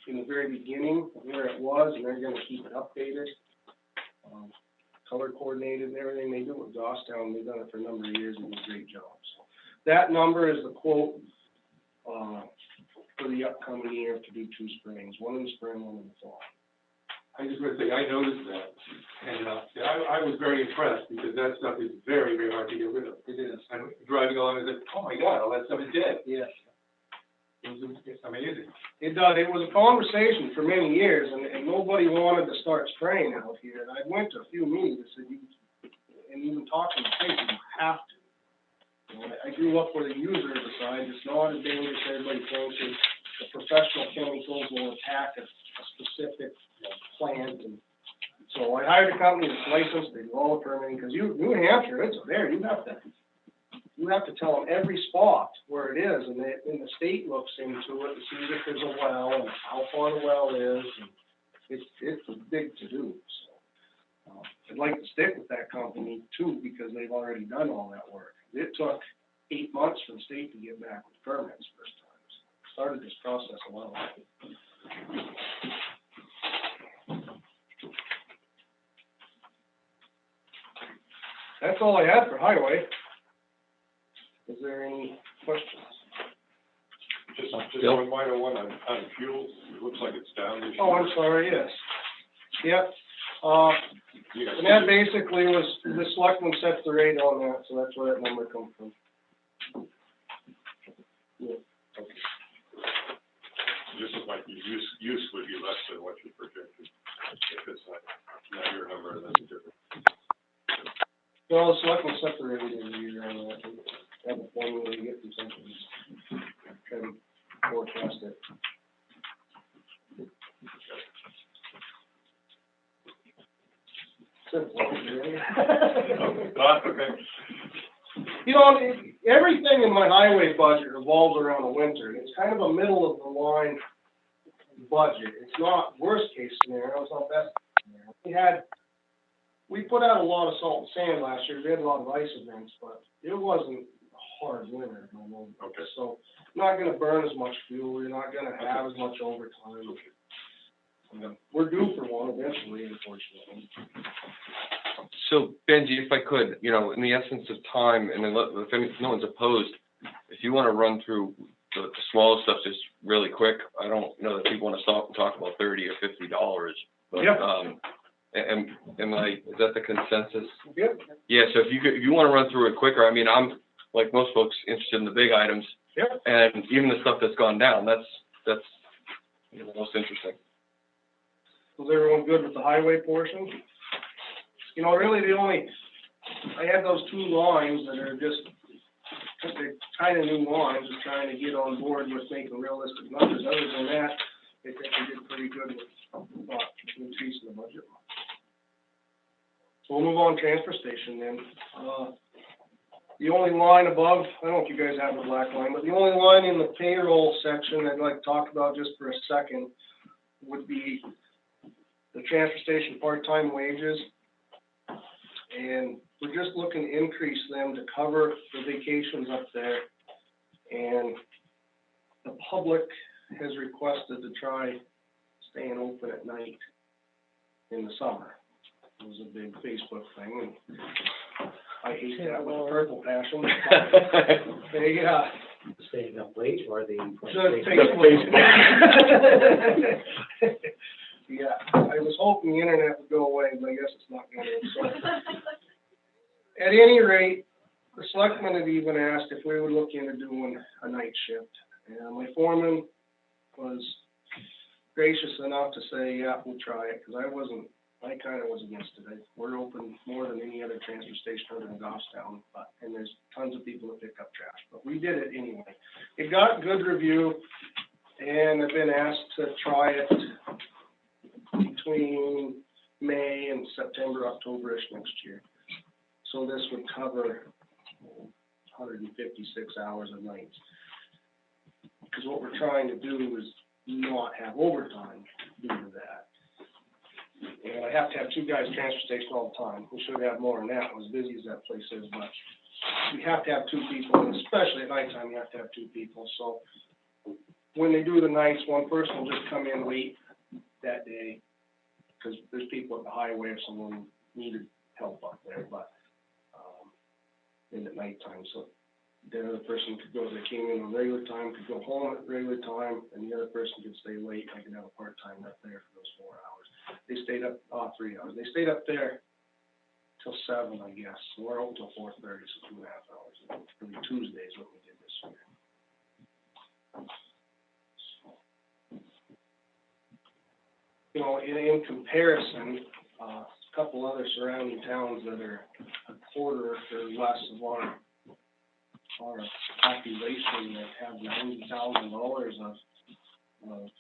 in the very beginning of where it was, and they're gonna keep it updated, color coordinated and everything. They do it with Goffstown. They've done it for a number of years and do a great job. So that number is the quote for the upcoming year to do 2 sprayings, one in the spring, one in the fall. I just want to say, I noticed that, and I was very impressed, because that stuff is very, very hard to get rid of. It is. I'm driving along and I said, oh my God, all that stuff is dead. Yes. It's amazing. It does. It was a conversation for many years, and nobody wanted to start spraying out here. And I went to a few meetings and said, and even talking to people, you have to. You know, I grew up where the user decides it's not as dangerous as everybody thinks. The professional chemicals will attack a specific plant. And so I hired a company that's licensed, they do all the permitting, because New Hampshire, it's there. You have to tell them every spot where it is, and the state looks into it and sees if there's a well and how far the well is. And it's a big to do. So I'd like to stick with that company too, because they've already done all that work. It took 8 months for the state to get back with permits first time. So started this process a while back. That's all I had for highway. Is there any questions? Just one minor one on fuel. It looks like it's down this year. Oh, I'm sorry, yes. Yep. And that basically was, the selectman sets the rate on that, so that's where that number comes from. Yeah. Okay. Just look like your use would be less than what you projected. If it's not your number, that's different. Well, the selectman sets the rate every year on that. Have a formula to get through something. Try to forecast it. Simple, right? Okay. You know, everything in my highway budget revolves around the winter. It's kind of a middle of the line budget. It's not worst case scenario, it's not best case scenario. We put out a lot of salt and sand last year. We had a lot of ice events, but it wasn't a hard winter. Okay. So not gonna burn as much fuel. You're not gonna have as much overtime. We're due for one eventually, unfortunately. So Benji, if I could, you know, in the essence of time, and then if no one's opposed, if you want to run through the smaller stuff just really quick, I don't know that people want to stop and talk about $30 or $50, but, Yeah. And is that the consensus? Yep. Yeah, so if you want to run through it quicker, I mean, I'm, like most folks, interested in the big items. Yep. And even the stuff that's gone down, that's you know, the most interesting. Was everyone good with the highway portion? You know, really I had those 2 lines that are just, they're kind of new lines, just trying to get on board with making realistic numbers. Other than that, I think we did pretty good with increasing the budget. So we'll move on to transfer station then. The only line above, I don't know if you guys have the black line, but the only line in the payroll section I'd like to talk about just for a second would be the transfer station part-time wages. And we're just looking to increase them to cover the vacations up there. And the public has requested to try staying open at night in the summer. It was a big Facebook thing, and I hate that with a purple passion. They, Staying up late, or the? Yeah, I was hoping the internet would go away, but I guess it's not going to. So, at any rate, the selectmen had even asked if we would look into doing a night shift. And my foreman was gracious enough to say, yeah, we'll try it, because I kind of was against it. We're open more than any other transfer station other than Goffstown, and there's tons of people that pick up trash. But we did it anyway. It got good review, and I've been asked to try it between May and September, October-ish next year. So this would cover 156 hours of nights. Because what we're trying to do is not have overtime due to that. And I have to have 2 guys transfer station all the time. We should have more than that, as busy as that place is, but we have to have 2 people, and especially at nighttime, you have to have 2 people. So when they do the nights, one person will just come in late that day, because there's people at the highway if someone needed help up there, but in at nighttime. So the other person could go, they came in on regular time, could go home at regular time, and the other person could stay late. I could have a part-time up there for those 4 hours. They stayed up 3 hours. They stayed up there till 7, I guess. So we're open till 4:30, so 2.5 hours. Really Tuesdays what we did this year. So, you know, in comparison, a couple other surrounding towns that are a quarter or less of our population that have $90,000 of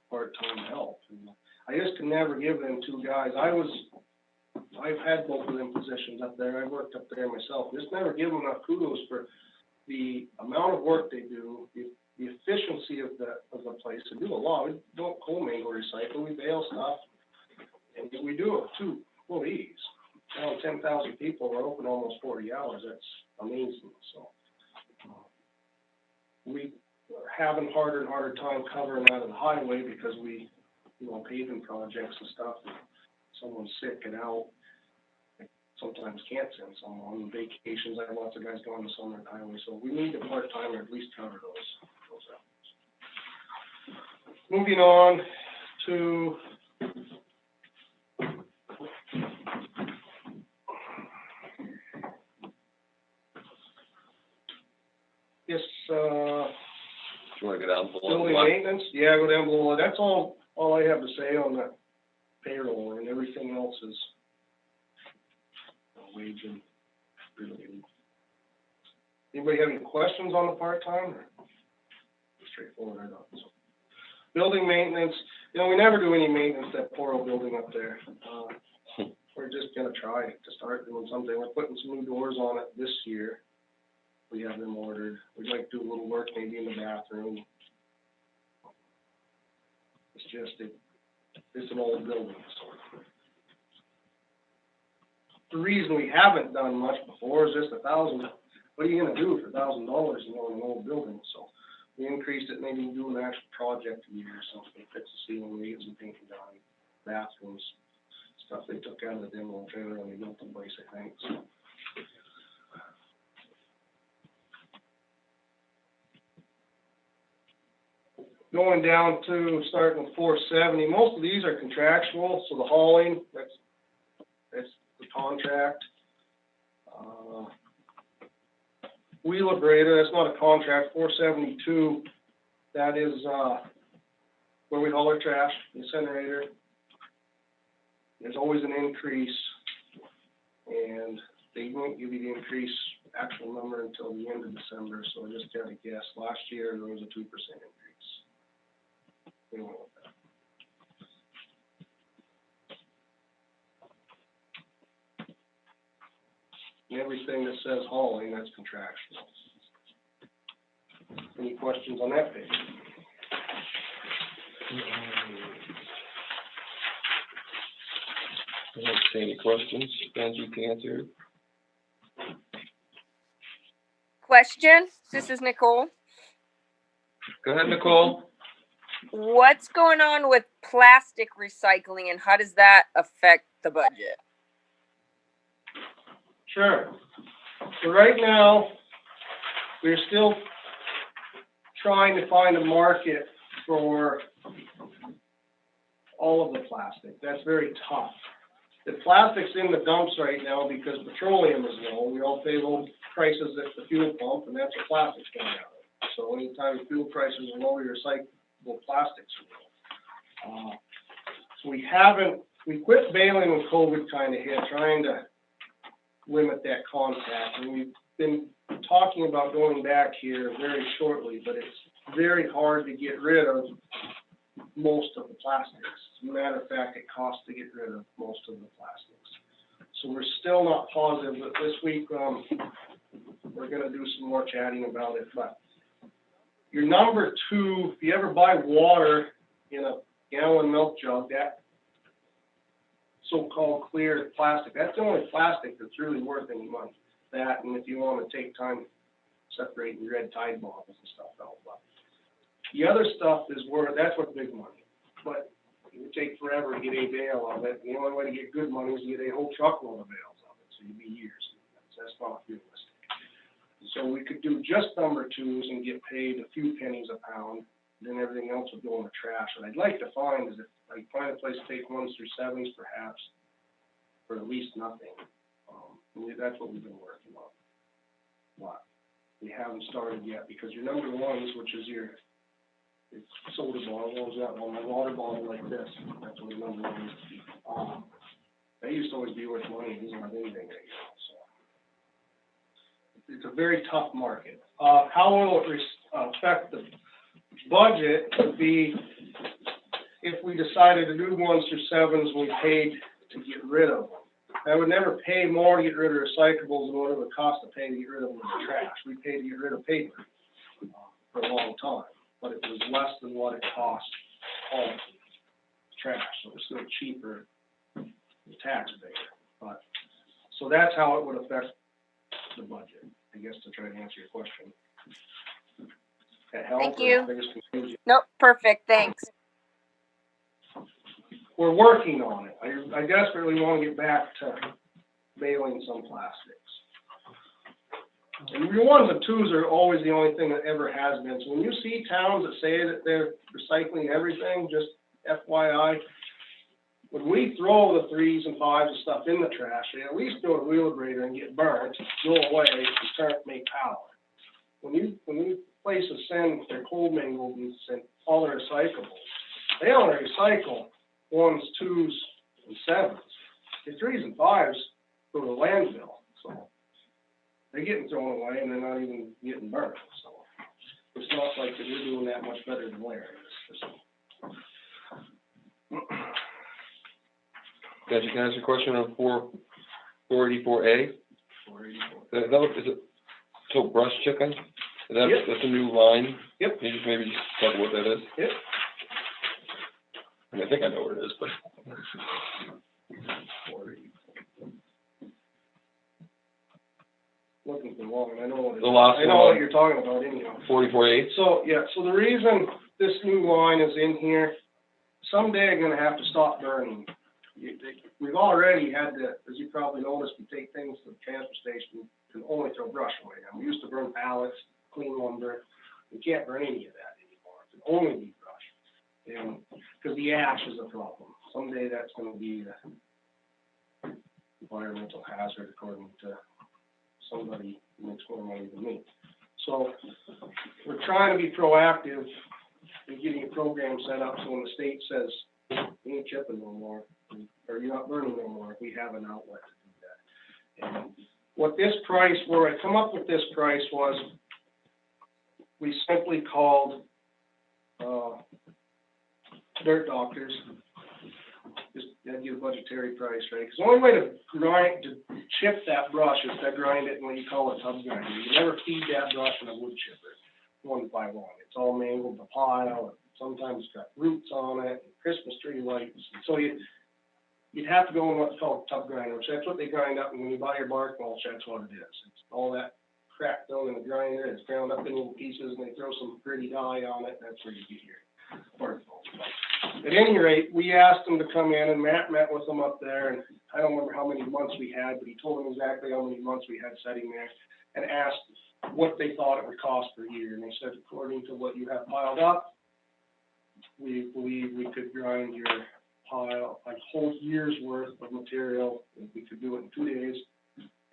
part-time help. And I just can never give them 2 guys. I've had both of them positions up there. I worked up there myself. Just never give them enough kudos for the amount of work they do, the efficiency of the place. They do a lot. We don't co-mingle recycle. We bale stuff, and we do it with 2 employees. Now 10,000 people. We're open almost 40 hours. That's amazing. So we are having harder and harder time covering out of the highway because we, you know, paving projects and stuff. If someone's sick and out, I sometimes can't send someone. Vacations, I have lots of guys going to summer highway, so we need a part-time or at least cover those efforts. Moving on to this, Do you want to go down below? building maintenance, yeah, go down below. That's all I have to say on the payroll, and everything else is wage and really. Anybody have any questions on the part-time, or straightforward, I don't, so. Building maintenance, you know, we never do any maintenance to that poor old building up there. We're just gonna try to start doing something. We're putting some new doors on it this year. we have them ordered. We'd like to do a little work maybe in the bathroom. It's just, it's an old building, so. The reason we haven't done much before is just $1,000. What are you gonna do for $1,000 in an old building? So we increased it, maybe do an actual project a year or something, fix the ceiling, get some painting done, bathrooms, stuff they took out of the demo trailer when they built the place, I think, so. Going down to, starting with 470, most of these are contractual, so the hauling, that's the contract. Wheelabrator, that's not a contract, 472, that is, where we haul our trash, incinerator. There's always an increase, and they won't give you the increase, actual number until the end of December, so I just gotta guess. Last year, there was a 2% increase. We went with that. And everything that says hauling, that's contractual. Any questions on that page? I don't see any questions. Angie can answer. Question, this is Nicole. Go ahead, Nicole. What's going on with plastic recycling and how does that affect the budget? Sure. So right now, we're still trying to find a market for all of the plastic. That's very tough. The plastic's in the dumps right now because petroleum is low. We all pay low prices at the fuel pump, and that's what plastic's going out. So anytime fuel prices are low, your recyclable plastics are low. So we quit bailing when COVID kind of hit, trying to limit that contact. And we've been talking about going back here very shortly, but it's very hard to get rid of most of the plastics. As a matter of fact, it costs to get rid of most of the plastics. So we're still not positive, but this week, we're gonna do some more chatting about it. But your number two, if you ever buy water in a gallon milk jug, that so-called clear plastic, that's the only plastic that's really worth any money. That, and if you want to take time separating your red Tide bottles and stuff out. But the other stuff is where, that's what's big money. But it would take forever to get a bale of it. The only way to get good money is to get a whole truckload of bales of it. So you'd be years. That's not realistic. So we could do just number twos and get paid a few pennies a pound. Then everything else would go in the trash. What I'd like to find is if I find a place to take 1s through 7s, perhaps, for at least nothing. That's what we've been working on. But we haven't started yet because your number ones, which is your soda bottle, what was that one? My water bottle like this. That's what the number one is. They used to always be worth money. It doesn't have anything right now. So it's a very tough market. How will it affect the budget? Would be if we decided to do 1s through 7s, we paid to get rid of them. I would never pay more to get rid of recyclables than what it would cost to pay to get rid of them in the trash. We paid to get rid of paper for a long time, but it was less than what it cost all trash, so it's still cheaper the taxpayer. But so that's how it would affect the budget, I guess, to try to answer your question. That help? Thank you. I just confused you. Nope, perfect, thanks. We're working on it. I desperately want to get back to bailing some plastics. And your 1s and 2s are always the only thing that ever has been. So when you see towns that say that they're recycling everything, just FYI, when we throw the 3s and 5s and stuff in the trash, they at least go to Wheelabrator and get burnt, go away, and start to make power. When you places send their cold mingled and send all their recyclables, they only recycle 1s, 2s, and 7s. The 3s and 5s go to the landfill, so they're getting thrown away and they're not even getting burnt. So it's not like that we're doing that much better than Weare. Can I ask a question on 484A? 484. Is it So brush chipping, Yep. that's a new line? Yep. Can you just maybe talk what that is? Yep. I think I know what it is, but. Looking for one, I know what it is. The last I know one. what you're talking about anyhow. 44.8? So, yeah, so the reason this new line is in here, someday I'm gonna have to stop burning. We've already had to, as you probably noticed, we take things to the transfer station, and only throw brush away. And we used to burn pallets, clean lumber. We can't burn any of that anymore. It can only be brush. And, because the ash is a problem. Someday that's gonna be an environmental hazard according to somebody who makes more money than me. So we're trying to be proactive in getting a program set up so when the state says, you ain't chipping no more, or you're not burning no more, we have an outlet to do that. And what this price, where I come up with this price was, we simply called, dirt doctors, just give you a budgetary price, right? Because the only way to chip that brush is to grind it in what you call a tub grinder. You never feed that brush in a wood chipper, one by one. It's all mangled, the pile, and sometimes it's got roots on it, and Christmas tree lights. And so you'd have to go in what's called a tub grinder, which that's what they grind up, and when you buy your bark mulch, that's what it is. It's all that crap thrown in the grinder, it's ground up in little pieces, and they throw some pretty dye on it, and that's where you get your bark mulch. At any rate, we asked them to come in, and Matt met with them up there, and I don't remember how many months we had, but he told them exactly how many months we had setting there, and asked what they thought it would cost per year, and they said, according to what you have piled up, we believe we could grind your pile, a whole year's worth of material, if we could do it in 2 days,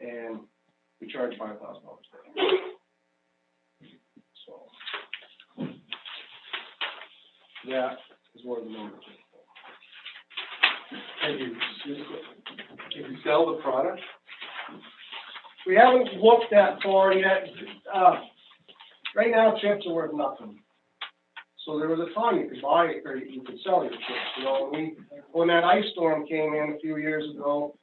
and we charge $5,000 a day. So that is where the numbers are. Can you sell the product? We haven't looked that far yet. Right now, chips are worth nothing. So there was a time you could buy it, or you could sell your chips. You know, when that ice storm came in a few years ago,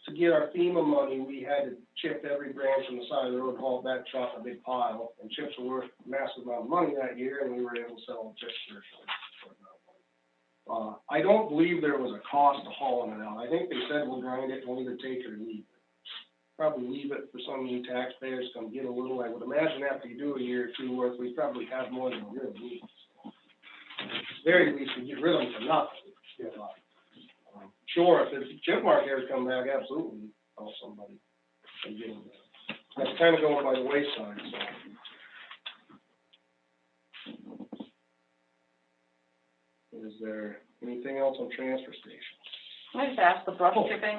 to get our FEMA money, we had to chip every branch on the side of the road, haul back, truck a big pile, and chips were worth a massive amount of money that year, and we were able to sell chips for I don't believe there was a cost to hauling it out. I think they said we'll grind it and we'll either take it or leave it. Probably leave it for some of you taxpayers, come get a little. I would imagine after you do a year or two worth, we probably have more than we really need. So, very least we get rid of them for nothing. Yeah. Sure, if the chip mark ever come back, absolutely, call somebody and get them. That's kind of going by the wayside, so. Is there anything else on transfer stations? Can I just ask the brush chipping,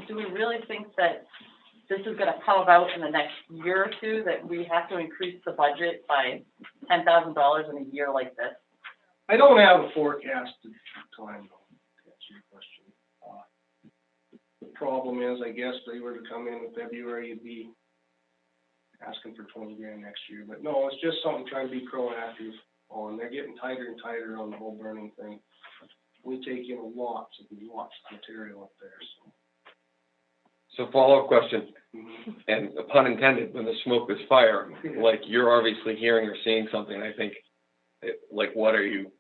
do we really think that this is gonna come about in the next year or two, that we have to increase the budget by $10,000 in a year like this? I don't have a forecasted time, though, to answer your question. The problem is, I guess, they were to come in February, you'd be asking for 20 grand next year. But no, it's just something trying to be proactive on. They're getting tighter and tighter on the whole burning thing. We take in lots of material up there, so. So follow-up question, and pun intended, when the smoke is fire, like you're obviously hearing or seeing something, I think, like what are you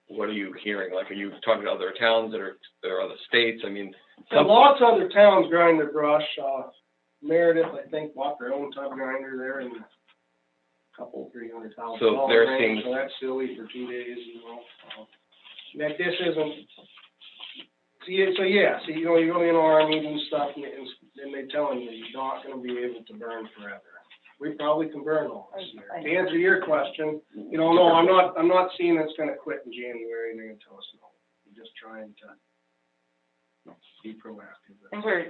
hearing? Like, are you talking to other towns or other states? I mean. So lots of other towns grind their brush. Meredith, I think, bought their own tub grinder there in $200,000-300,000. So they're seeing. So that's silly for 2 days, you know. That this isn't. So you know, you go in our meetings and stuff, and they're telling you you're not going to be able to burn forever. We probably can burn all this year. To answer your question, you know, no, I'm not seeing it's going to quit in January, and they're going to tell us no. We're just trying to be proactive. And we're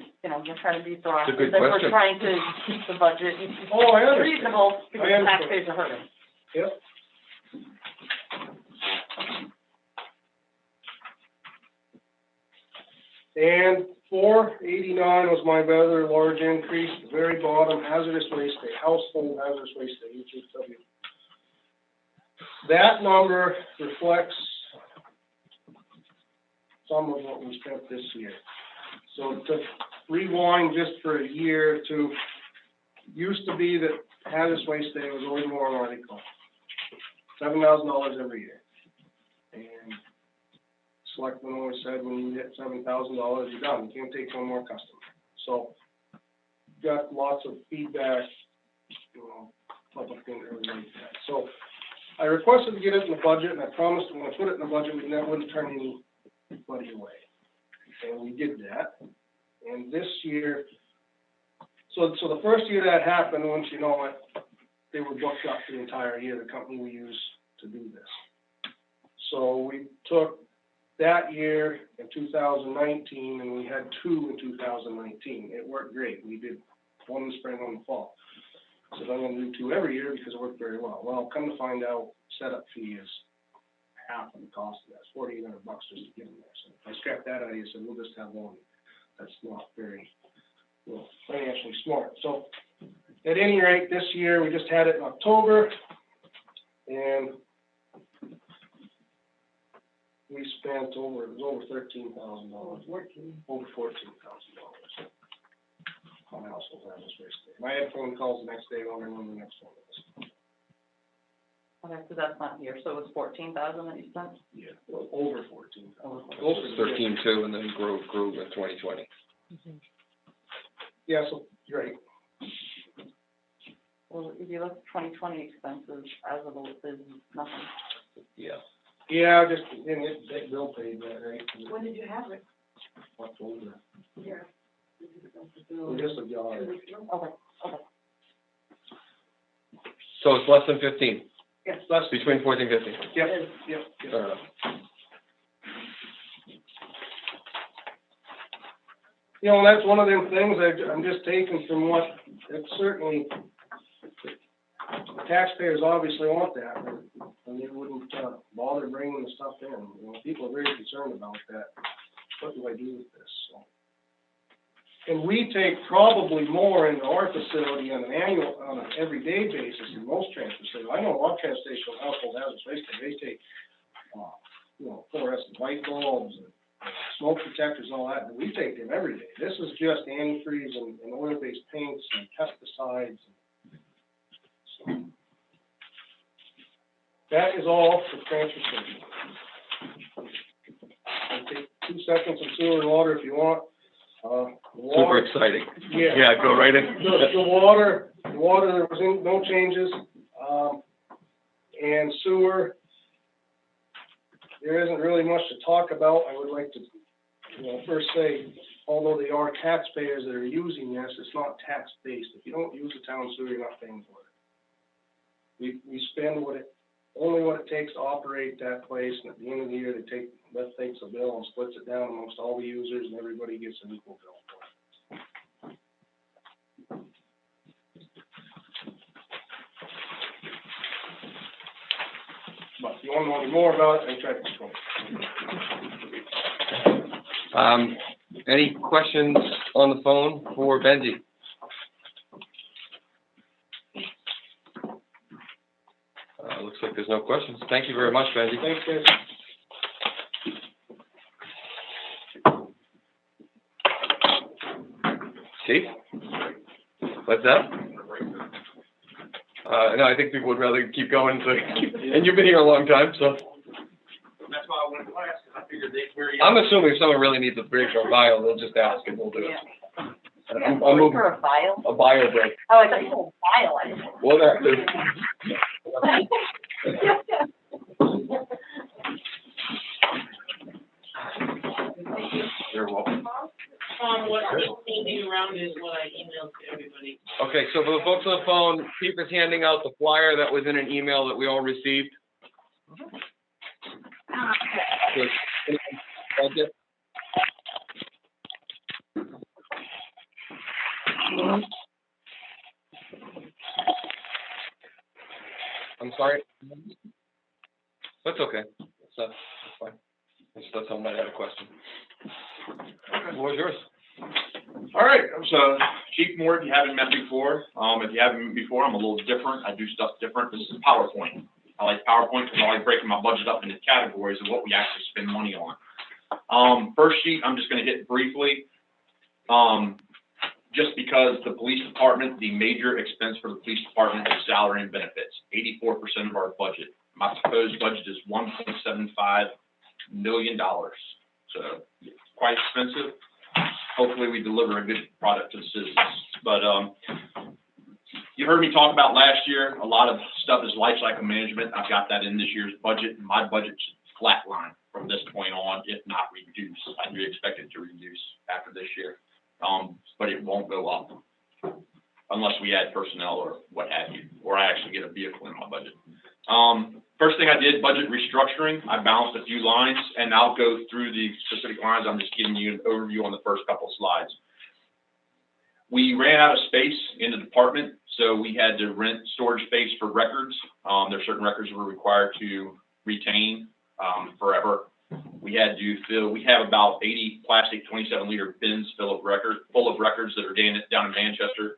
trying to be proactive. It's a good that question. We're trying to keep the budget reasonable because taxpayers are hurting. Yep. And 489 was my other large increase, the very bottom, hazardous waste day, household hazardous waste day, HHW. That number reflects some of what we spent this year. So to rewind just for a year to used to be that hazardous waste day was always more on article, $7,000 every year. And selectmen always said, when you get $7,000, you're done, you can't take one more customer. So, got lots of feedback, public didn't really like that. So, I requested to get it in the budget, and I promised when I put it in the budget, we wouldn't turn anybody away. And we did that. And this year, so the first year that happened, once you know it, they were booked up the entire year, the company we use to do this. So we took that year in 2019, and we had 2 in 2019. It worked great. We did 1 in the spring, 1 in the fall. So I'm going to do 2 every year because it worked very well. Well, come to find out, setup fee is half of the cost of that. It's $4,800 just to get them there. So if I scrap that out, you said we'll just have 1. That's not very, financially smart. So at any rate, this year we just had it in October, and we spent it was over $13,000. Over $14,000. My house was on this race day. I had phone calls the next day, wondering when the next one was. Okay, so that's not here, so it was 14,000 that you spent? Yeah, well, over 14,000. It was 13.2 and then grew in 2020. Yeah, so, you're right. Well, if you look at 2020 expenses, as of is nothing. Yeah. Yeah, just, and that bill paid that, right? When did you have it? October. Yeah. Just a jar. Okay, okay. So it's less than 15, Yes, that's between 14 and 15. Yep, yep. Fair enough. And that's one of them things I'm just taking from what, it's certainly, the taxpayers obviously want that, and they wouldn't bother bringing the stuff in. People are very concerned about that. What do I do with this? So. And we take probably more into our facility on an everyday basis than most transfer stations. I know our transfer station household hazardous waste, they take, fluorescent light bulbs and smoke detectors and all that, but we take them every day. This is just antifreeze and oil-based paints and pesticides. So, that is all for transfer station. I'll take 2 seconds of sewer and water if you want. Super exciting. Yeah. Yeah, go right in. The water, there was no changes. And sewer, there isn't really much to talk about. I would like to, first say, although they are taxpayers that are using this, it's not tax-based. If you don't use the town sewer, you're not paying for it. We spend only what it takes to operate that place, and at the end of the year, Beth takes a bill and splits it down amongst all the users, and everybody gets an equal bill for it. But if you want to know any more about it, I try to explain. Any questions on the phone for Benji? Looks like there's no questions. Thank you very much, Benji. Thanks, guys. Chief? What's that? No, I think people would rather keep going, so, and you've been here a long time, so. That's why I wanted to ask, because I figured I'm assuming if someone really needs a bridge or a bio, they'll just ask and we'll do it. I'm moving. For a file? A bio break. Oh, I thought you said file. I didn't. Well, that too. You're welcome. What changing around is what I emailed to everybody. Okay, so for the folks on the phone, Chief is handing out the flyer that was in an email that we all received. Budget. I'm sorry. That's okay. That's fine. That's someone might have a question. What was yours? All right, so Chief Moore, if you haven't met before, if you haven't met before, I'm a little different. I do stuff different. This is PowerPoint. I like PowerPoint because I like breaking my budget up into categories of what we actually spend money on. First sheet, I'm just going to hit briefly. just because the police department, the major expense for the police department is salary and benefits, 84% of our budget. My proposed budget is $1.75 million. So it's quite expensive. Hopefully we deliver a good product to the citizens. But you heard me talk about last year, a lot of stuff is life cycle management. I've got that in this year's budget. My budget should flatline from this point on, if not reduce. I do expect it to reduce after this year, but it won't go up unless we add personnel or what have you, or I actually get a vehicle in my budget. First thing I did, budget restructuring. I balanced a few lines, and I'll go through the specific lines. I'm just giving you an overview on the first couple of slides. We ran out of space in the department, so we had to rent storage space for records. There are certain records we're required to retain forever. We had to fill, we have about 80 plastic 27-liter bins full of records that are down in Manchester.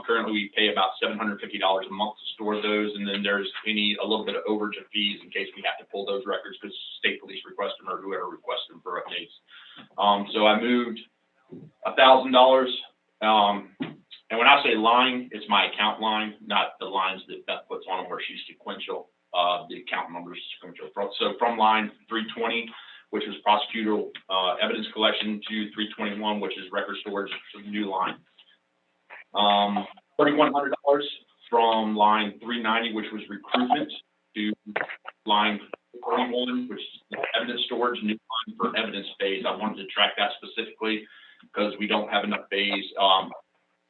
Currently, we pay about $750 a month to store those, and then there's a little bit of overage of fees in case we have to pull those records because state police request them or whoever requests them for updates. So I moved $1,000. And when I say line, it's my account line, not the lines that Beth puts on them where she's sequential. The account number is sequential. So from line 320, which was prosecutorial evidence collection, to 321, which is record storage, so new line. $3,100 from line 390, which was recruitment, to line 41, which is evidence storage, new line for evidence phase. I wanted to track that specifically because we don't have enough bays.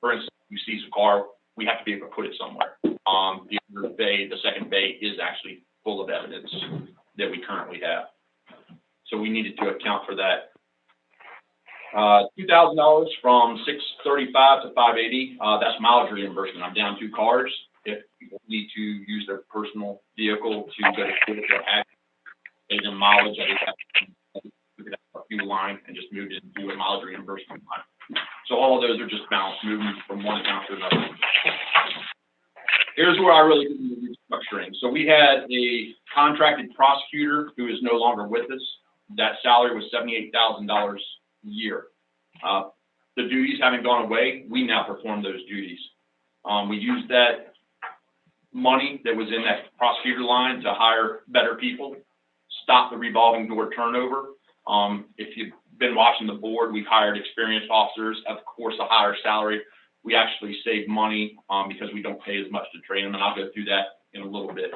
For instance, if you seize a car, we have to be able to put it somewhere. The other bay, the second bay, is actually full of evidence that we currently have. So we needed to account for that. $2,000 from 635 to 580. That's mileage reimbursement. I'm down 2 cars. If people need to use their personal vehicle to go to school or have pay them mileage, I just have to look at a fuel line and just move it into a mileage reimbursement line. So all of those are just balanced, moving from one account to another. Here's where I really get into restructuring. So we had a contracted prosecutor who is no longer with us. That salary was $78,000 a year. The duties having gone away, we now perform those duties. We used that money that was in that prosecutor line to hire better people, stop the revolving door turnover. If you've been watching the board, we've hired experienced officers, of course, a higher salary. We actually save money because we don't pay as much to train them, and I'll go through that in a little bit.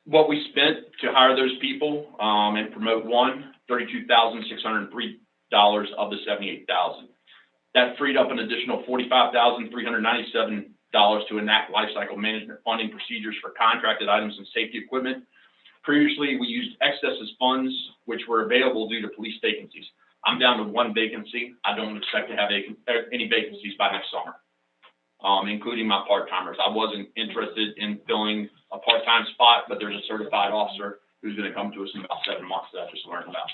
What we spent to hire those people and promote one, $32,603 of the $78,000. That freed up an additional $45,397 to enact lifecycle management funding procedures for contracted items and safety equipment. Previously, we used excesses funds, which were available due to police vacancies. I'm down to 1 vacancy. I don't expect to have any vacancies by next summer, including my part-timers. I wasn't interested in filling a part-time spot, but there's a certified officer who's going to come to us in about 7 months that I just learned about.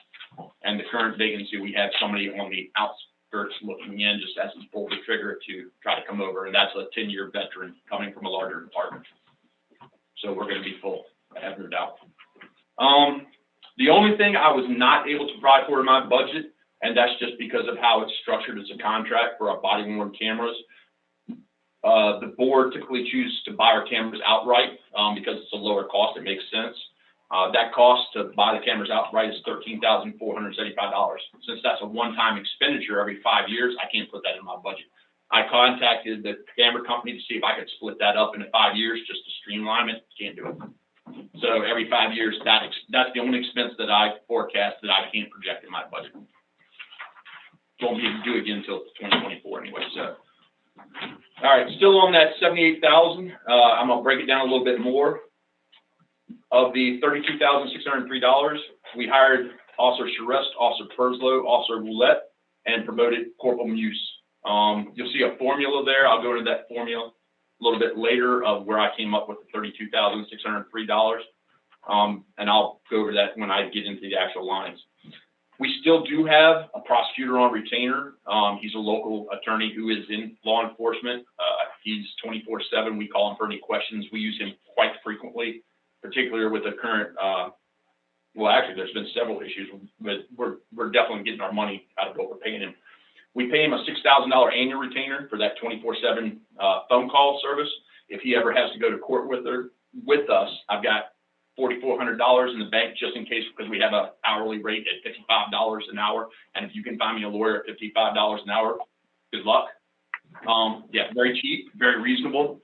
And the current vacancy, we have somebody on the outskirts looking in just as he pulled the trigger to try to come over, and that's a 10-year veteran coming from a larger department. So we're going to be full, I have no doubt. The only thing I was not able to provide for in my budget, and that's just because of how it's structured as a contract for our body-worn cameras. The board typically chooses to buy our cameras outright because it's a lower cost. It makes sense. That cost to buy the cameras outright is $13,475. Since that's a one-time expenditure every 5 years, I can't put that in my budget. I contacted the camera company to see if I could split that up into 5 years just to streamline it. Can't do it. So every 5 years, that's the only expense that I forecast that I can't project in my budget. Won't be able to do it again until 2024 anyway. So, all right, still on that $78,000. I'm gonna break it down a little bit more. Of the $32,603, we hired Officer Charest, Officer Perslow, Officer Roulette, and promoted Corporal Muse. You'll see a formula there. I'll go into that formula a little bit later of where I came up with the $32,603. And I'll go over that when I get into the actual lines. We still do have a prosecutor on retainer. He's a local attorney who is in law enforcement. He's 24/7. We call him for any questions. We use him quite frequently, particularly with the current, well, actually, there's been several issues, but we're definitely getting our money out of what we're paying him. We pay him a $6,000 annual retainer for that 24/7 phone call service. If he ever has to go to court with us, I've got $4,400 in the bank just in case, because we have a hourly rate at $55 an hour. And if you can find me a lawyer at $55 an hour, good luck. Yeah, very cheap, very reasonable.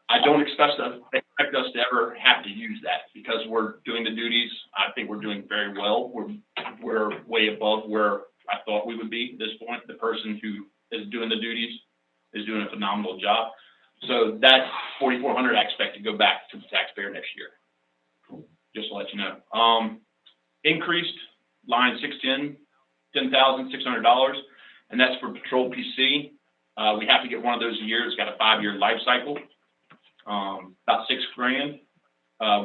I don't expect us to ever have to use that because we're doing the duties. I think we're doing very well. We're way above where I thought we would be at this point. The person who is doing the duties is doing a phenomenal job. So that $4,400 I expect to go back to the taxpayer next year. Just to let you know. Increased line 610, $10,600, and that's for patrol PC. We have to get one of those a year. It's got a 5-year life cycle. About $6,000.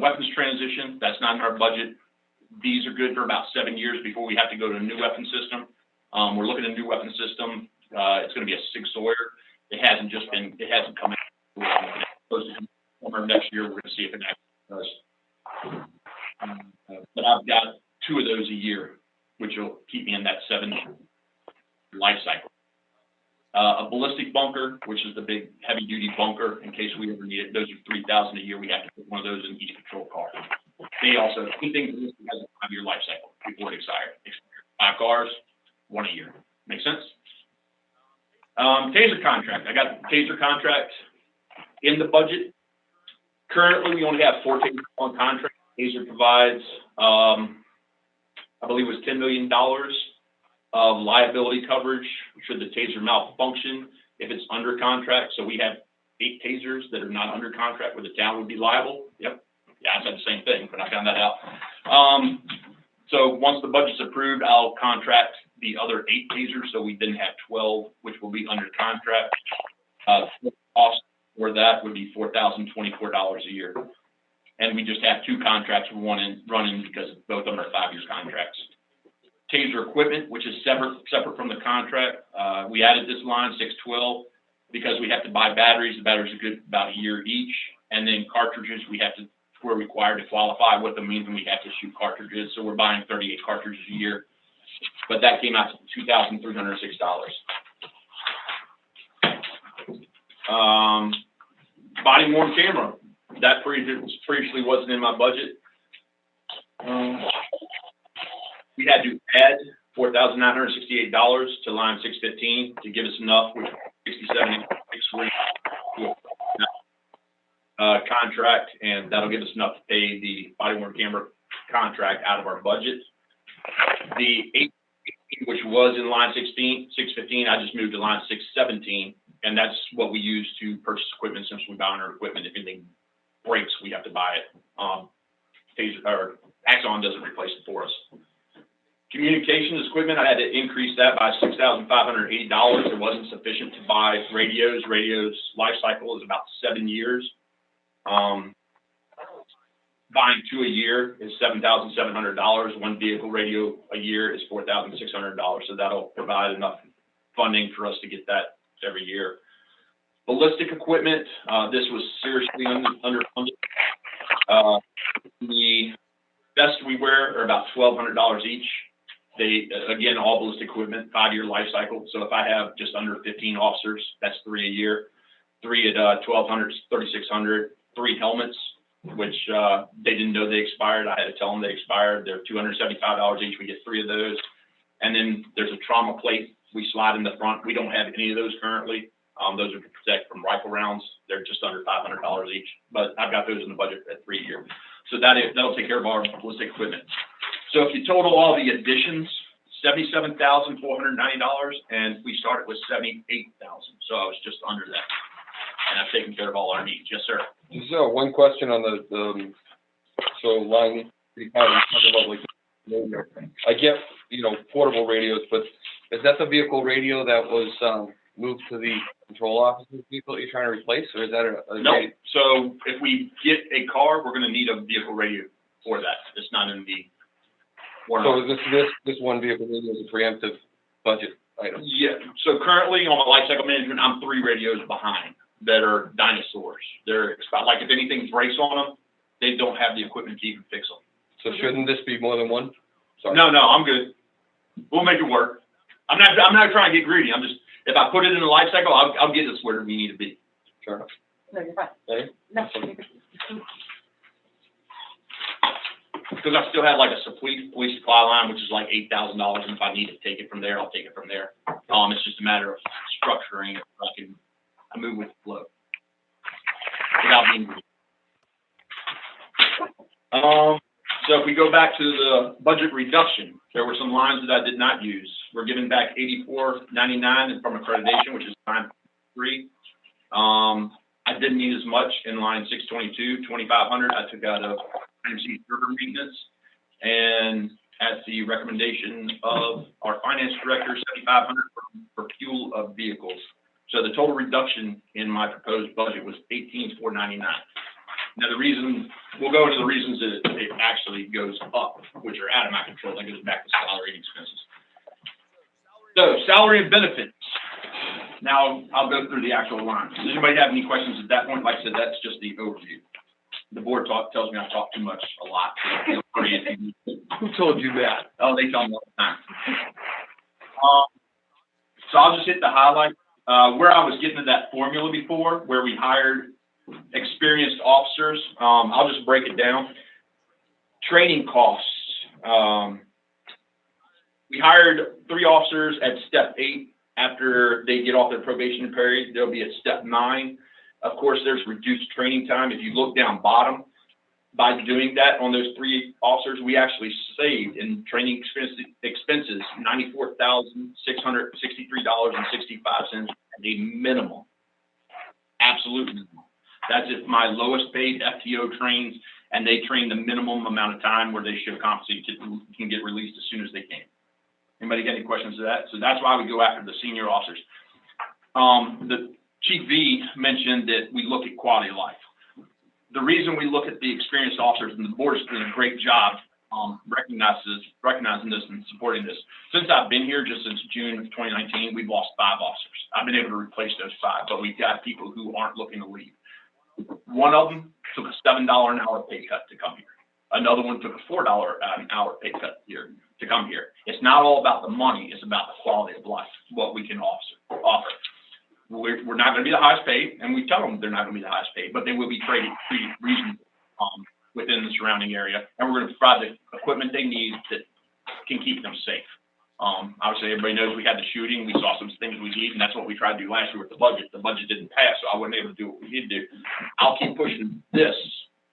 Weapons transition, that's not in our budget. These are good for about 7 years before we have to go to a new weapon system. We're looking at a new weapon system. It's going to be a Sig Sauer. It hasn't come out. Supposed to come summer next year. We're going to see if it actually does. But I've got 2 of those a year, which will keep me in that 7-year life cycle. A ballistic bunker, which is the big heavy duty bunker in case we ever need it. Those are $3,000 a year. We have to put one of those in each patrol car. They also, anything ballistic has a 5-year life cycle before it expires. 5 cars, 1 a year. Make sense? Taser contract. I got the taser contract in the budget. Currently, we only have 4 tasers on contract. Taser provides, I believe it was $10 million of liability coverage should the taser malfunction if it's under contract. So we have 8 tasers that are not under contract where the town would be liable. Yep. Yeah, I said the same thing, but I found that out. So once the budget's approved, I'll contract the other 8 tasers. So we then have 12, which will be under contract. The cost for that would be $4,024 a year. And we just have 2 contracts running because both of them are 5-year contracts. Taser equipment, which is separate from the contract. We added this line 612 because we have to buy batteries. The batteries are good about a year each. And then cartridges, we're required to qualify what them means when we have to shoot cartridges. So we're buying 38 cartridges a year. But that came out to $2,306. Body worn camera. That previously wasn't in my budget. We had to add $4,968 to line 615 to give us enough, which was 67 contract, and that'll give us enough to pay the body worn camera contract out of our budget. The 8, which was in line 615, I just moved to line 617, and that's what we use to purchase equipment since we buy our equipment. If anything breaks, we have to buy it. Axon doesn't replace it for us. Communications equipment, I had to increase that by $6,580. It wasn't sufficient to buy radios. Radios life cycle is about 7 years. Buying 2 a year is $7,700. 1 vehicle radio a year is $4,600. So that'll provide enough funding for us to get that every year. Ballistic equipment, this was seriously underfunded. The vests we wear are about $1,200 each. They, again, all ballistic equipment, 5-year life cycle. So if I have just under 15 officers, that's 3 a year. 3 at $1,200, $3,600. 3 helmets, which they didn't know they expired. I had to tell them they expired. They're $275 each. We get 3 of those. And then there's a trauma plate we slide in the front. We don't have any of those currently. Those are to protect from rifle rounds. They're just under $500 each. But I've got those in the budget at 3 a year. So that'll take care of our ballistic equipment. So if you total all the additions, $77,490, and we started with $78,000. So I was just under that. And I've taken care of all our needs. Yes, sir. Just one question on the so line, I get, portable radios, but is that the vehicle radio that was moved to the control officer's vehicle that you're trying to replace, or is that No. So if we get a car, we're going to need a vehicle radio for that. It's not in the. So this one vehicle radio is a preemptive budget item? Yeah. So currently on my life cycle management, I'm 3 radios behind that are dinosaurs. They're like if anything breaks on them, they don't have the equipment to even fix them. So shouldn't this be more than one? Sorry. No, I'm good. We'll make it work. I'm not trying to get greedy. I'm just, if I put it in the life cycle, I'll get us where we need to be. Sure. No, you're fine. Dave? No. Because I still have like a police supply line, which is like $8,000, and if I need to take it from there, I'll take it from there. It's just a matter of structuring it, so I move with the flow. Without being greedy. So if we go back to the budget reduction, there were some lines that I did not use. We're giving back $84.99 from accreditation, which is line 3. I didn't need as much in line 622, 2,500. I took out of IMC server maintenance, and at the recommendation of our finance director, 7,500 for fuel of vehicles. So the total reduction in my proposed budget was $18,499. Now the reason, we'll go into the reasons that it actually goes up, which are out of my control. That goes back to salary and expenses. So salary and benefits. Now I'll go through the actual lines. Does anybody have any questions at that point? Like I said, that's just the overview. The board tells me I talk too much, a lot. Who told you that? Oh, they tell me all the time. So I'll just hit the highlight. Where I was getting to that formula before, where we hired experienced officers, I'll just break it down. Training costs. We hired 3 officers at step 8. After they get off their probation period, they'll be at step 9. Of course, there's reduced training time. If you look down bottom, by doing that on those 3 officers, we actually saved in training expenses $94,663.65 at a minimum. Absolute minimum. That's if my lowest paid FTO trains and they train the minimum amount of time where they should have compensated can get released as soon as they can. Anybody got any questions to that? So that's why we go after the senior officers. The Chief V mentioned that we look at quality of life. The reason we look at the experienced officers, and the board has done a great job recognizing this and supporting this. Since I've been here, just since June of 2019, we've lost 5 officers. I've been able to replace those 5, but we've got people who aren't looking to leave. One of them took a $7 an hour pay cut to come here. Another one took a $4 an hour pay cut here to come here. It's not all about the money, it's about the quality of life, what we can offer. We're not going to be the highest paid, and we tell them they're not going to be the highest paid, but they will be treated reasonable within the surrounding area, and we're going to provide the equipment they need that can keep them safe. Obviously, everybody knows we had the shooting. We saw some things we need, and that's what we tried to do last year with the budget. The budget didn't pass, so I wasn't able to do what we need to do. I'll keep pushing this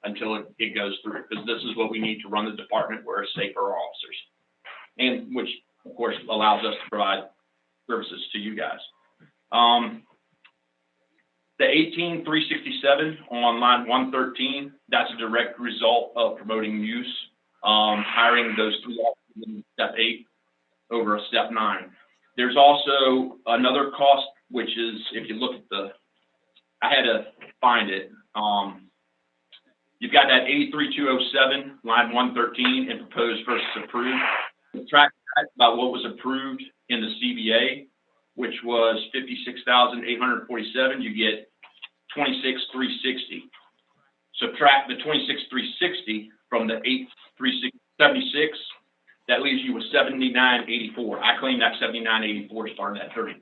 until it goes through, because this is what we need to run the department where it's safe for our officers, and which, of course, allows us to provide services to you guys. The 18,367 on line 113, that's a direct result of promoting use, hiring those 3 officers in step 8 over a step 9. There's also another cost, which is, if you look at I had to find it. You've got that 83,207, line 113, and proposed versus approved. Subtract that about what was approved in the CBA, which was 56,847, you get 26,360. Subtract the 26,360 from the 8,376, that leaves you with 79,84. I claim that 79,84 started at $32,000.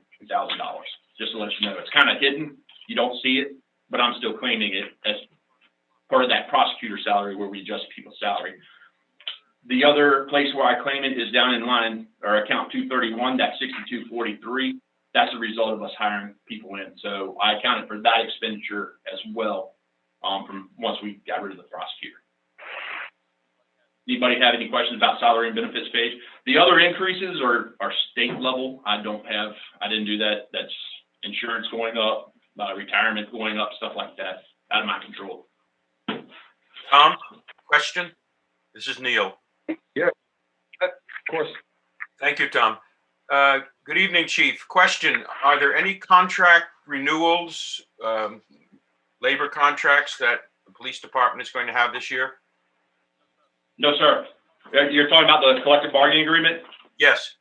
Just to let you know, it's kind of hidden. You don't see it, but I'm still claiming it as part of that prosecutor salary where we adjust people's salary. The other place where I claim it is down in line, or account 231, that's 6243. That's a result of us hiring people in. So I accounted for that expenditure as well from once we got rid of the prosecutor. Anybody have any questions about salary and benefits page? The other increases are state level. I didn't do that. That's insurance going up, retirement going up, stuff like that, out of my control. Tom, question? This is Neil. Yeah, of course. Thank you, Tom. Good evening, Chief. Question, are there any contract renewals, labor contracts that the police department is going to have this year? No, sir. You're talking about the collective bargaining agreement? Yes.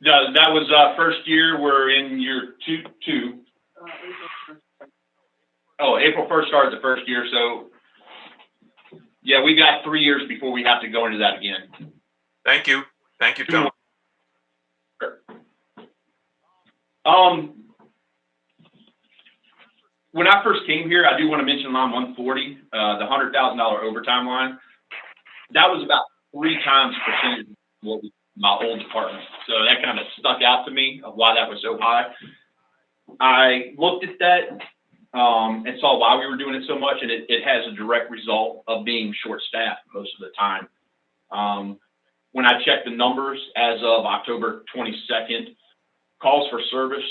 No, that was first year. We're in year two. Oh, April 1st started the first year. So, yeah, we got 3 years before we have to go into that again. Thank you. Thank you, Tom. When I first came here, I do want to mention line 140, the $100,000 overtime line. That was about 3 times percentage of what my old department. So that kind of stuck out to me of why that was so high. I looked at that and saw why we were doing it so much, and it has a direct result of being short-staffed most of the time. When I checked the numbers as of October 22nd, calls for service,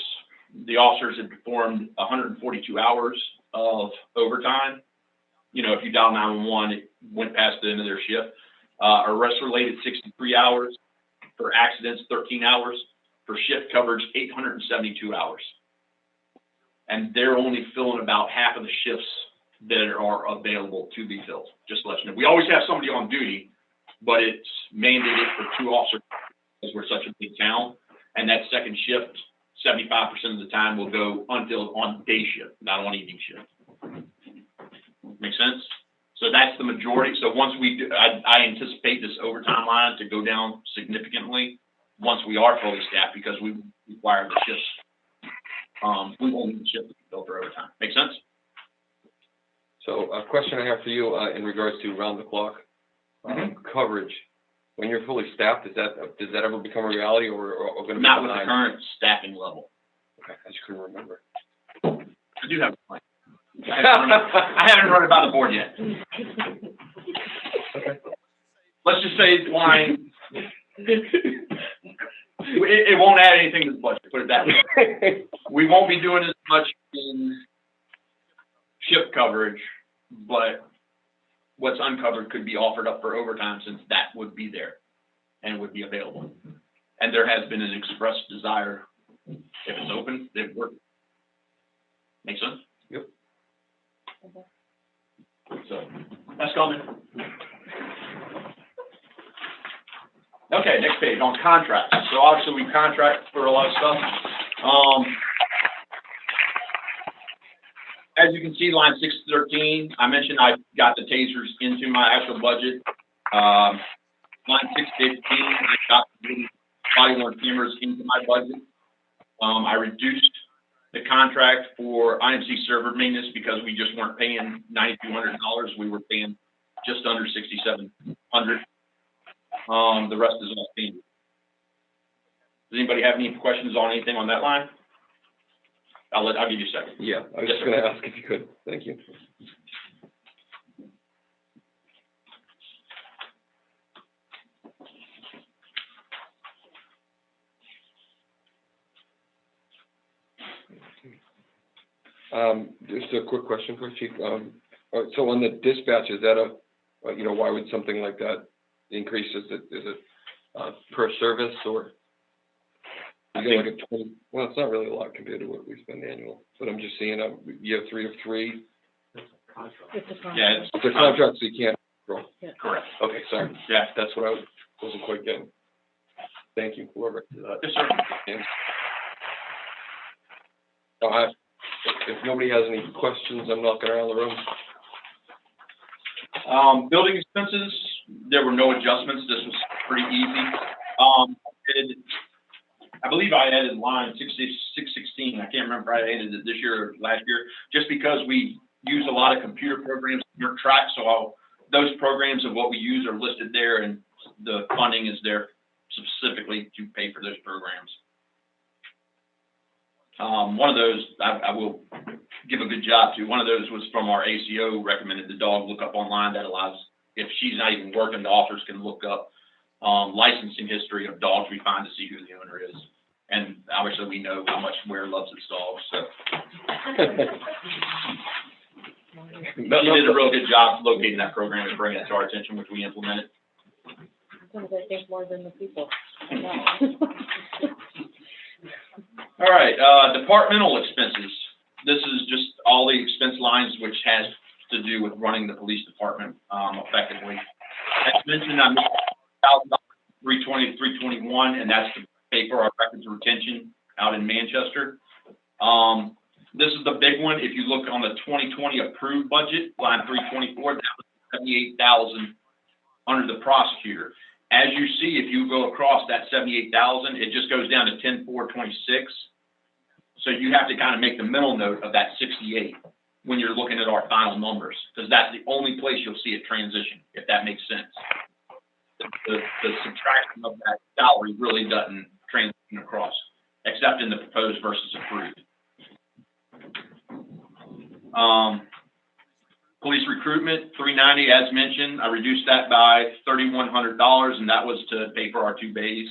the officers had performed 142 hours of overtime. You know, if you dial 911, it went past the end of their shift. Arrest-related, 63 hours. For accidents, 13 hours. For shift coverage, 872 hours. And they're only filling about half of the shifts that are available to be filled, just to let you know. We always have somebody on duty, but it's mandated for 2 officers because we're such a big town. And that second shift, 75% of the time will go unfilled on day shift, not on evening shift. Make sense? So that's the majority. So once we do, I anticipate this overtime line to go down significantly once we are fully staffed because we require the shifts. We won't need the shift to be filled for overtime. Make sense? So a question I have for you in regards to round the clock coverage. When you're fully staffed, does that ever become a reality or going to be not with the current staffing level? Okay, I just couldn't remember. I do have a plan. I haven't run it by the board yet. Okay. Let's just say line. It won't add anything to the budget. Put it that way. We won't be doing as much in shift coverage, but what's uncovered could be offered up for overtime since that would be there and would be available. And there has been an expressed desire. If it's open, they've worked. Make sense? Yep. So that's coming. Okay, next page on contracts. So obviously we contract for a lot of stuff. As you can see, line 613, I mentioned I got the tasers into my actual budget. Line 615, I got the body-worn cameras into my budget. I reduced the contract for IMC server maintenance because we just weren't paying $9,200. We were paying just under $6,700. The rest is all standard. Does anybody have any questions on anything on that line? I'll give you a second. Yeah, I was just going to ask if you could. Thank you. Just a quick question for Chief. So on the dispatch, is that why would something like that increase? Is it per service or? You get like a 20, well, it's not really a lot compared to what we spend annual, but I'm just seeing you have 3 of 3. It's a contract. Yeah, It's a contract, so you can't roll. Yeah. correct. Okay, sorry. Yeah. That's what I wasn't quite getting. Thank you, whoever. Yes, sir. If nobody has any questions, I'm knocking around the room. Building expenses, there were no adjustments. This was pretty easy. I believe I added line 616. I can't remember if I added it this year or last year, just because we use a lot of computer programs to track. So those programs of what we use are listed there, and the funding is there specifically to pay for those programs. One of those, I will give a good job to. One of those was from our ACO, recommended the dog look up online. That allows, if she's not even working, the officers can look up licensing history of dogs we find to see who the owner is. And obviously we know how much Weare loves its dogs, so. She did a real good job locating that program and bringing it to our attention, which we implemented. Sometimes I think more than the people. All right, departmental expenses. This is just all the expense lines which has to do with running the police department effectively. As mentioned, I'm $1,000, $320 to $321, and that's to pay for our records retention out in Manchester. This is the big one. If you look on the 2020 approved budget, line 324, that was $78,000 under the prosecutor. As you see, if you go across that $78,000, it just goes down to 10,426. So you have to kind of make the mental note of that 68 when you're looking at our final numbers, because that's the only place you'll see it transition, if that makes sense. The subtraction of that salary really doesn't transition across, except in the proposed versus approved. Police recruitment, $390, as mentioned. I reduced that by $3,100, and that was to pay for our 2 bays.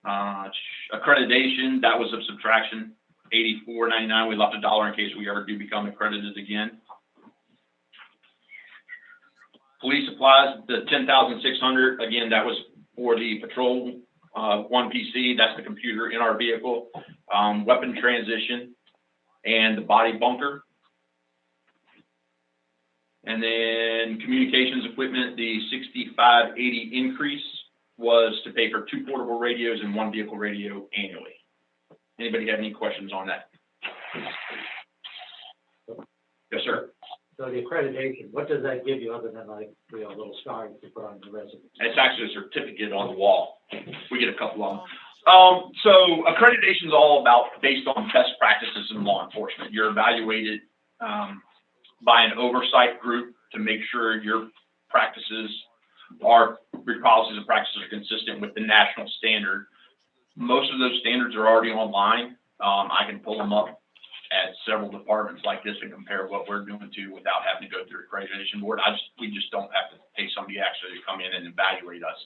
Accreditation, that was a subtraction, $84.99. We left $1 in case we ever do become accredited again. Police supplies, the $10,600, again, that was for the patrol 1 PC, that's the computer in our vehicle, weapon transition, and the body bunker. And then communications equipment, the $65.80 increase was to pay for 2 portable radios and 1 vehicle radio annually. Anybody have any questions on that? Yes, sir. So the accreditation, what does that give you other than like, a little star you can put on the resume? It's actually a certificate on the wall. We get a couple of them. So accreditation is all about based on best practices in law enforcement. You're evaluated by an oversight group to make sure your practices are, your policies and practices are consistent with the national standard. Most of those standards are already online. I can pull them up at several departments like this and compare what we're doing to without having to go through accreditation board. We just don't have to pay somebody actually to come in and evaluate us.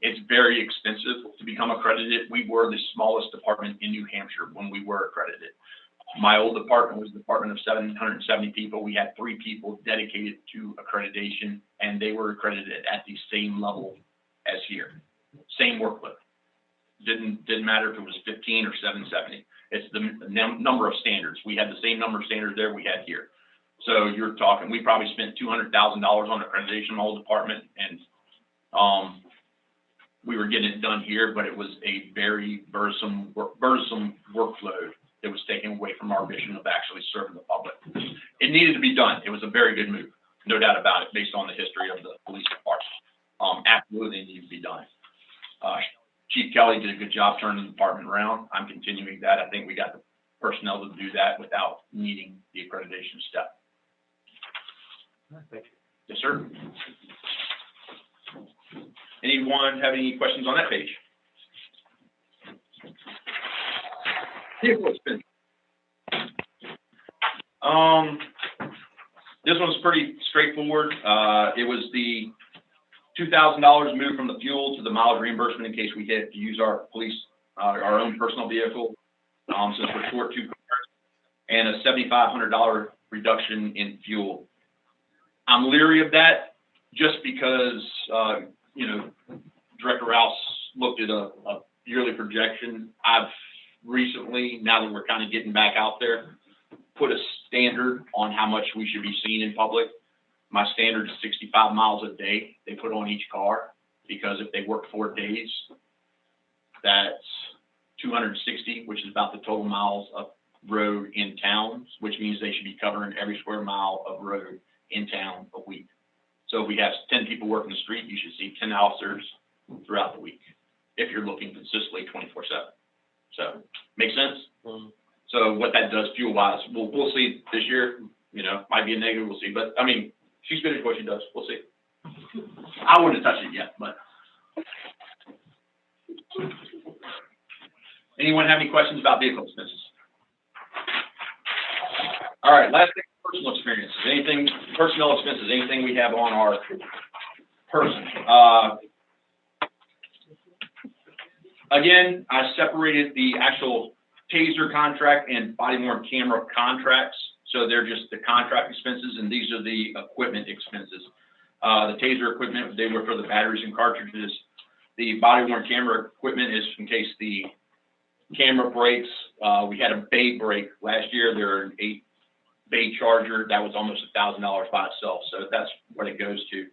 It's very expensive to become accredited. We were the smallest department in New Hampshire when we were accredited. My old department was a department of 770 people. We had 3 people dedicated to accreditation, and they were accredited at the same level as here. Same workload. Didn't matter if it was 15 or 770. It's the number of standards. We had the same number of standards there we had here. So you're talking, we probably spent $200,000 on accreditation in my old department, and we were getting it done here, but it was a very burdensome workload that was taken away from our mission of actually serving the public. It needed to be done. It was a very good move, no doubt about it, based on the history of the police department. Absolutely needed to be done. Chief Kelly did a good job turning the department around. I'm continuing that. I think we got the personnel to do that without needing the accreditation step. Thank you. Yes, sir. Anyone have any questions on that page? Vehicle expense. This one's pretty straightforward. It was the $2,000 moved from the fuel to the mileage reimbursement in case we had to use our our own personal vehicle, since we're short 2 cars, and a $7,500 reduction in fuel. I'm leery of that just because, Director Rouse looked at a yearly projection. I've recently, now that we're kind of getting back out there, put a standard on how much we should be seen in public. My standard is 65 miles a day they put on each car, because if they work 4 days, that's 260, which is about the total miles of road in towns, which means they should be covering every square mile of road in town a week. So if we have 10 people working the street, you should see 10 officers throughout the week if you're looking consistently 24/7. So, make sense? Mm-hmm. So what that does fuel-wise, we'll see this year. Might be a negative, we'll see. But I mean, she's good at what she does. We'll see. I wouldn't touch it yet, but. Anyone have any questions about vehicle expenses? All right, last thing, personal experiences. Personnel expenses, anything we have on our person. Again, I separated the actual TASER contract and body-worn camera contracts. So they're just the contract expenses, and these are the equipment expenses. The TASER equipment, they were for the batteries and cartridges. The body-worn camera equipment is in case the camera breaks. We had a bay break last year. There are an 8-bay charger. That was almost $1,000 by itself. So that's what it goes to.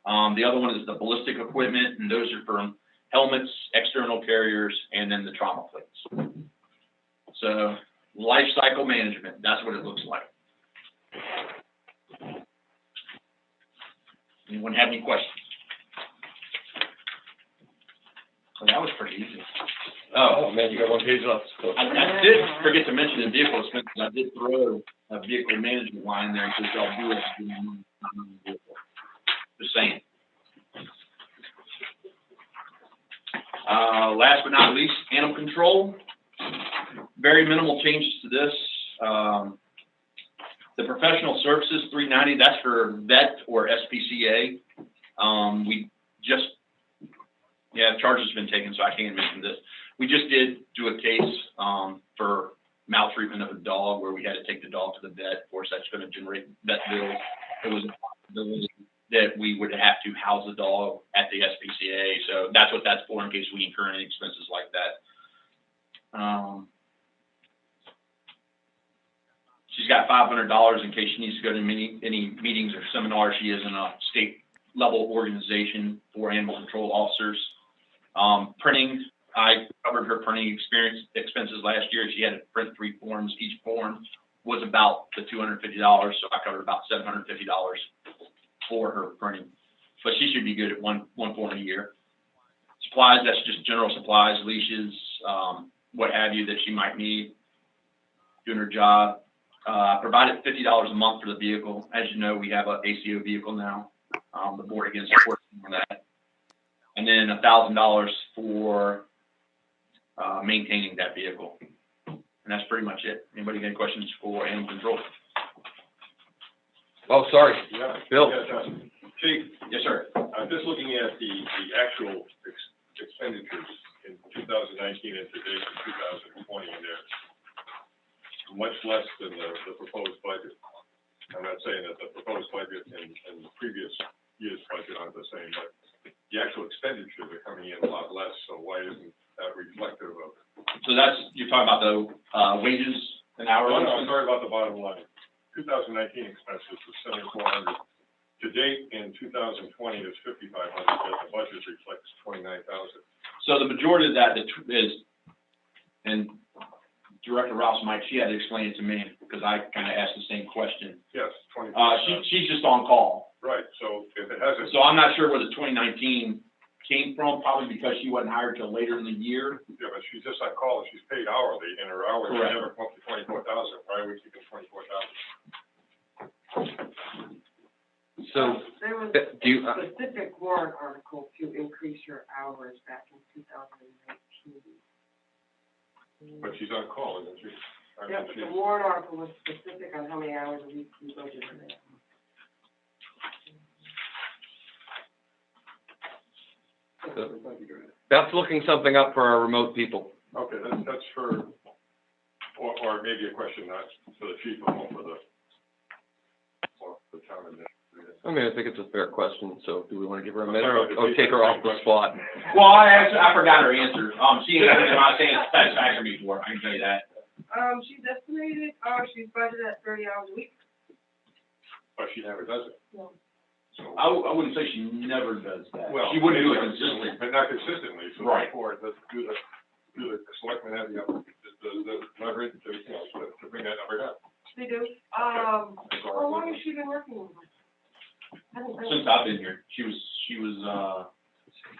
The other one is the ballistic equipment, and those are for helmets, external carriers, and then the trauma plates. So life cycle management, that's what it looks like. Anyone have any questions? Well, that was pretty easy. Oh, man, you got one page left. I did forget to mention the vehicle expenses. I did throw a vehicle management line there because y'all do it. Just saying. Last but not least, animal control. Very minimal changes to this. The professional services, $390, that's for vet or SPCA. We just, charges have been taken, so I can't mention this. We just did do a case for maltreatment of a dog where we had to take the dog to the vet. Of course, that's going to generate vet bills. It was a possibility that we would have to house the dog at the SPCA. So that's what that's for, in case we incur any expenses like that. She's got $500 in case she needs to go to any meetings or seminars. She is in a state level organization for animal control officers. Printing, I covered her printing expenses last year. She had to print 3 forms. Each form was about the $250, so I covered about $750 for her printing. But she should be good at one form a year. Supplies, that's just general supplies, leashes, what have you that she might need doing her job. Provided $50 a month for the vehicle. As you know, we have an ACO vehicle now. The board again supports on that. And then $1,000 for maintaining that vehicle. And that's pretty much it. Anybody got any questions for animal control? Oh, sorry. Yeah. Bill. Chief? Yes, sir. Just looking at the actual expenditures in 2019 and to date in 2020, and they're much less than the proposed budget. I'm not saying that the proposed budget and the previous year's budget aren't the same, but the actual expenditures are coming in a lot less, so why isn't that reflective of? So that's, you're talking about the wages and hourly? No, I'm talking about the bottom line. 2019 expenses was $7,400. To date, in 2020, is $5,500, yet the budget reflects $29,000. So the majority of that is, and Director Rouse Mike, she had to explain it to me because I kind of asked the same question. Yes, 20. She's just on call. Right, so if it hasn't. So I'm not sure where the 2019 came from, probably because she wasn't hired till later in the year. Yeah, but she's just on call and she's paid hourly, and her hourly Correct. never come up to 24,000. Why are we keeping 24,000? So, There was do you, a specific warrant article to increase your hours back in 2019. But she's on call, isn't she? Yep, the warrant article was specific on how many hours a week you budgeted for that. Beth's looking something up for our remote people. Okay, that's for, or maybe a question not for the chief, but more for the town administrator. I mean, I think it's a fair question, so do we want to give her a minute or take her off the spot? Well, I forgot her answer. She ain't not saying it's satisfactory before, I can tell you that. She's estimated, she's budgeted at 30 hours a week. But she never does it. No. So, I wouldn't say she never does that. well, She wouldn't do it consistently. But not consistently, so Right. therefore, do the selectmen have the leverage to bring that number down? They do. How long has she been working with us? Since I've been here, she was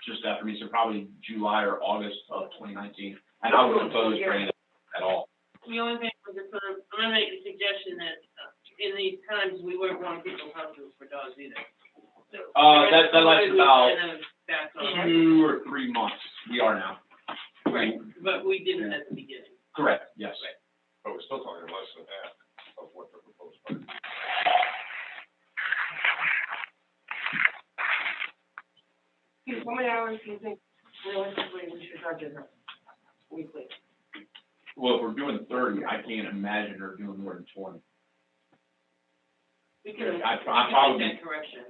just after me, so probably July or August of 2019. And I wouldn't oppose training at all. The only thing was I'm gonna make a suggestion that in these times, we weren't wanting people hospitals for dogs either. So, That lasts about kind of back on. 2 or 3 months. We are now. Right, but we didn't at the beginning. Correct, yes. But we're still talking less than half of what the proposed budget. How many hours do you think realistically we should budget her weekly? Well, if we're doing 30, I can't imagine her doing more than 20. We can, I'd we probably can make that correction.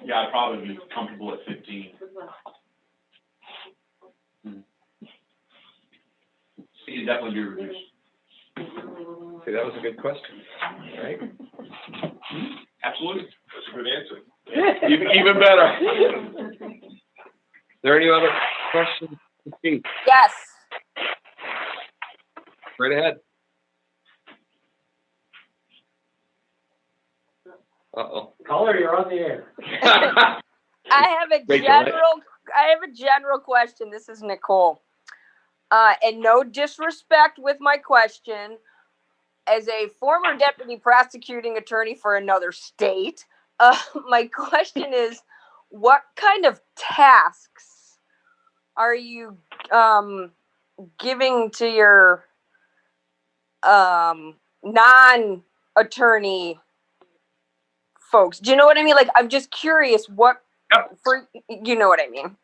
Yeah, I'd probably be comfortable at 15. It can definitely be reduced. See, that was a good question, right? Absolutely. That's a good answer. Even better. Is there any other questions? Yes. Right ahead. Uh-oh. Caller, you're on the air. I have a Rachel, general have a general question. This is Nicole. And no disrespect with my question. As a former deputy prosecuting attorney for another state, my question is, what kind of tasks are you giving to your non-attorney folks? Do you know what I mean? Like, I'm just curious what, you know what I mean?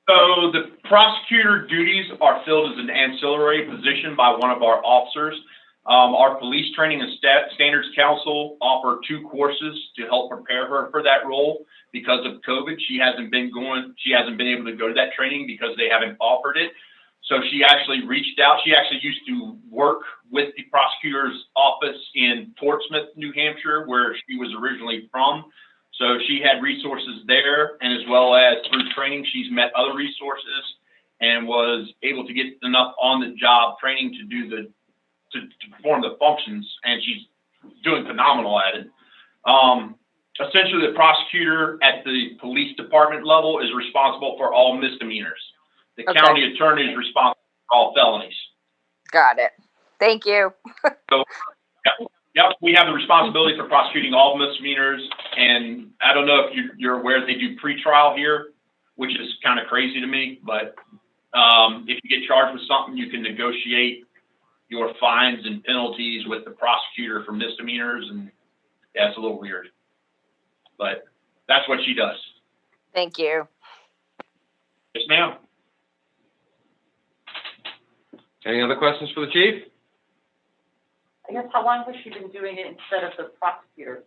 So the prosecutor duties are filled as an ancillary position by one of our officers. Our police training and standards council offer 2 courses to help prepare her for that role. Because of COVID, she hasn't been able to go to that training because they haven't offered it. So she actually reached out. She actually used to work with the prosecutor's office in Portsmouth, New Hampshire, where she was originally from. So she had resources there, and as well as through training, she's met other resources and was able to get enough on-the-job training to perform the functions, and she's doing phenomenal at it. Essentially, the prosecutor at the police department level is responsible for all misdemeanors. The county attorney is responsible for all felonies. Got it. Thank you. So, yep, we have the responsibility for prosecuting all misdemeanors, and I don't know if you're aware they do pretrial here, which is kind of crazy to me, but if you get charged with something, you can negotiate your fines and penalties with the prosecutor for misdemeanors, and yeah, it's a little weird, but that's what she does. Thank you. Yes, ma'am. Any other questions for the chief? I guess, how long has she been doing it instead of the prosecutor?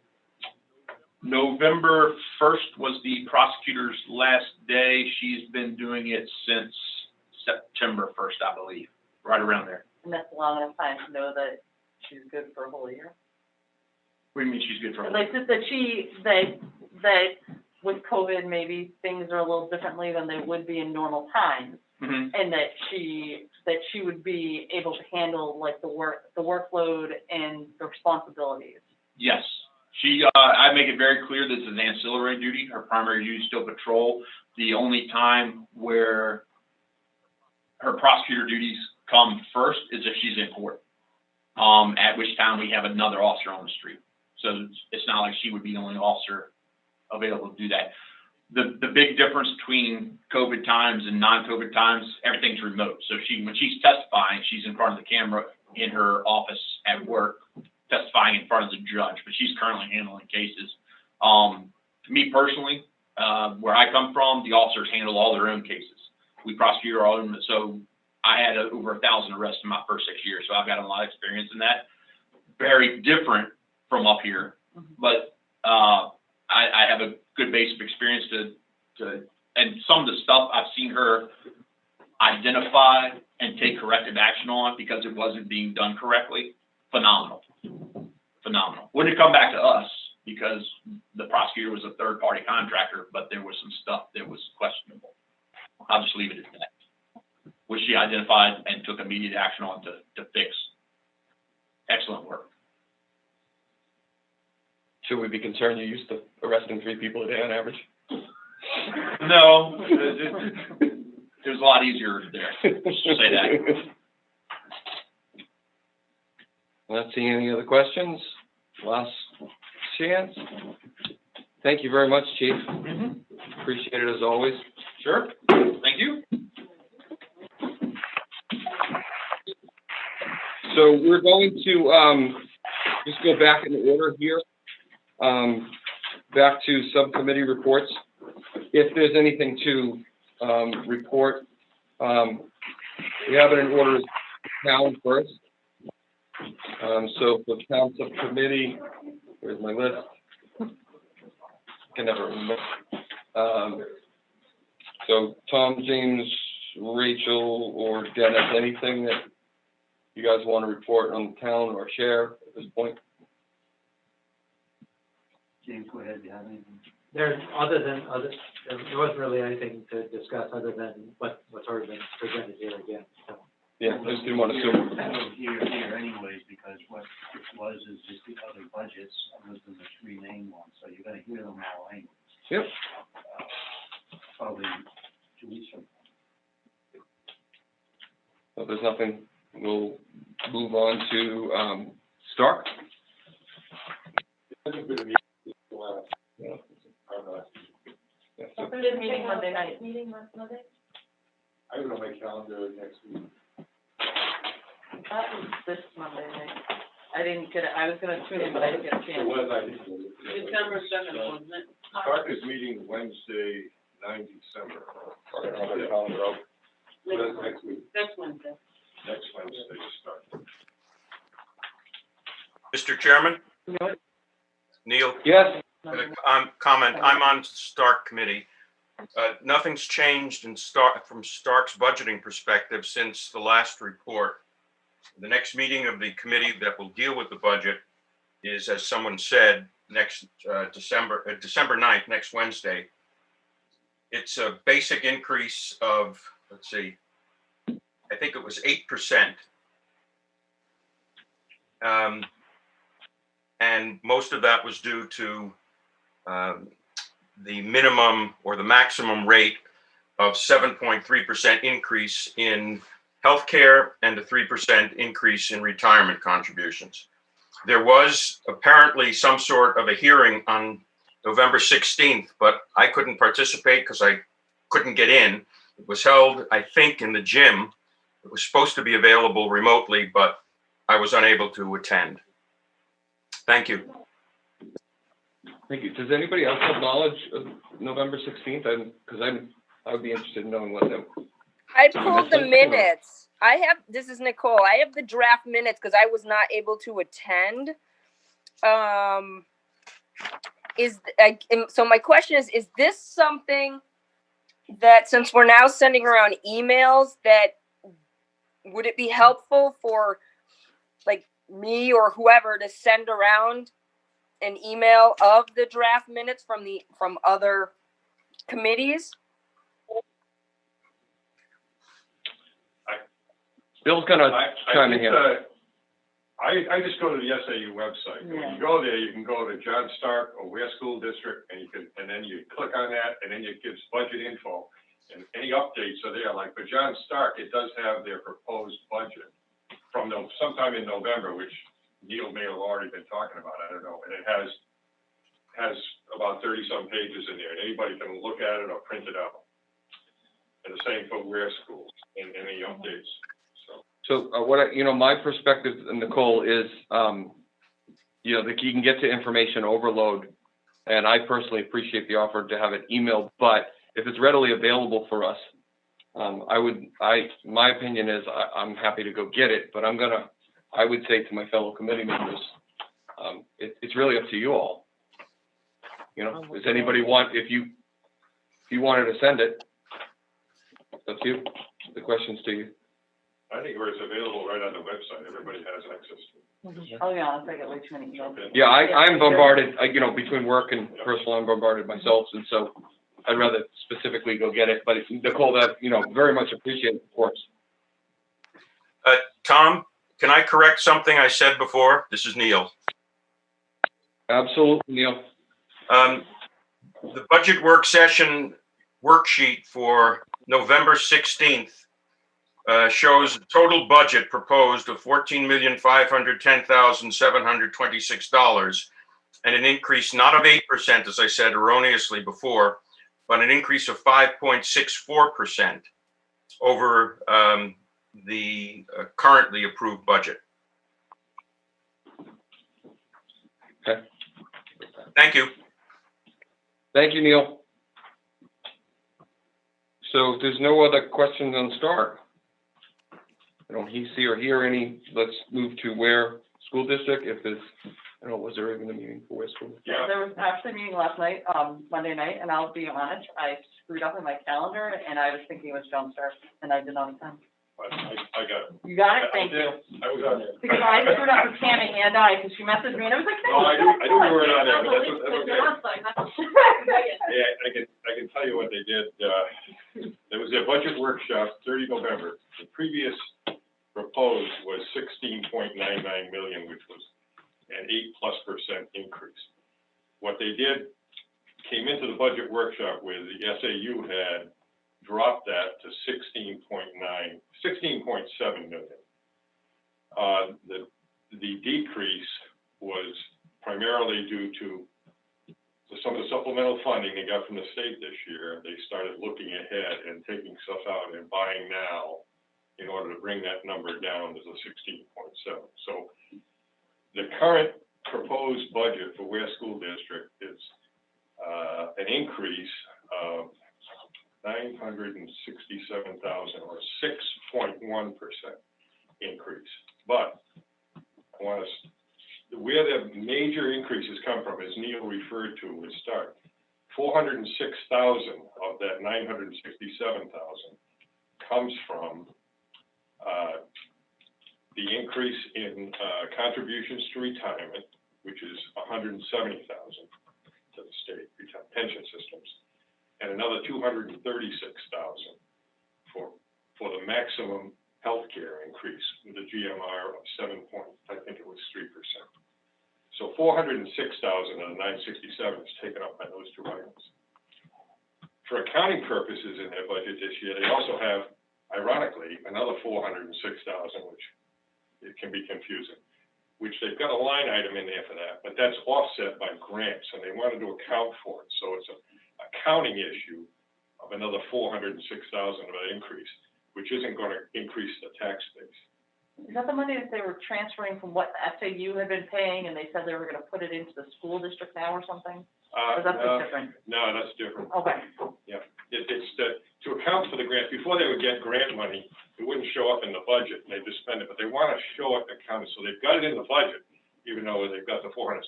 November 1st was the prosecutor's last day. She's been doing it since September 1st, I believe, right around there. And that's a long enough time to know that she's good for a whole year? What do you mean she's good for a whole Like, year? just that with COVID, maybe things are a little differently than they would be in normal times. Mm-hmm. And that she would be able to handle like the workload and the responsibilities. Yes. I make it very clear this is an ancillary duty. Her primary duty is still patrol. The only time where her prosecutor duties come first is if she's in court, at which time we have another officer on the street. So it's not like she would be the only officer available to do that. The big difference between COVID times and non-COVID times, everything's remote. So when she's testifying, she's in front of the camera in her office at work, testifying in front of the judge, but she's currently handling cases. Me personally, where I come from, the officers handle all their own cases. We prosecute our own, so I had over 1,000 arrests in my first 6 years, so I've got a lot of experience in that. Very different from up here, but I have a good base of experience and some of the stuff I've seen her identify and take corrective action on because it wasn't being done correctly. Phenomenal. Wouldn't come back to us because the prosecutor was a third-party contractor, but there was some stuff that was questionable. I'll just leave it at that, which she identified and took immediate action on to fix. Excellent work. Should we be concerned you're used to arresting 3 people a day on average? No, it was a lot easier there, just to say that. Not seeing any other questions? Last chance? Thank you very much, Chief. Appreciate it as always. Sure, thank you. So we're going to just go back in order here. Back to subcommittee reports. If there's anything to report, we have it in order as town first. So for town subcommittee, where's my list? Can never remember. So Tom, James, Rachel, or Dennis, anything that you guys want to report on the town or share at this point? James, go ahead, do you have anything? There wasn't really anything to discuss other than what's already been presented here again, so. Yeah, I just didn't want to assume. Here anyways, because what it was is just the other budgets, other than the 3 main ones, so you're gonna hear them all anyways. Yep. So if there's nothing, we'll move on to, Stark. Open this meeting Monday night. Meeting Monday? I have it on my calendar next week. That was this Monday night. I didn't get it, I was gonna tune in, but I didn't get a It chance. was, I think. it was. December 7th, wasn't it? Stark is meeting Wednesday, 9 December, That's next week. Next Wednesday. next Wednesday, Stark. Mr. Chairman? Neil? Yes. Comment, I'm on Stark Committee. Nothing's changed in from Stark's budgeting perspective since the last report. The next meeting of the committee that will deal with the budget is, as someone said, next December 9th, next Wednesday. It's a basic increase of, let's see, I think it was 8%. And most of that was due to the minimum or the maximum rate of 7.3% increase in healthcare and a 3% increase in retirement contributions. There was apparently some sort of a hearing on November 16th, but I couldn't participate because I couldn't get in. It was held, I think, in the gym. It was supposed to be available remotely, but I was unable to attend. Thank you. Thank you. Does anybody else have knowledge of November 16th? Because I would be interested in knowing what that. I pulled the minutes. This is Nicole. I have the draft minutes because I was not able to attend. So my question is this something that, since we're now sending around emails, that would it be helpful for like me or whoever to send around an email of the draft minutes from other committees? Bill's gonna chime in here. I just go to the SAU website. When you go there, you can go to John Stark or Weare School District, and then you click on that, and then it gives budget info. And any updates are there. Like for John Stark, it does have their proposed budget from sometime in November, which Neil may have already been talking about, I don't know. And it has about 30-some pages in there, and anybody can look at it or print it out. And the same for Weare School and any updates. So my perspective, Nicole, is, that you can get to information overload, and I personally appreciate the offer to have it emailed, but if it's readily available for us, my opinion is I'm happy to go get it, but I would say to my fellow committee members, it's really up to you all. Does anybody if you wanted to send it, that's you. The question's to you. I think where it's available right on the website, everybody has access to it. I'll be honest, I get way too many emails. Yeah, I'm bombarded, between work and personal, I'm bombarded myself, and so I'd rather specifically go get it, but Nicole, that, very much appreciate it, of course. Tom, can I correct something I said before? This is Neil. Absolutely, Neil. The budget work session worksheet for November 16th shows a total budget proposed of $14,510,726, and an increase not of 8%, as I said erroneously before, but an increase of 5.64% over the currently approved budget. Okay. Thank you. Thank you, Neil. So if there's no other questions on Stark, I don't see or hear any. Let's move to Weare School District. If there's, was there even a meeting for Weare School? Yeah. There was actually a meeting last night, Monday night, and I'll be honest, I screwed up in my calendar, and I was thinking it was John Stark, and I did not attend. I got it. You got it? Thank you. I was on there. Because I screwed up with Tammy and because she messaged me, and I was like, no, I knew you were on there, but that's okay. Yeah. Yeah, I can tell you what they did. There was their budget workshop, 30 November. The previous proposed was 16.99 million, which was an 8+% increase. What they did, came into the budget workshop with, the SAU had dropped that to 16.7 million. The decrease was primarily due to some of the supplemental funding they got from the state this year. They started looking ahead and taking stuff out and buying now in order to bring that number down to the 16.7. So the current proposed budget for Weare School District is an increase of $967,000 or 6.1% increase. But I want to, where the major increases come from, as Neil referred to at start, 406,000 of that 967,000 comes from the increase in contributions to retirement, which is 170,000 to the state pension systems, and another 236,000 for the maximum healthcare increase with a GMR of 3%. So 406,000 of the 967 is taken up by those two items. For accounting purposes in their budget this year, they also have, ironically, another 406,000, which it can be confusing, which they've got a line item in there for that, but that's offset by grants, and they wanted to account for it. So it's an accounting issue of another 406,000 of an increase, which isn't going to increase the tax base. Is that the money that they were transferring from what SAU had been paying, and they said they were gonna put it into the school district now or something? Or is that different? No, that's different. Okay. Yeah, it's to account for the grant. Before they would get grant money, it wouldn't show up in the budget, and they just spend it, but they want to show it accounted, so they've got it in the budget, even though they've got the 406,000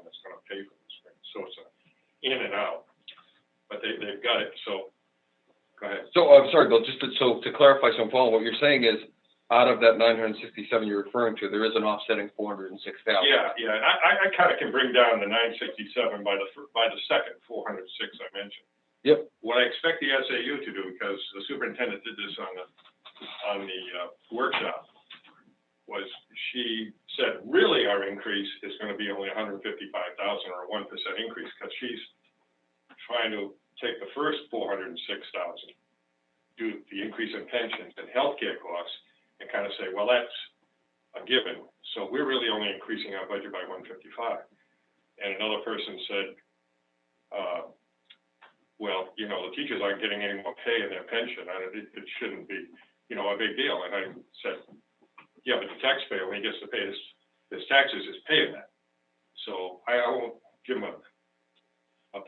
that's going to pay for this grant. So it's in and out, but they've got it, so, go ahead. So, I'm sorry, Bill, just to clarify, so I'm following, what you're saying is, out of that 967 you're referring to, there is an offsetting 406,000. Yeah, and I kind of can bring down the 967 by the second 406 I mentioned. Yep. What I expect the SAU to do, because the superintendent did this on the workshop, was she said, really our increase is going to be only 155,000 or a 1% increase, because she's trying to take the first 406,000, do the increase in pensions and healthcare costs, and kind of say, well, that's a given. So we're really only increasing our budget by 155. And another person said, well, you know, the teachers aren't getting any more pay in their pension. It shouldn't be, you know, a big deal. And I said, yeah, but the taxpayer, when he gets to pay his taxes, is paying that. So I won't give him a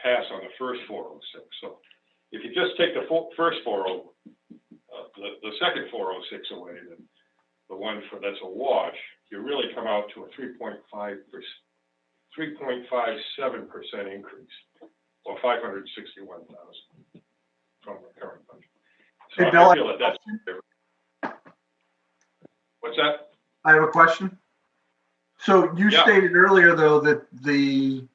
pass on the first 406. So if you just take the first the second 406 away, the one that's a wash, you really come out to a 3.57% increase, or 561,000 from the current budget. So Hey, Bill, I feel that that's different. What's that? I have a question. So you stated earlier, though, that the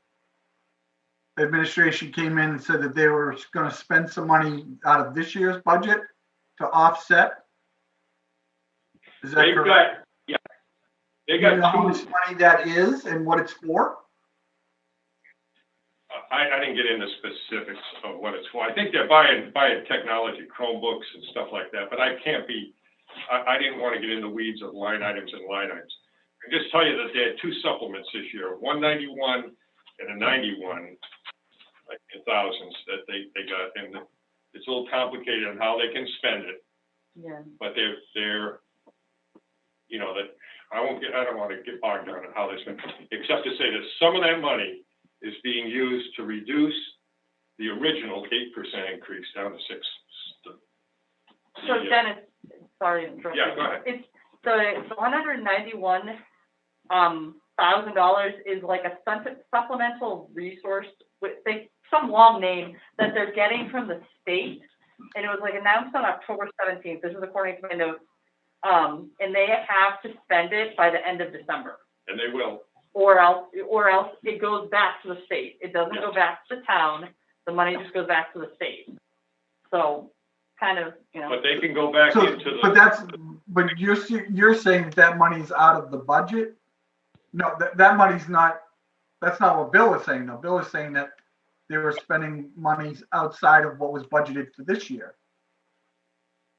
administration came in and said that they were going to spend some money out of this year's budget to offset. Is that correct? They got Do you know how much money that is and what it's for? I didn't get into specifics of what it's for. I think they're buying technology, Chromebooks and stuff like that, but I didn't want to get into weeds of line items and line items. I can just tell you that they had two supplements this year, 191 and a 91 thousands that they got, and it's a little complicated on how they can spend it. Yeah. But they're you know, that I don't want to get bogged down on how they spend, except to say that some of that money is being used to reduce the original 8% increase down to 6%. So Dennis, sorry to interrupt you. Yeah, go ahead. It's the $191,000 is like a supplemental resource with some long name that they're getting from the state, and it was like announced on October 17th. This is according to my notes. And they have to spend it by the end of December. And they will. Or else it goes back to the state. It doesn't go back to the town. The money just goes back to the state. So, kind of, you know. But they can go back into the. But you're saying that money's out of the budget? No, that money's not. That's not what Bill is saying. No, Bill is saying that they were spending monies outside of what was budgeted for this year.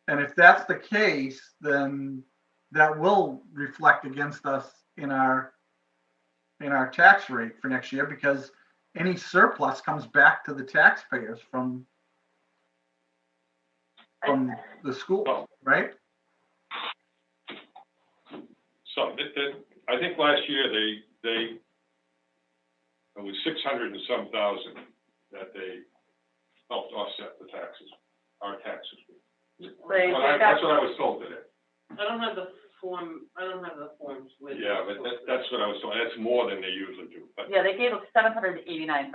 And if that's the case, then that will reflect against us in our tax rate for next year, because any surplus comes back to the taxpayers from the school, right? So, I think last year it was 600 and some thousand that they helped offset the taxes, our taxes. That's what I was told today. I don't have the forms with. Yeah, but that's what I was told, that's more than they usually do, but. Yeah, they gave us 789,000.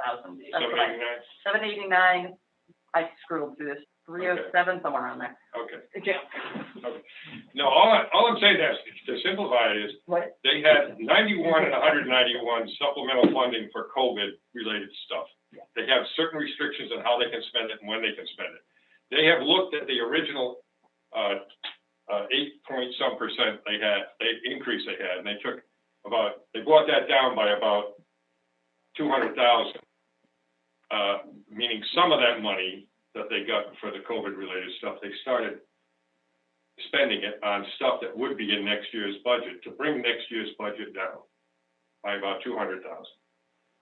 789, I scrolled through this, 307, somewhere around there. Okay. Yeah. Okay. No, all I'm saying is, to simplify it is, they had 91 and 191 supplemental funding for COVID-related stuff. They have certain restrictions on how they can spend it and when they can spend it. They have looked at the original 8-point-some% increase they had, and they brought that down by about 200,000, meaning some of that money that they got for the COVID-related stuff, they started spending it on stuff that would be in next year's budget to bring next year's budget down by about 200,000.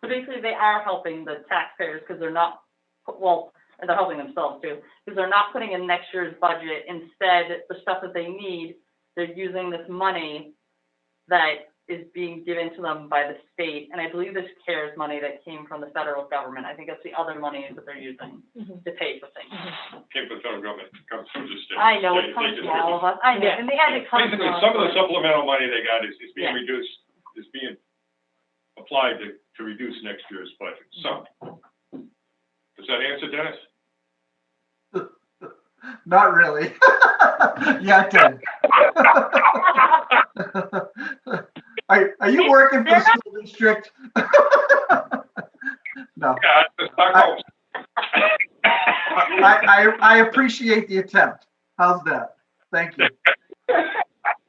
So basically, they are helping the taxpayers because they're not, and they're helping themselves too, because they're not putting in next year's budget. Instead, the stuff that they need, they're using this money that is being given to them by the state. And I believe this CARES money that came from the federal government. I think that's the other money that they're using to pay for things. Came from the federal government, comes through the state. I know, it comes from all of us. I know, and they had to come Basically, some of the supplemental money they got is being reduced, is being applied to reduce next year's budget. Some. Does that answer, Dennis? Not really. Yeah, it did. Are you working for the school district? No. I appreciate the attempt. How's that? Thank you.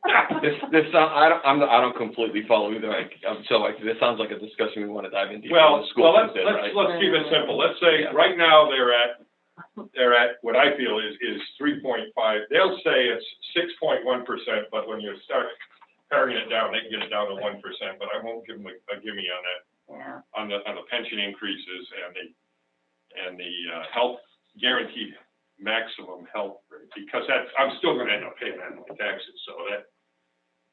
I don't completely follow either. So this sounds like a discussion we want to dive into. Let's keep it simple. Let's say right now they're at what I feel is 3.5. They'll say it's 6.1%, but when you start paring it down, they can get it down to 1%. But I won't give them a gimme on that. Yeah. On the pension increases and the health guaranteed maximum health rate, because I'm still going to end up paying that in my taxes. So that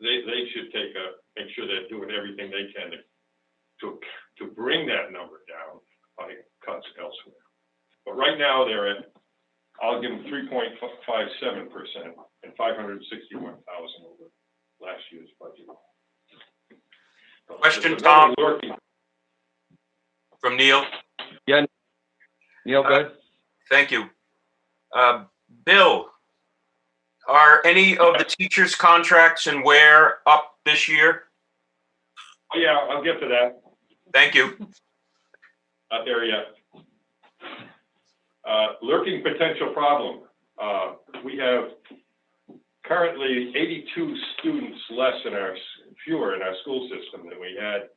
they should make sure they're doing everything they can to bring that number down by cuts elsewhere. But right now I'll give them 3.57% and 561,000 over last year's budget. Question, Tom, from Neil. Yeah, Neil, go ahead. Thank you. Bill, are any of the teachers' contracts in Weare up this year? Oh, yeah, I'll get to that. Thank you. Not there yet. Lurking potential problem. We have currently 82 students fewer in our school system than we had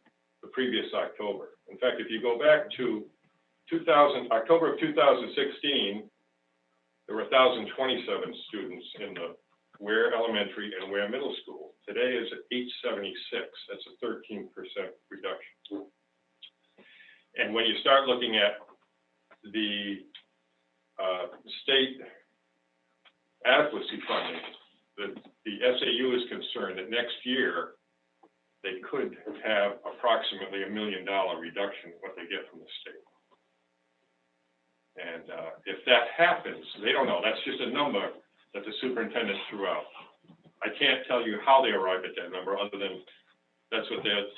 the previous October. In fact, if you go back to October of 2016, there were 1,027 students in the Weare Elementary and Weare Middle School. Today is at 876. That's a 13% reduction. And when you start looking at the state adequacy funding, the SAU is concerned that next year they could have approximately $1 million reduction in what they get from the state. And if that happens, they don't know. That's just a number that the superintendent threw out. I can't tell you how they arrived at that number, other than that's what they're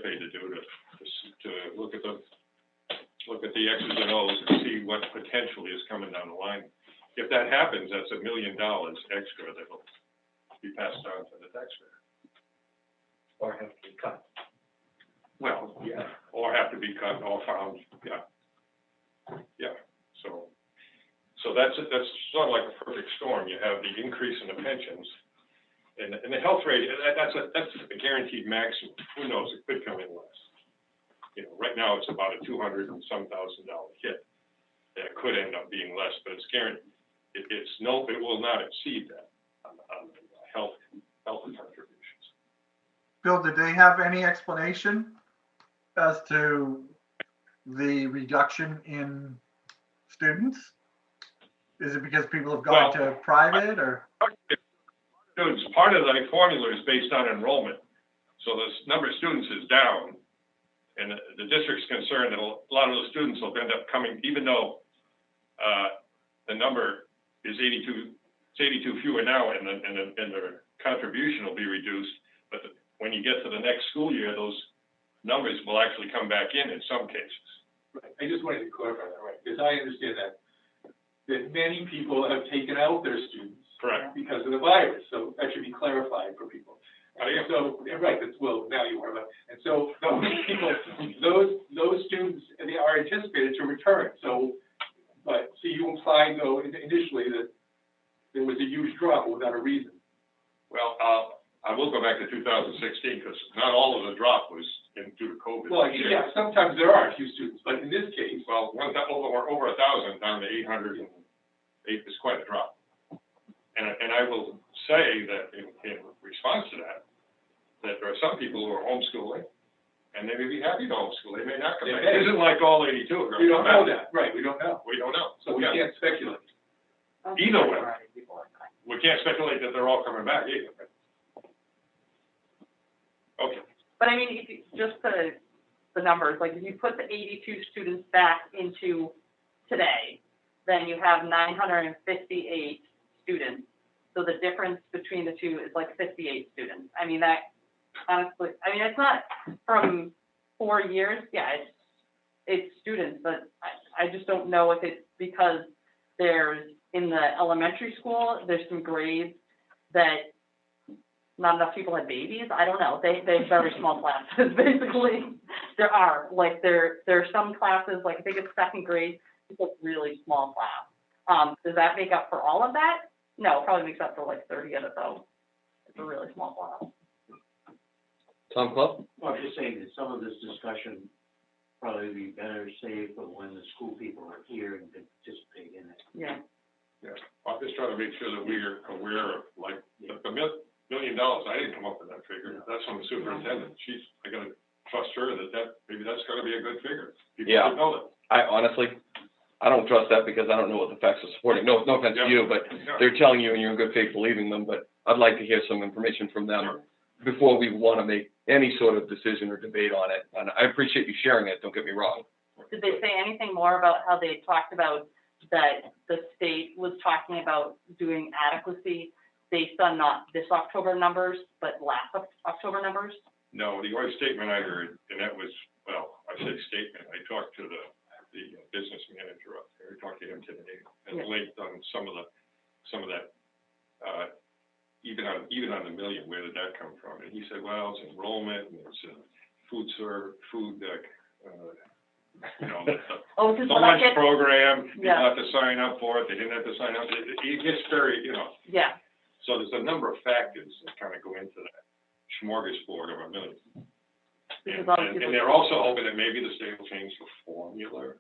paid to do, to look at the X's and O's and see what potentially is coming down the line. If that happens, that's $1 million extra that will be passed on to the taxpayer. Or have to be cut. Well, yeah, or have to be cut or found, yeah. Yeah, so that's sort of like a perfect storm. You have the increase in the pensions and the health rate, that's a guaranteed maximum. Who knows, it could come in less. You know, right now it's about a $200,000 hit. That could end up being less, but it's guaranteed. it will not exceed that on health contributions. Bill, did they have any explanation as to the reduction in students? Is it because people have gone to private or? Students, part of the formula is based on enrollment. So the number of students is down. And the district's concerned that a lot of those students will end up coming, even though the number is 82 fewer now, and the contribution will be reduced. But when you get to the next school year, those numbers will actually come back in some cases. Right. I just wanted to clarify that, right? Because I understand that many people have taken out their students. Correct. Because of the virus. So that should be clarified for people. So, right, that's, well, now you are, and so those people, those students, they are anticipated to return. So, but see, you implied though initially that there was a huge drop without a reason. Well, I will go back to 2016 because not all of the drop was due to COVID. Well, yeah, sometimes there are a few students, but in this case, well, over 1,000 down to 808 is quite a drop. And I will say that in response to that there are some people who are homeschooling, and they may be happy to homeschool. They may not come back. It isn't like all 82 are going to come back. We don't know that, right? We don't know. We don't know. So we can't speculate. Either way, we can't speculate that they're all coming back either. Okay. But I mean, if you, just the numbers, like if you put the 82 students back into today, then you have 958 students. So the difference between the two is like 58 students. I mean, that honestly, I mean, it's not from 4 years. Yeah, it's students, but I just don't know if it's because there's, in the elementary school, there's some grades that not enough people had babies. I don't know. They have very small classes, basically. There are some classes, like I think it's second grade, it's a really small class. Does that make up for all of that? No, it probably makes up for like 30 of it though. It's a really small class. Tom Club? Well, I'm just saying that some of this discussion probably be better saved for when the school people are here and can participate in it. Yeah. Yeah. I'm just trying to make sure that we're aware of, like, the $1 million. I didn't come up with that figure. That's from the superintendent. I gotta trust her that maybe that's gonna be a good figure. People should know that. I honestly, I don't trust that because I don't know what the facts are supporting. No offense to you, but Yeah. they're telling you and you're in good faith believing them, but I'd like to hear some information from them before we want to make any sort of decision or debate on it. And I appreciate you sharing it, don't get me wrong. Did they say anything more about how they talked about that the state was talking about doing adequacy based on not this October numbers, but last October numbers? No, the only statement I heard, and that was, well, I say statement, I talked to the business manager up there, I talked to him today, and linked on some of that, even on the million, where did that come from? And he said, well, it's enrollment, and it's the lunch program, you have to sign up for it, they didn't have to sign up, it gets very, Yeah. So there's a number of factors that kind of go into that smorgasbord of $1 million. And they're also hoping that maybe the state will change the formula,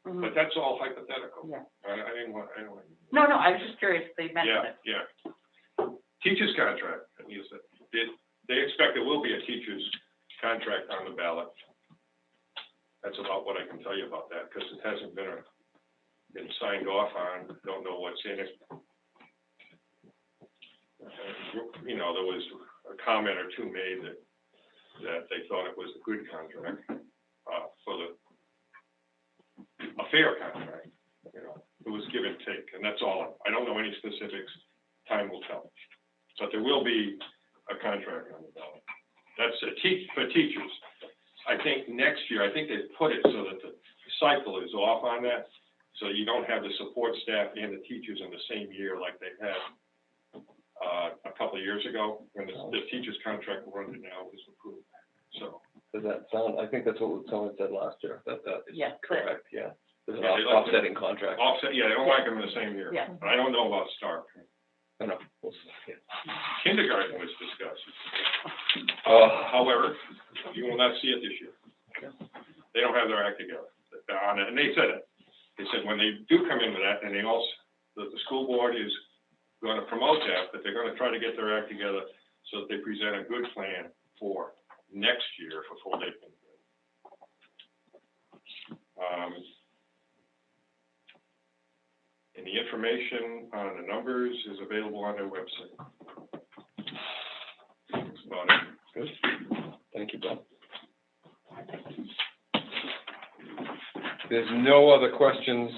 but that's all hypothetical. Yeah. I don't want. No, I was just curious if they mentioned it. Yeah. Teacher's contract, they expect there will be a teacher's contract on the ballot. That's about what I can tell you about that, because it hasn't been signed off on, don't know what's in it. There was a comment or two made that they thought it was a good contract, a fair contract, it was give and take, and that's all. I don't know any specifics, time will tell. But there will be a contract on the ballot. That's for teachers. I think next year, I think they put it so that the cycle is off on that, so you don't have the support staff and the teachers in the same year like they had a couple of years ago, when the teacher's contract we're under now was approved. So. Does that sound, I think that's what someone said last year, that is correct, yeah. There's an Yeah, they like offsetting contract. Offset, yeah, they don't like them in the same year. Yeah. But I don't know about Stark. I know. Kindergarten was discussed. However, you will not see it this year. They don't have their act together. And they said it. They said when they do come into that, and they also, the school board is gonna promote that, but they're gonna try to get their act together so that they present a good plan for next year for full day kindergarten. And the information on the numbers is available on their website. That's about it. Good. Thank you, Bill. There's no other questions.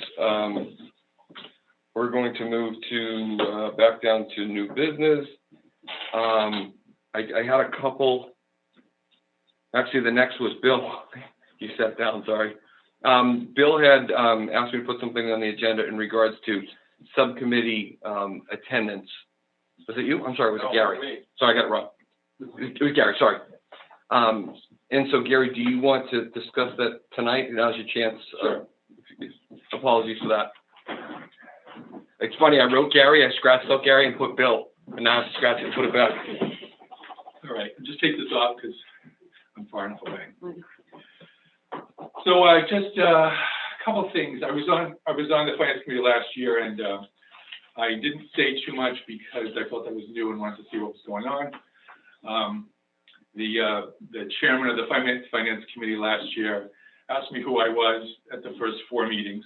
We're going to move to, back down to new business. I had a couple, actually the next was Bill. You sat down, sorry. Bill had asked me to put something on the agenda in regards to subcommittee attendance. Was it you? I'm sorry, was it Gary? Sorry, I got it wrong. It was Gary, sorry. And so Gary, do you want to discuss that tonight? Now's your chance. Sure. Apologies for that. It's funny, I wrote Gary, I scratched out Gary and put Bill, and now I have to scratch it and put it back. All right, just take this off because I'm far enough away. So just a couple of things. I was on the finance committee last year, and I didn't say too much because I felt I was new and wanted to see what was going on. The chairman of the finance committee last year asked me who I was at the first 4 meetings.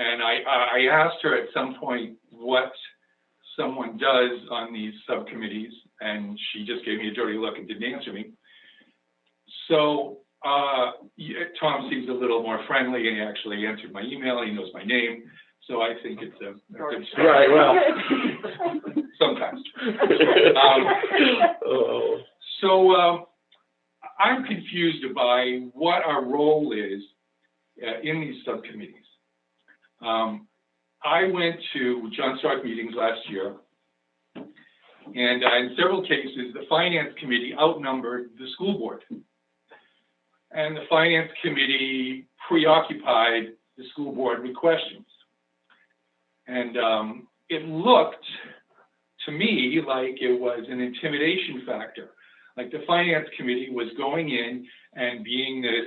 And I asked her at some point what someone does on these subcommittees, and she just gave me a dirty look and didn't answer me. So Tom seems a little more friendly, and he actually answered my email. He knows my name, so I think it's a good start. Right, well. Sometimes. So I'm confused by what our role is in these subcommittees. I went to John Stark meetings last year, and in several cases, the finance committee outnumbered the school board. And the finance committee preoccupied the school board with questions. And it looked to me like it was an intimidation factor. Like the finance committee was going in and being this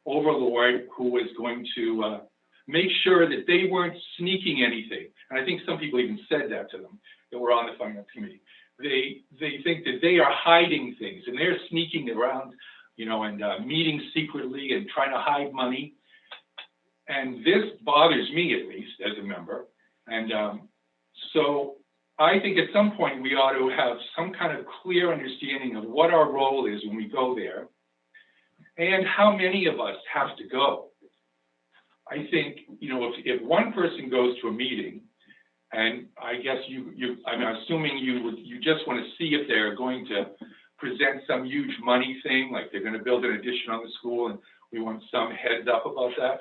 overlord who was going to make sure that they weren't sneaking anything. And I think some people even said that to them that were on the finance committee. They think that they are hiding things and they're sneaking around, you know, and meeting secretly and trying to hide money. And this bothers me, at least, as a member. And so I think at some point we ought to have some kind of clear understanding of what our role is when we go there and how many of us have to go. I think, you know, if one person goes to a meeting, and I guess I'm assuming you just want to see if they're going to present some huge money thing, like they're going to build an addition on the school, and we want some heads up about that,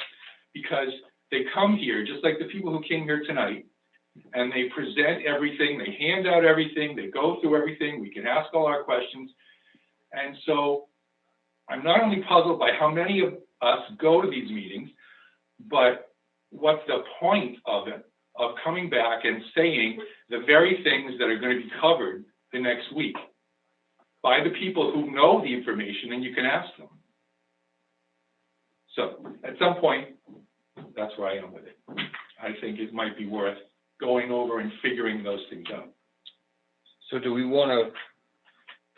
because they come here, just like the people who came here tonight, and they present everything, they hand out everything, they go through everything, we can ask all our questions. And so I'm not only puzzled by how many of us go to these meetings, but what's the point of it, of coming back and saying the very things that are going to be covered the next week by the people who know the information, and you can ask them. So at some point, that's where I am with it. I think it might be worth going over and figuring those things out. So do we want to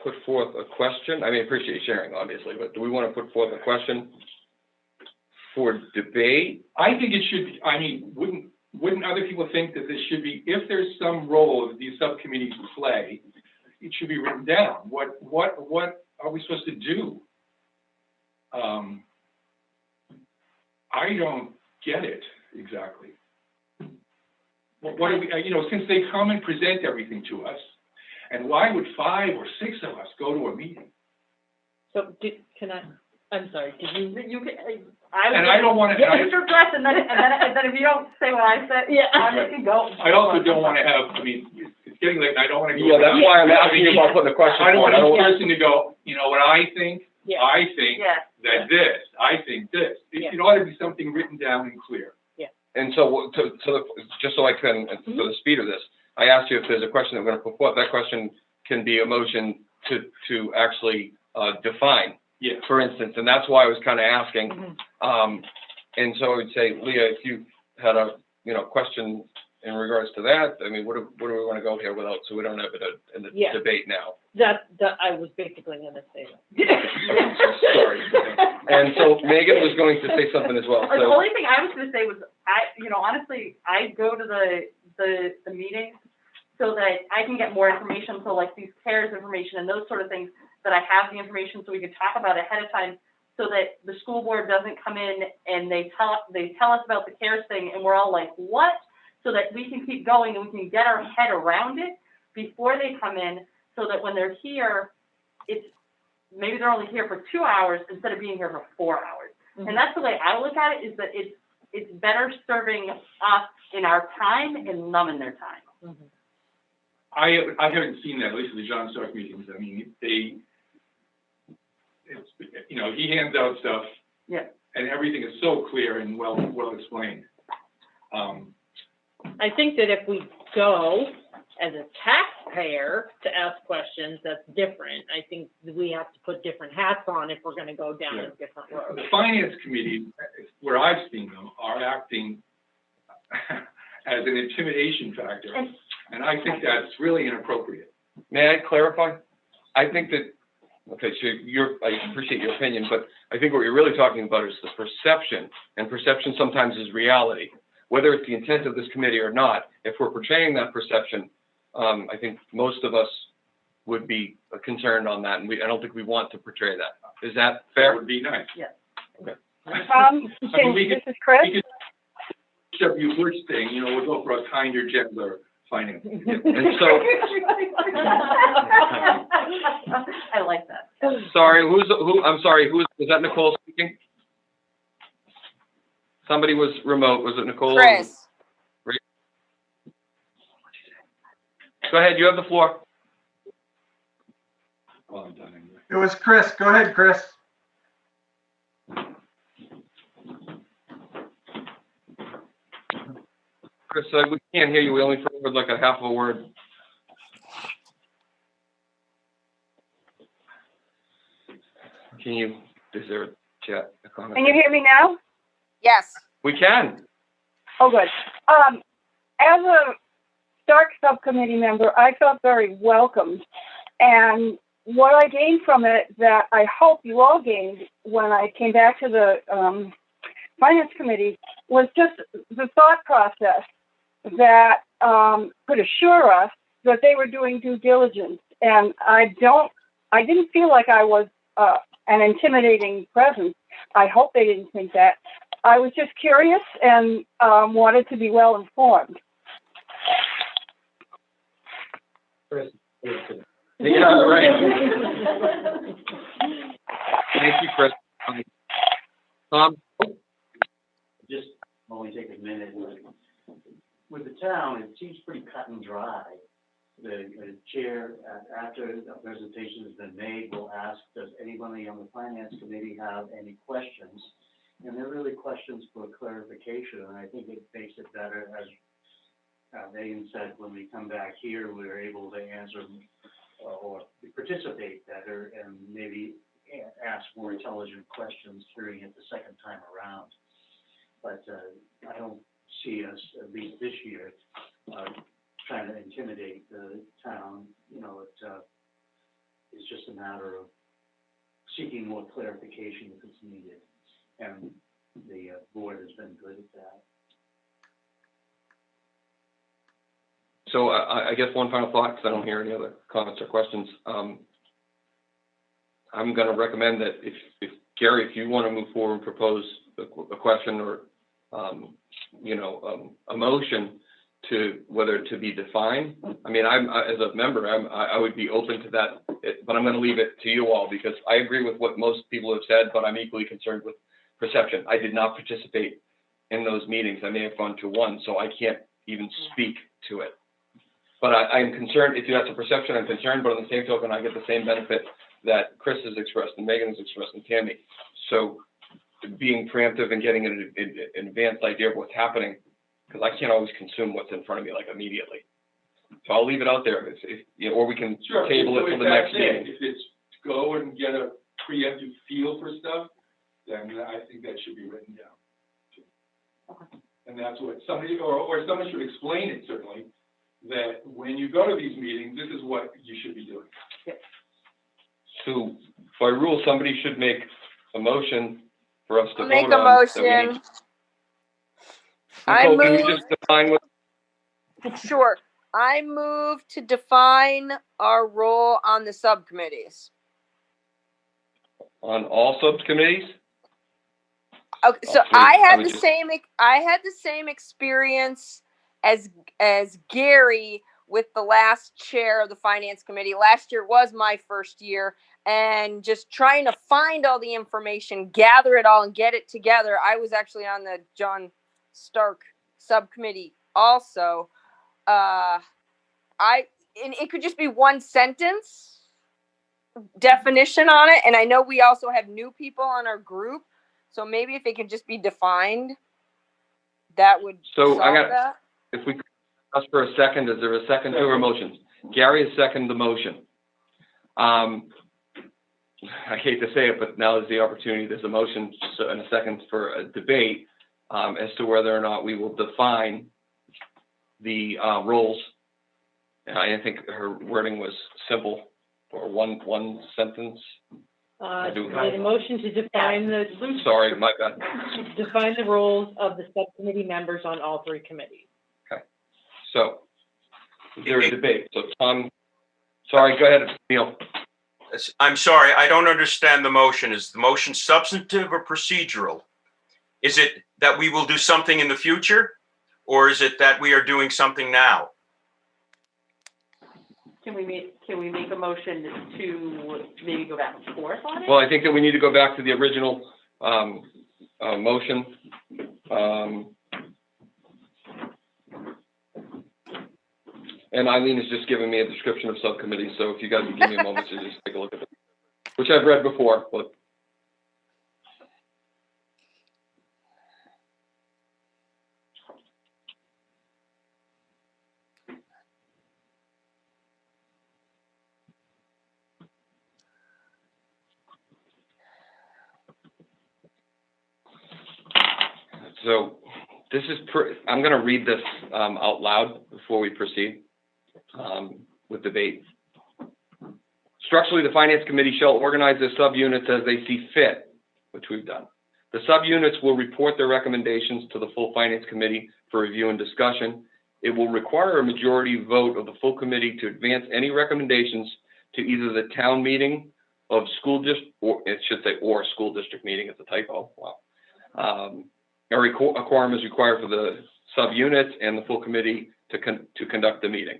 put forth a question? I mean, I appreciate sharing, obviously, but do we want to put forth a question for debate? I think it should be, I mean, wouldn't other people think that this should be, if there's some role that these subcommittees play, it should be written down. What are we supposed to do? I don't get it exactly. What do we, you know, since they come and present everything to us, and why would 5 or 6 of us go to a meeting? So I'm sorry, I don't want to. Get your breath, and then if you don't say what I said, yeah, I can go. I also don't want to have, I mean, it's getting late, and I don't want to go. Yeah, that's why I'm asking you about putting the question. I don't want each person to go, you know what I think? Yeah. I think that this, I think this. It ought to be something written down and clear. And so, just so I can, for the speed of this, I asked you if there's a question that we're going to put forth. That question can be a motion to actually define, for instance, and that's why I was kind of asking. And so I would say, Leah, if you had a question in regards to that? I mean, where do we want to go here without, so we don't have it in the Yeah. debate now? That, I was basically gonna say that. Sorry. And so Megan was going to say something as well, The so. only thing I was gonna say was, honestly, I go to the meetings so that I can get more information, so like these CARES information and those sort of things, that I have the information so we can talk about it ahead of time, so that the school board doesn't come in and they tell us about the CARES thing and we're all like, what? So that we can keep going and we can get our head around it before they come in, so that when they're here, maybe they're only here for 2 hours instead of being here for 4 hours. Mm-hmm. And that's the way I look at it, is that it's better serving us in our time and them in their time. Mm-hmm. I haven't seen that, at least at the John Stark meetings. I mean, he hands out stuff. Yeah. And everything is so clear and well explained. I think that if we go as a taxpayer to ask questions, that's different. I think we have to put different hats on if we're gonna go down a different road. The finance committee, where I've seen them, are acting as an intimidation factor. And I think that's really inappropriate. May I clarify? I think that, okay, so I appreciate your opinion, but I think what you're really talking about is the perception, and perception sometimes is reality. Whether it's the intent of this committee or not, if we're portraying that perception, I think most of us would be concerned on that, and I don't think we want to portray that. Is that fair? That would be nice. Yeah. Okay. This is Chris. We could W. Bush thing, we'll go for a kinder, gentler finance. And so, I like that. sorry, I'm sorry, was that Nicole speaking? Somebody was remote, was it Nicole? Chris. Go ahead, you have the floor. Well, I'm done anyway. It was Chris. Go ahead, Chris. Chris, we can't hear you, we only heard like a half of a word. Is there a chat, a comment? Can you hear me now? Yes. We can. Oh, good. As a Stark subcommittee member, I felt very welcomed. And what I gained from it, that I hope you all gained when I came back to the Finance Committee, was just the thought process that could assure us that they were doing due diligence. And I didn't feel like I was an intimidating presence. I hope they didn't think that. I was just curious and wanted to be well informed. Chris. Yeah, right. Thank you, Chris. Tom? Just only take a minute. With the town, it seems pretty cut and dry. The chair, after a presentation has been made, will ask, does anybody on the finance committee have any questions? And they're really questions for clarification, and I think it makes it better, as Megan said, when we come back here, we're able to answer or participate better and maybe ask more intelligent questions during it the second time around. But I don't see us, at least this year, trying to intimidate the town. It's just a matter of seeking more clarification if it's needed. And the board has been good at that. So I guess one final thought, because I don't hear any other comments or questions. I'm going to recommend that if Gary, if you want to move forward and propose a question or, a motion to whether to be defined. I mean, as a member, I would be open to that, but I'm going to leave it to you all because I agree with what most people have said, but I'm equally concerned with perception. I did not participate in those meetings. I may have gone to one, so I can't even speak to it. But I'm concerned, if that's a perception, I'm concerned, but on the same token, I get the same benefit that Chris has expressed and Megan has expressed and Tammy. So being preemptive and getting an advanced idea of what's happening, because I can't always consume what's in front of me like immediately. So I'll leave it out there, or we can table it till the next meeting. If it's to go and get a preemptive feel for stuff, then I think that should be written down. And that's what somebody, or someone should explain it certainly, that when you go to these meetings, this is what you should be doing. So by rule, somebody should make a motion for us to I'll vote on. make a motion. I Nicole, can you move- just define what, Sure. I move to define our role on the subcommittees. on all subcommittees? Okay, so Actually, I had would the just- same experience as Gary with the last chair of the finance committee. Last year was my first year, and just trying to find all the information, gather it all, and get it together. I was actually on the John Stark subcommittee also. And it could just be one sentence definition on it, and I know we also have new people on our group, so maybe if it could just be defined, that would So I solve got, that. if we could ask for a second, is there a second to our motions? Gary has seconded the motion. I hate to say it, but now is the opportunity, there's a motion and a second for a debate as to whether or not we will define the roles. And I think her wording was simple, or one sentence. Made a motion to define the. Sorry, my bad. Define the roles of the subcommittee members on all three committees. Okay, so, is there a debate? So Tom, sorry, go ahead, Neil. I'm sorry, I don't understand the motion. Is the motion substantive or procedural? Is it that we will do something in the future? Or is it that we are doing something now? Can we make a motion to maybe go back and forth on it? Well, I think that we need to go back to the original motion. And Eileen is just giving me a description of subcommittees, so if you guys would give me a moment to just take a look at it, which I've read before, but. So this is, I'm going to read this out loud before we proceed with debate. Structurally, the Finance Committee shall organize their subunits as they see fit, which we've done. The subunits will report their recommendations to the full Finance Committee for review and discussion. It will require a majority vote of the full committee to advance any recommendations to either the town meeting of school district, or it should say, or school district meeting, it's a typo, wow. A quorum is required for the subunits and the full committee to conduct the meeting.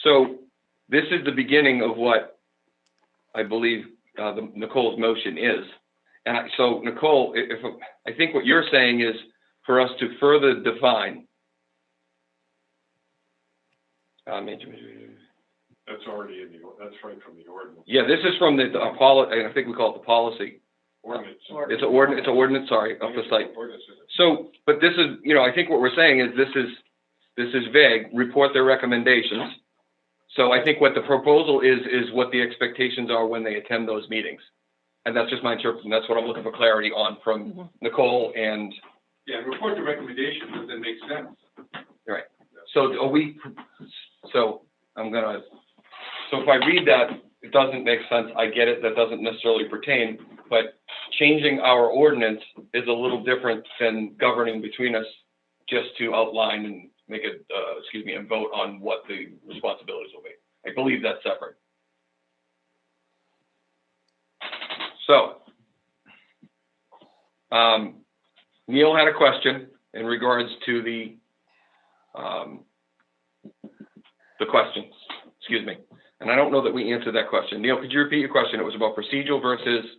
So this is the beginning of what I believe Nicole's motion is. And so Nicole, I think what you're saying is for us to further define. That's already in the, that's right from the ordinance. Yeah, this is from the policy, I think we call it the policy. Ordinance. It's an ordinance, sorry, of the site. So, but this is, I think what we're saying is this is vague, report their recommendations. So I think what the proposal is what the expectations are when they attend those meetings. And that's just my interpretation. That's what I'm looking for clarity on from Nicole and. Yeah, report the recommendations, does that make sense? Right. So if I read that, it doesn't make sense. I get it. That doesn't necessarily pertain, but changing our ordinance is a little different than governing between us just to outline and make it, and vote on what the responsibilities will be. I believe that's separate. So, Neil had a question in regards to the questions, and I don't know that we answered that question. Neil, could you repeat your question? It was about procedural versus.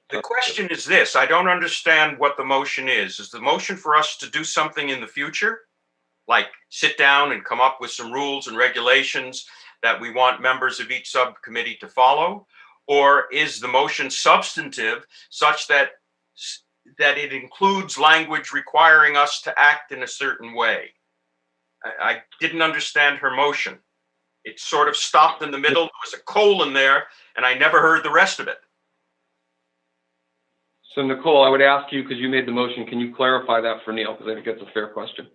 The question is this: I don't understand what the motion is. Is the motion for us to do something in the future, like sit down and come up with some rules and regulations that we want members of each subcommittee to follow? Or is the motion substantive such that it includes language requiring us to act in a certain way? I didn't understand her motion. It sort of stopped in the middle. There was a colon there, and I never heard the rest of it. So Nicole, I would ask you, because you made the motion, can you clarify that for Neil? Because I think that's a fair question.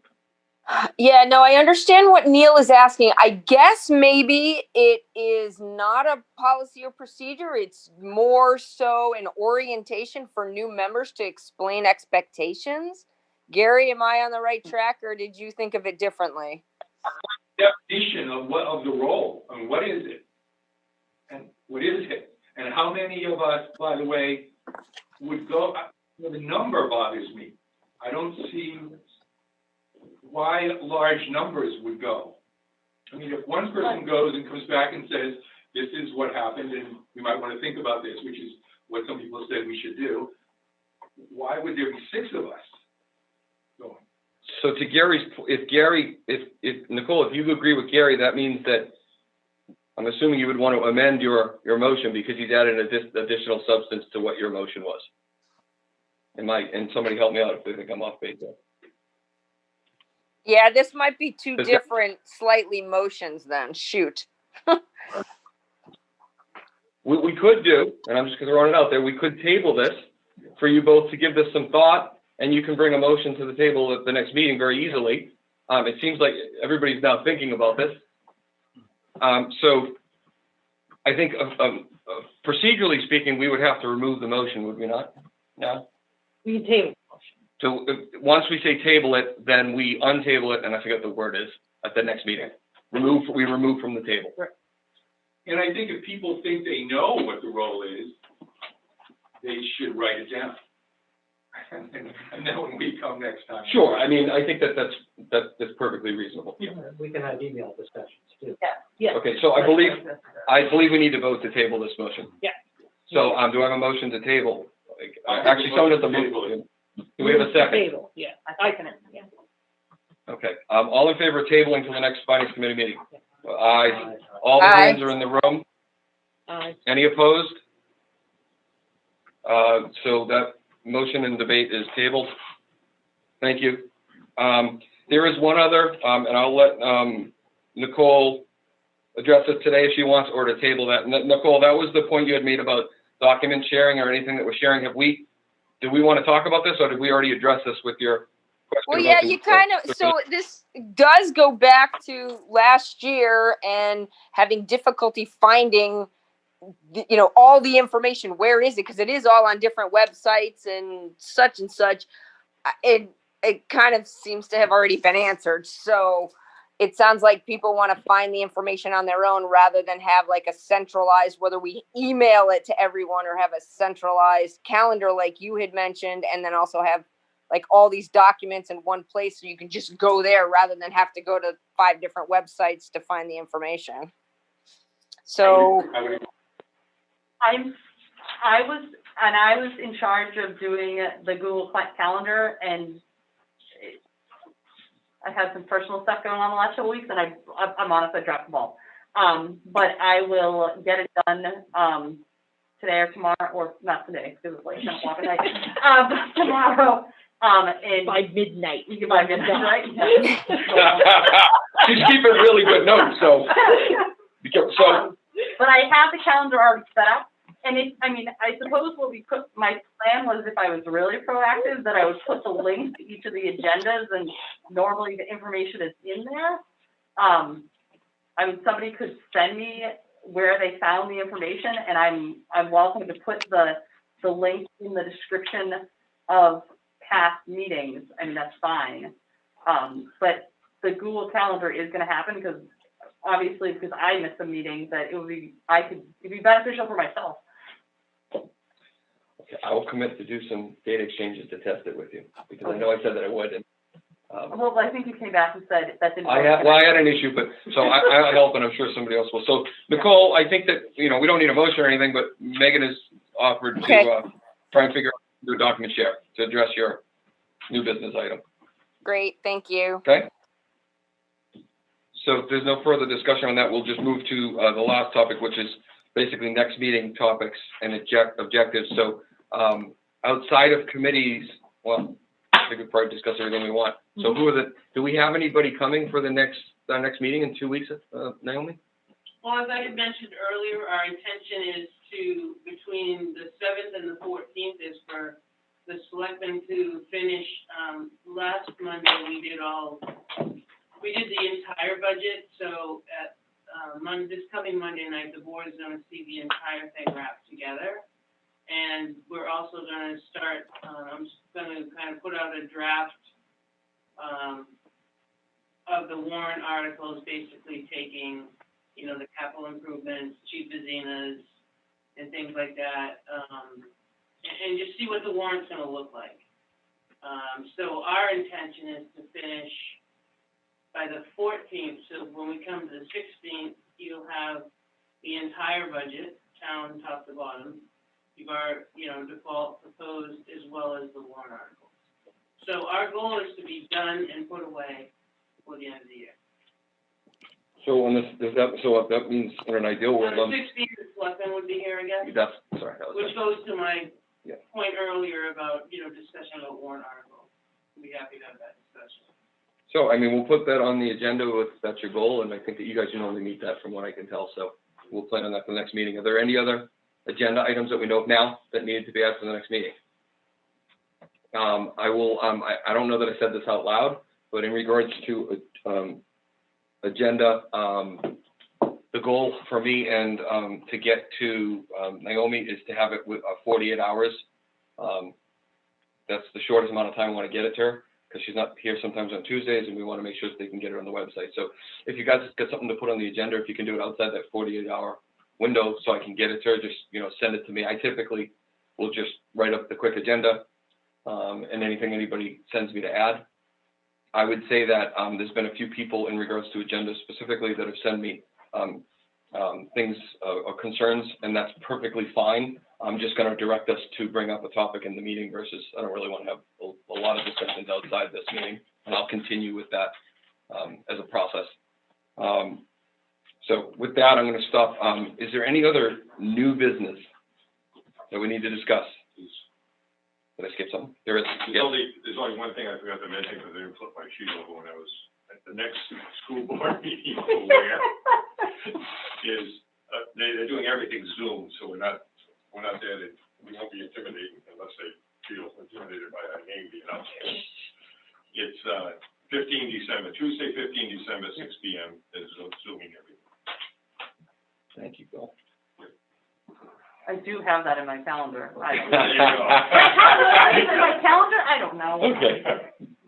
Yeah, no, I understand what Neil is asking. I guess maybe it is not a policy or procedure. It's more so an orientation for new members to explain expectations. Gary, am I on the right track, or did you think of it differently? Definition of what, of the role, I mean, what is it? And what is it? And how many of us, by the way, would go, the number bothers me. I don't see why large numbers would go. I mean, if one person goes and comes back and says, this is what happened, and we might want to think about this, which is what some people said we should do, why would there be 6 of us going? So to Gary's, if Nicole, if you agree with Gary, that means that I'm assuming you would want to amend your motion because he's added additional substance to what your motion was. And somebody help me out if they think I'm off base there. Yeah, this might be two Does different, slightly motions then. Shoot. We could do, and I'm just throwing it out there, we could table this for you both to give this some thought, and you can bring a motion to the table at the next meeting very easily. It seems like everybody's now thinking about this. So I think procedurally speaking, we would have to remove the motion, would we not? No? We can table. So once we say table it, then we untable it, and I forget the word is, at the next meeting. We remove from the table. And I think if people think they know what the role is, they should write it down. And then when we come next time. Sure, I mean, I think that's perfectly reasonable. Yeah, we can have email discussions too. Yeah. Okay, so I believe we need to vote to table this motion. Yeah. So, do I have a motion to table? Actually, someone has to move. Do we have a second? Table, yeah. I can, yeah. Okay, all in favor of tabling to the next finance committee meeting? Aye. All the Aye. hands are in the room? Aye. Any opposed? So that motion and debate is tabled. Thank you. There is one other, and I'll let Nicole address it today if she wants, or to table that. Nicole, that was the point you had made about document sharing or anything that we're sharing. Do we want to talk about this, or did we already address this with your question? Well, yeah, you kind of, so this does go back to last year and having difficulty finding, all the information. Where is it? Because it is all on different websites and such. It kind of seems to have already been answered. So it sounds like people want to find the information on their own rather than have like a centralized, whether we email it to everyone or have a centralized calendar like you had mentioned, and then also have like all these documents in one place so you can just go there rather than have to go to 5 different websites to find the information. So I was in charge of doing the Google Calendar, and I had some personal stuff going on the last couple weeks, and I'm honest, I dropped the ball. But I will get it done today or tomorrow, or not today, because it's late, 10 o'clock at night. Tomorrow. And By midnight. By midnight, right? She's keeping really good notes, so. But I have the calendar already set up, and I suppose my plan was, if I was really proactive, that I would put the link to each of the agendas, and normally the information is in there. Somebody could send me where they found the information, and I'm welcome to put the link in the description of past meetings. That's fine. But the Google Calendar is going to happen because I missed some meetings that it'd be beneficial for myself. Okay, I will commit to do some data exchanges to test it with you, because I know I said that I would. Well, I think you came back and said that didn't. I had an issue, but so I'll help, and I'm sure somebody else will. So Nicole, I think that, we don't need a motion or anything, but Megan has offered to try and figure out your document share to address your new business item. great, thank you. Okay? So if there's no further discussion on that, we'll just move to the last topic, which is basically next meeting topics and objectives. So outside of committees, well, I think we probably discuss everything we want. So do we have anybody coming for the next meeting in 2 weeks, Naomi? Well, as I had mentioned earlier, our intention is to, between the 7th and the 14th, is for the selectmen to finish, last Monday, we did the entire budget, so at, this coming Monday night, the board is gonna see the entire thing wrapped together. And we're also gonna start, I'm just gonna kind of put out a draft, of the warrant articles, basically taking, you know, the capital improvements, Chief Vizina's, and things like that, and just see what the warrant's gonna look like. So our intention is to finish by the 14th, so when we come to the 16th, you'll have the entire budget, town top to bottom. You've already, you know, default proposed as well as the warrant articles. So our goal is to be done and put away before the end of the year. So on this, that means in an ideal So world, the 16th, the selectmen would be here, I guess? Which it. goes to my Yeah. point earlier about, you know, discussion about warrant articles. We'd be happy to have that discussion. So, I mean, we'll put that on the agenda if that's your goal, and I think that you guys normally meet that from what I can tell, so we'll plan on that for the next meeting. Are there any other agenda items that we know of now that needed to be added for the next meeting? I don't know that I said this out loud, but in regards to, agenda, the goal for me and, to get to, Naomi is to have it with, 48 hours. That's the shortest amount of time I want to get it to her, because she's not here sometimes on Tuesdays, and we want to make sure that they can get it on the website. So if you guys get something to put on the agenda, if you can do it outside that 48-hour window so I can get it to her, just, you know, send it to me. I typically will just write up the quick agenda, and anything anybody sends me to add. I would say that there's been a few people in regards to agenda specifically that have sent me things or concerns, and that's perfectly fine. I'm just going to direct us to bring up a topic in the meeting versus I don't really want to have a lot of discussions outside this meeting, and I'll continue with that as a process. So with that, I'm going to stop. Is there any other new business that we need to discuss? Did I skip something? There is. There's only one thing I forgot to mention, because I didn't flip my sheet over when I was at the next school board meeting for Weare. They're doing everything Zoom, so we're not there to, we won't be intimidated unless they feel intimidated by our name being up there. It's 15 December, Tuesday, 15 December, 6 p.m. is Zooming everything. Thank you, Bill. I do have that in my calendar. There you go. Is it in my calendar? I don't know. Okay.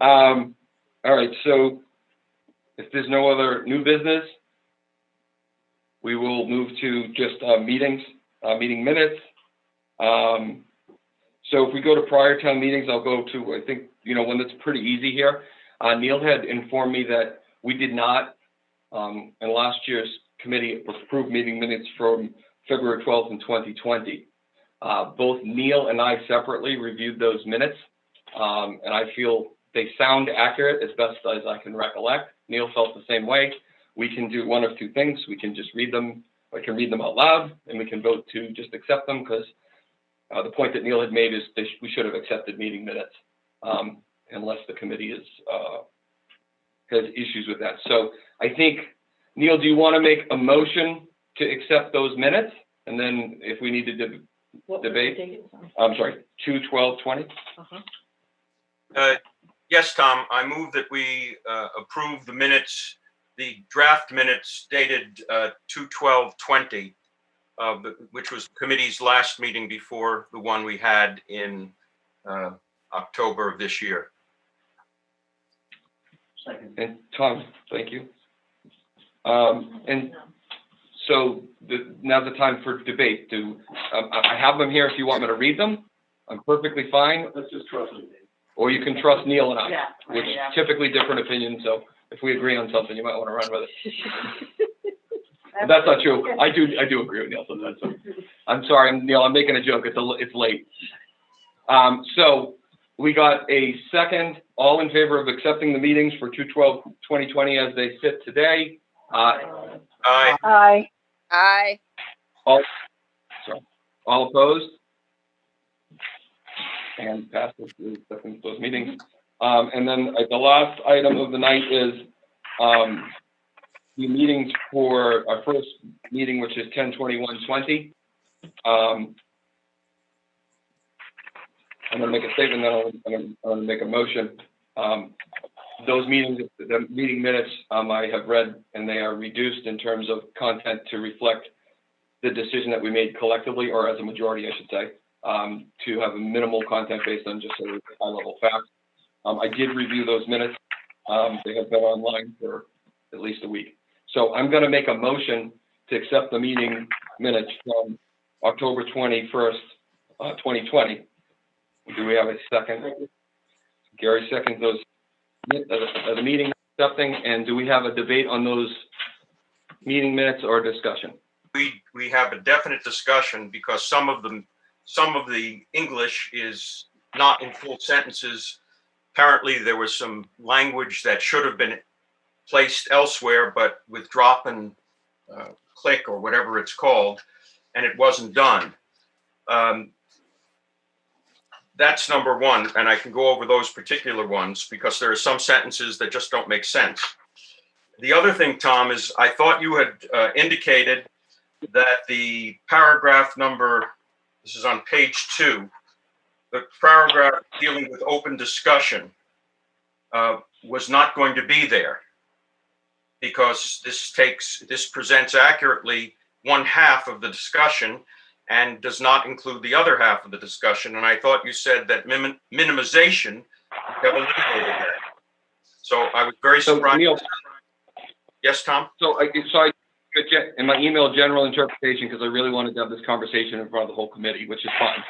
All right, so if there's no other new business, we will move to just meeting minutes. So if we go to prior town meetings, I'll go to, I think, you know, one that's pretty easy here. Neil had informed me that we did not, in last year's committee, approve meeting minutes from February 12th in 2020. Both Neil and I separately reviewed those minutes, and I feel they sound accurate as best as I can recollect. Neil felt the same way. We can do one of two things. We can just read them, I can read them out loud, and we can vote to just accept them, because the point that Neil had made is we should have accepted meeting minutes, unless the committee has issues with that. So I think, Neil, do you want to make a motion to accept those minutes? And then if we need to debate, I'm sorry, 2/12/20? Yes, Tom, I move that we approve the minutes, the draft minutes dated 2/12/20, which was committee's last meeting before the one we had in October of this year. Second. And Tom, thank you. And so now's the time for debate. I have them here if you want me to read them. I'm perfectly fine. Let's just trust it. Or you can trust Neil and I, Yeah, which yeah. typically different opinions. So if we agree on something, you might want to run with it. But that's not true. I do agree with Neil sometimes. So. I'm sorry, Neil. I'm making a joke. It's late. So we got a second. All in favor of accepting the meetings for 2/12/2020 as they sit today? Aye. Aye. Aye. All opposed? And passes those meetings. And then the last item of the night is the meetings for our first meeting, which is 10/21/20. I'm gonna make a statement, then I'm gonna make a motion. Those meetings, the meeting minutes, I have read, and they are reduced in terms of content to reflect the decision that we made collectively, or as a majority, I should say, to have a minimal content based on just a high-level facts. I did review those minutes. They have been online for at least a week. So I'm gonna make a motion to accept the meeting minutes from October 21st, 2020. Do we have a second? Gary seconds those, the meeting accepting, and do we have a debate on those meeting minutes or discussion? We have a definite discussion because some of the English is not in full sentences. Apparently there was some language that should have been placed elsewhere, but with drop and click or whatever it's called, and it wasn't done. That's number one, and I can go over those particular ones because there are some sentences that just don't make sense. The other thing, Tom, is I thought you had indicated that the paragraph number, this is on page 2, the paragraph dealing with open discussion was not going to be there because this presents accurately one half of the discussion and does not include the other half of the discussion. And I thought you said that minimization have eliminated that. So I was very surprised. Neil, yes, Tom? So in my email, general interpretation, because I really wanted to have this conversation in front of the whole committee, which is fine,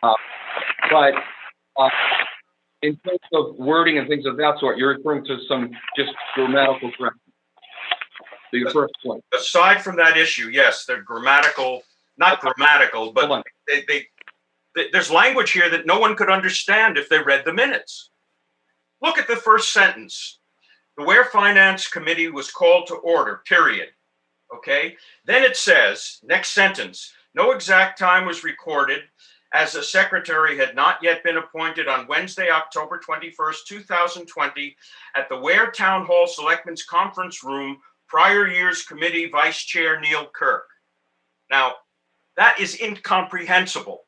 right? But in terms of wording and things of that sort, you're referring to some just grammatical corrections. So your first point. Aside from that issue, yes, they're grammatical, not grammatical, but there's language here that no one could understand if they read the minutes. Look at the first sentence. The Weare Finance Committee was called to order, period. Okay? Then it says, next sentence, no exact time was recorded as a secretary had not yet been appointed on Wednesday, October 21st, 2020 at the Weare Town Hall Selectmen's Conference Room, prior year's committee vice chair Neil Kirk. Now, that is incomprehensible.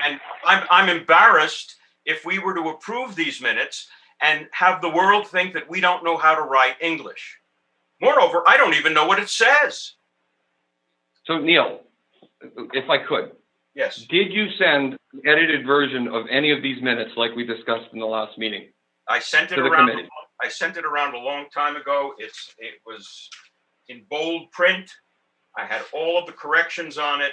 And I'm embarrassed if we were to approve these minutes and have the world think that we don't know how to write English. Moreover, I don't even know what it says. So Neil, if I could. Yes. Did you send an edited version of any of these minutes like we discussed in the last meeting? I sent it around. I sent it around a long time ago. It was in bold print. I had all of the corrections on it.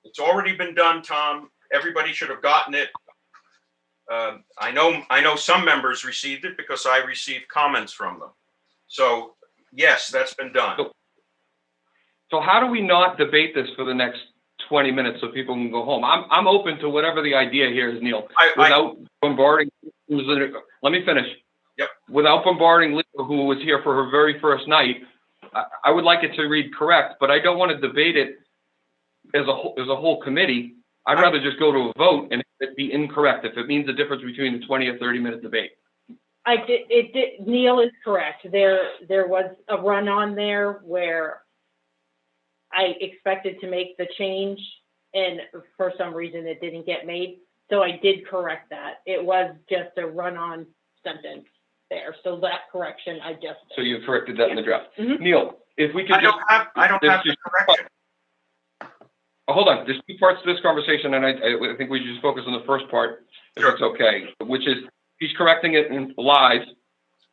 It's already been done, Tom. Everybody should have gotten it. I know some members received it because I received comments from them. So yes, that's been done. So how do we not debate this for the next 20 minutes so people can go home? I'm open to whatever the idea here is, Neil. Without bombarding, let me finish. Yep. Without bombarding Lisa, who was here for her very first night, I would like it to read correct, but I don't want to debate it as a whole committee. I'd rather just go to a vote and it be incorrect if it means the difference between a 20 or 30-minute debate. Neil is correct. There was a run on there where I expected to make the change and for some reason it didn't get made. So I did correct that. It was just a run-on sentence there. So that correction I just did. So you corrected that in the draft. Mm-hmm. Neil, if we could I don't have the correction. Hold on, there's two parts to this conversation, and I think we should just focus on the first part, if it's okay, which is she's correcting it in live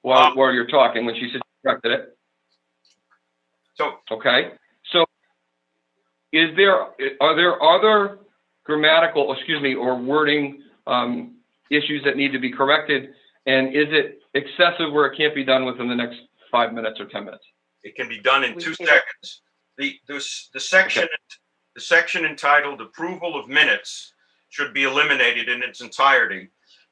while you're talking when she said she corrected it. So okay, so are there other grammatical, or wording issues that need to be corrected, and is it excessive where it can't be done within the next 5 minutes or 10 minutes? It can be done in 2 seconds. The section. Okay. The section entitled Approval of Minutes should be eliminated in its entirety.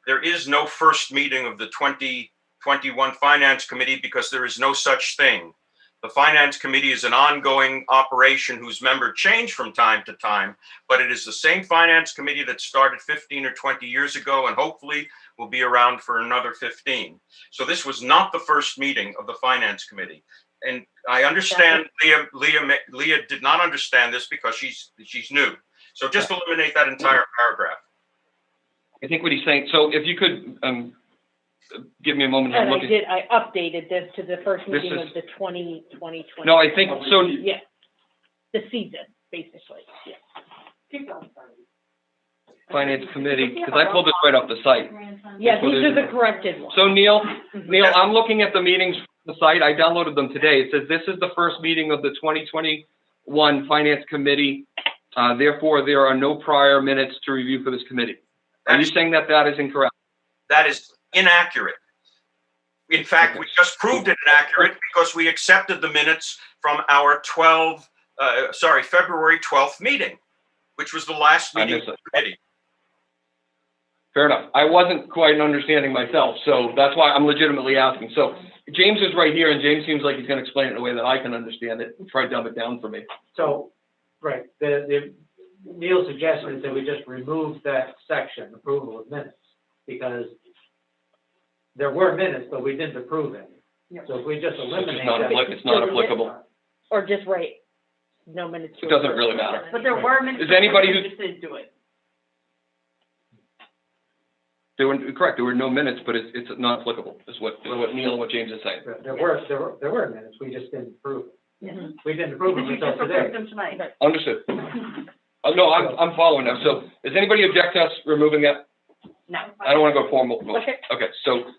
There is no first meeting of the 2021 Finance Committee because there is no such thing. The Finance Committee is an ongoing operation whose members change from time to time, but it is the same Finance Committee that started 15 or 20 years ago and hopefully will be around for another 15. So this was not the first meeting of the Finance Committee. And I understand Leah did not understand this because she's new. So just eliminate that entire paragraph. I think what he's saying, so if you could, give me a moment here, And look at. I updated this to the first This meeting is- of the 2020. No, I think, so, Yeah, the season, basically, yeah. Keep going. Finance Committee, because I pulled this right off the site. Yeah, So these are there's- the corrected ones. So Neil, Mhm. I'm looking at the meetings from the site, I downloaded them today. It says this is the first meeting of the 2021 Finance Committee. Therefore, there are no prior minutes to review for this committee. Are you saying that that is incorrect? That is inaccurate. In fact, we just proved it inaccurate because we accepted the minutes from our February 12th meeting, which was the last I meeting missed of it. the committee. Fair enough. I wasn't quite understanding myself, so that's why I'm legitimately asking. So James is right here, and James seems like he's gonna explain it in a way that I can understand it. Try to dumb it down for me. So, right, Neil's suggestion is that we just remove that section, approval of minutes, because there were minutes, but we didn't approve any. So if we just eliminate that. It's not applicable. Or just write, no minutes. It doesn't really matter. But there were minutes. Is anybody who who- just didn't do it. There were, correct, there were no minutes, but it's not applicable, is what Neil and what James is saying. There were minutes, we just didn't approve it. Mhm. We didn't approve them Because you until just approved today. them tonight. Understood. No, I'm following now. So does anybody object to us removing that? No. I don't want to go formal. Okay. Okay, so,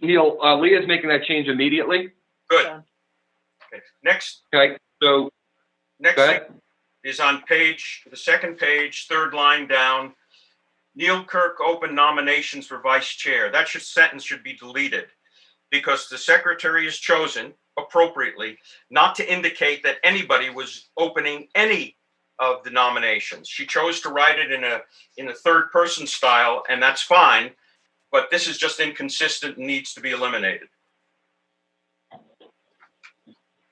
Neil, Leah's making that change immediately. Good. Okay. Next, Okay, so, next go ahead. thing is on the second page, third line down. Neil Kirk opened nominations for vice chair. That sentence should be deleted because the secretary is chosen appropriately not to indicate that anybody was opening any of the nominations. She chose to write it in a third person style, and that's fine, but this is just inconsistent and needs to be eliminated.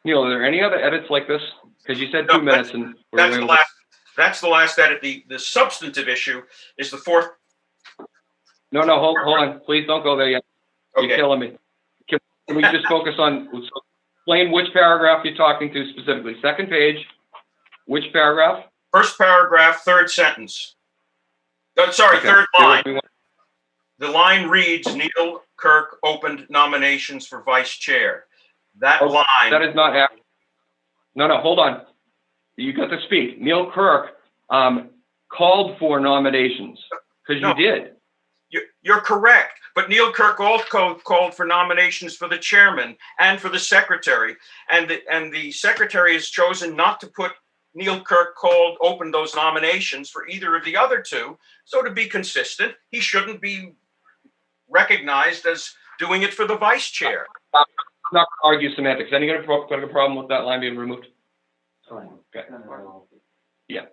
Neil, are there any other edits like this? Because you said 2 minutes and. That's the last edit. The substantive issue is the fourth. No, hold on. Please don't go there yet. You're Okay. killing me. Can we just focus on, explain which paragraph you're talking to specifically? Second page, which paragraph? First paragraph, third sentence. Sorry, Okay. third Bear line. with me one- The line reads, Neil Kirk opened nominations for vice chair. That line. That is not accurate. No, hold on. You got to speak. Neil Kirk called for nominations, because No. you did. You're correct, but Neil Kirk also called for nominations for the chairman and for the secretary, and the secretary has chosen not to put Neil Kirk opened those nominations for either of the other two. So to be consistent, he shouldn't be recognized as doing it for the vice chair. I'm not going to argue semantics. Any got a problem with that line being removed? Fine. Okay. Yeah.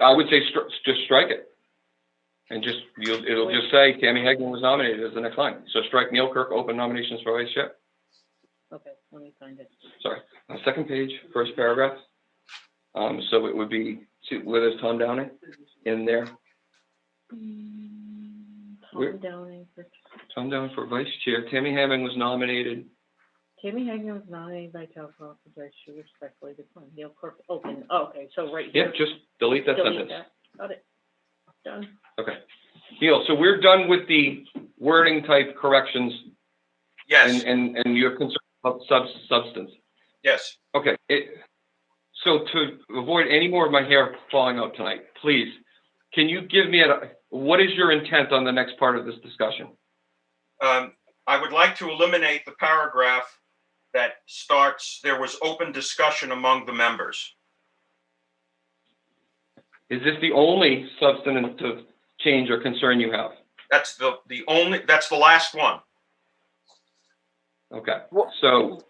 I would say just strike it. And it'll just say Tammy Hegman was nominated as the next line. So strike Neil Kirk, open nominations for vice chair. Okay, let me find it. Sorry, second page, first paragraph. So it would be where there's Tom Downing in there. Tom Downing. Tom Downing for vice chair. Tammy Hegman was nominated. Tammy Hagman was nominated by town council, she respectfully declined. Neil Kirk opened, okay, so right here. Yep, just delete that sentence. Got it. Done. Okay. Neil, so we're done with the wording type corrections. Yes. And you're concerned about substance. Yes. Okay. So to avoid any more of my hair falling out tonight, please, can you give me what is your intent on the next part of this discussion? I would like to eliminate the paragraph that starts, there was open discussion among the members. Is this the only substantive change or concern you have? That's that's the last one. Okay, so.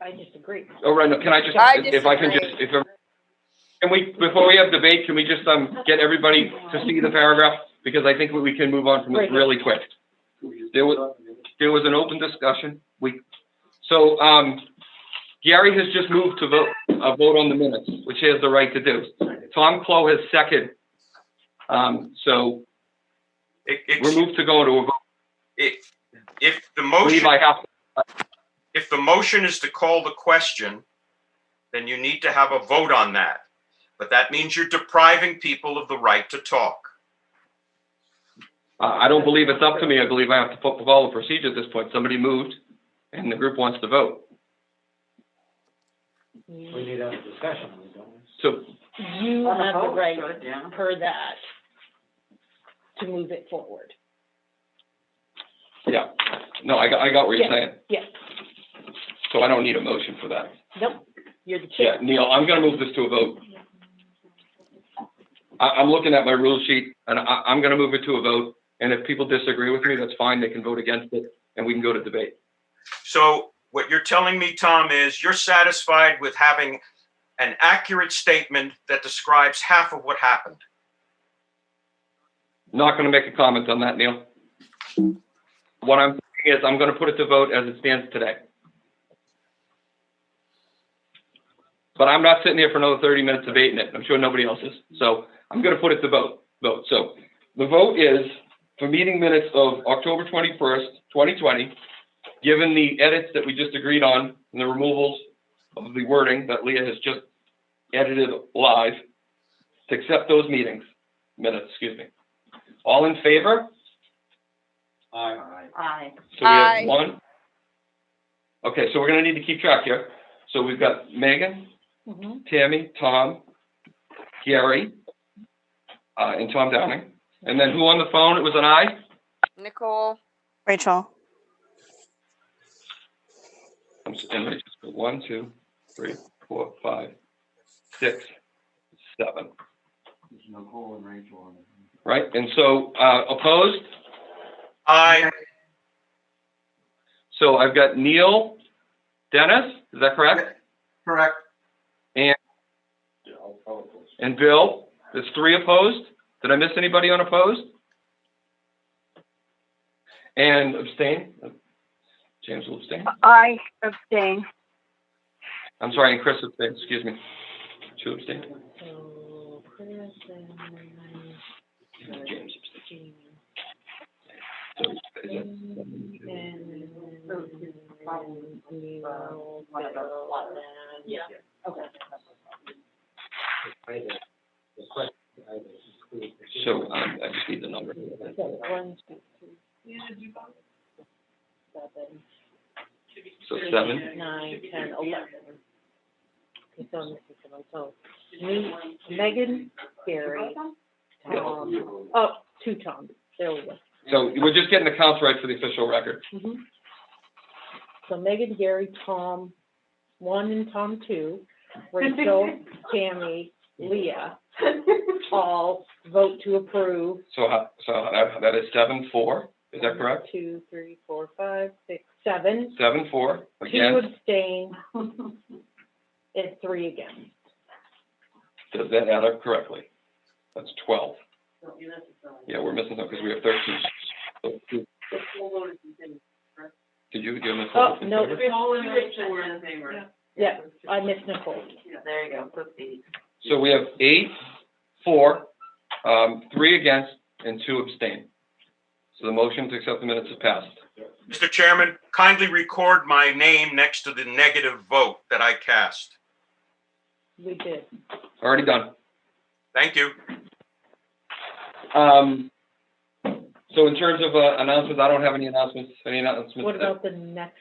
I disagree. Oh, right, no, can I just, can we, before we have debate, can we just, get everybody to see the paragraph? Because I think we can move on from this really quick. There was an open discussion. Gary has just moved to a vote on the minutes, which he has the right to do. Tom Clow has seconded. So we're moved to go to a vote. If the motion is to call the question, then you need to have a vote on that. but that means you're depriving people of the right to talk. I don't believe it's up to me. I believe I have to follow procedure at this point. Somebody moved, and the group wants to vote. We need to have a discussion, don't we? So, You On the have the vote, right shut it down. per that to move it forward. yeah, no, I got what you're Yeah. saying. Yeah, So I don't need a motion for that. nope, you're the Yeah, chair. Neil, I'm gonna move this to a vote. I'm looking at my rule sheet, and I'm gonna move it to a vote, and if people disagree with me, that's fine, they can vote against it, and we can go to debate. So what you're telling me, Tom, is you're satisfied with having an accurate statement that describes half of what happened. Not gonna make a comment on that, Neil. What I'm saying is, I'm gonna put it to vote as it stands today. But I'm not sitting here for another 30 minutes debating it. I'm sure nobody else is. So I'm gonna put it to vote. So the vote is for meeting minutes of October 21st, 2020, given the edits that we just agreed on and the removals of the wording that Leah has just edited live, to accept those minutes, excuse me. All in favor? Aye. So we Aye. have one. Okay, so we're gonna need to keep track here. So we've got Megan, Mhm. Tammy, Tom, Gary, and Tom Downing. And then who on the phone? It was an aye? Nicole. Rachel. And Rachel's got 1, 2, 3, 4, 5, 6, 7. There's Nicole and Rachel on it. Right? And so, opposed? Aye. So I've got Neil, Dennis, is that correct? Correct. And Bill, there's 3 opposed. Did I miss anybody on opposed? And abstain? James will abstain. I abstain. I'm sorry, and Chris abstain, excuse me. 2 abstain. So, Chris and James abstain. So, is that- Yeah. Okay. The question, I exclude. So, I just need the number. So, 1, 2, 3, 7, So 7. 9, 10, 11. Okay, so I'm missing someone. So, me, Megan, Gary, Tom, oh, 2 Toms. There we go. So we're just getting the counts right for the official record. Mhm. So Megan, Gary, Tom 1 and Tom 2, Rachel, Tammy, Leah, all vote to approve. So that is 7-4, is that correct? 1, 2, 3, 4, 5, 6, 7. 7-4, 2 again, abstain, and 3 against. does that add up correctly? That's 12. Yeah, we're missing some because we have 13. So, did you give them a Oh, full no. favor? Nicole and Rachel were in favor. Yeah, I missed Nicole. There you go, so 8. So we have 8, 4, 3 against, and 2 abstain. So the motion to accept the minutes is passed. Mr. Chairman, kindly record my name next to the negative vote that I cast. We did. Already done. Thank you. So in terms of announcements, I don't have any announcements. Any announcements? What about the next,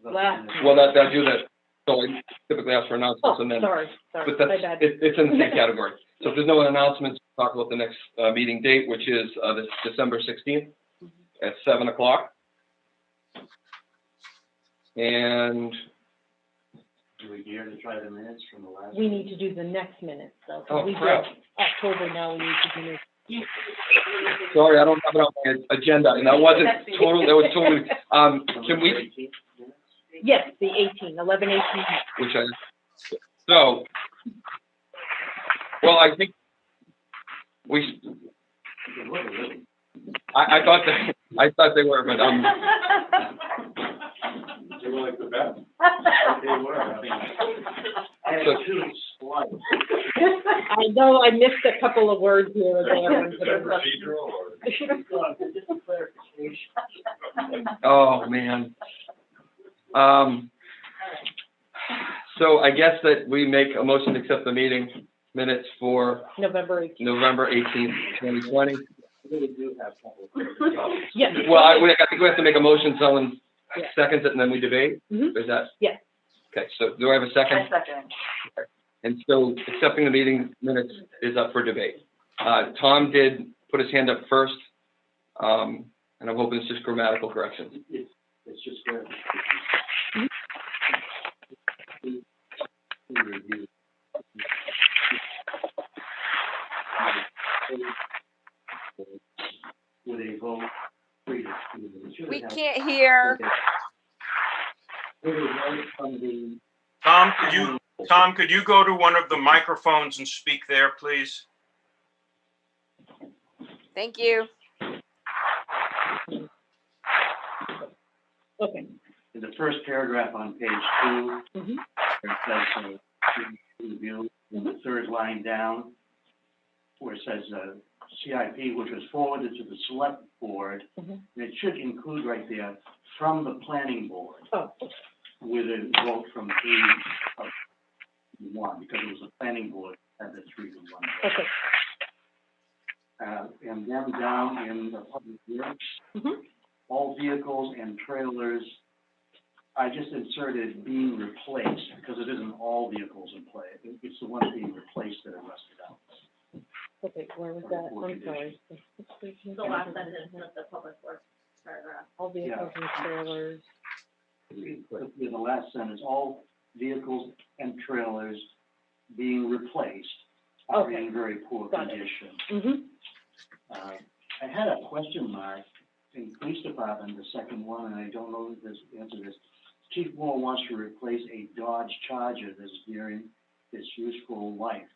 last? Well, that do that. So I typically ask for announcements Oh, and then. sorry, But my that's, bad. it's in the same category. So if there's no announcements, we'll talk about the next meeting date, which is this December 16th at 7 o'clock. And Do we dare to try the minutes from the last? We need to do the next minutes, though. 'cause Oh, we did crap. October, now we need to do sorry, I don't have it on my agenda, and that wasn't total, that was totally, can we, Yes, the 11/18. which I, so, well, I think we, I thought they were, but, They were like the best. They were, I mean, I had 2 slides. I know I missed a couple of words here or there. Is that procedural or? Just a clarification. oh, man. So I guess that we make a motion to accept the meeting minutes for November 18th. November 18th, 2020. Yes. Well, I think we have to make a motion, someone Yeah. seconds it, and then we debate? Mhm. Is that? Yes. Okay, so do I have a second? I second. And so accepting the meeting minutes is up for debate. Tom did put his hand up first, and I'm hoping it's just grammatical corrections. It's just good. With a vote. We can't hear. Tom, could you go to one of the microphones and speak there, please? Thank you. Okay. In the first paragraph on page 2, Mhm. it says, review, in the third line down, where it says, CIP, which was forwarded to the select board, Mhm. and it should include right there, from the planning board, Oh, with a vote from 3-1, because it was the planning board that had the 3-1. okay. And then down in the public works, Mhm. all vehicles and trailers, I just inserted being replaced, because it isn't all vehicles in play. It's the ones being replaced that are rusted out. Okay, where was that? I'm sorry. The last sentence of the public works paragraph. All vehicles and trailers. In the last sentence, all vehicles and trailers being replaced are Okay. in very poor Got it. condition. Mm-hmm. I had a question mark in police department, the second one, and I don't know the answer to this. Chief Moore wants to replace a Dodge Charger that's nearing its useful life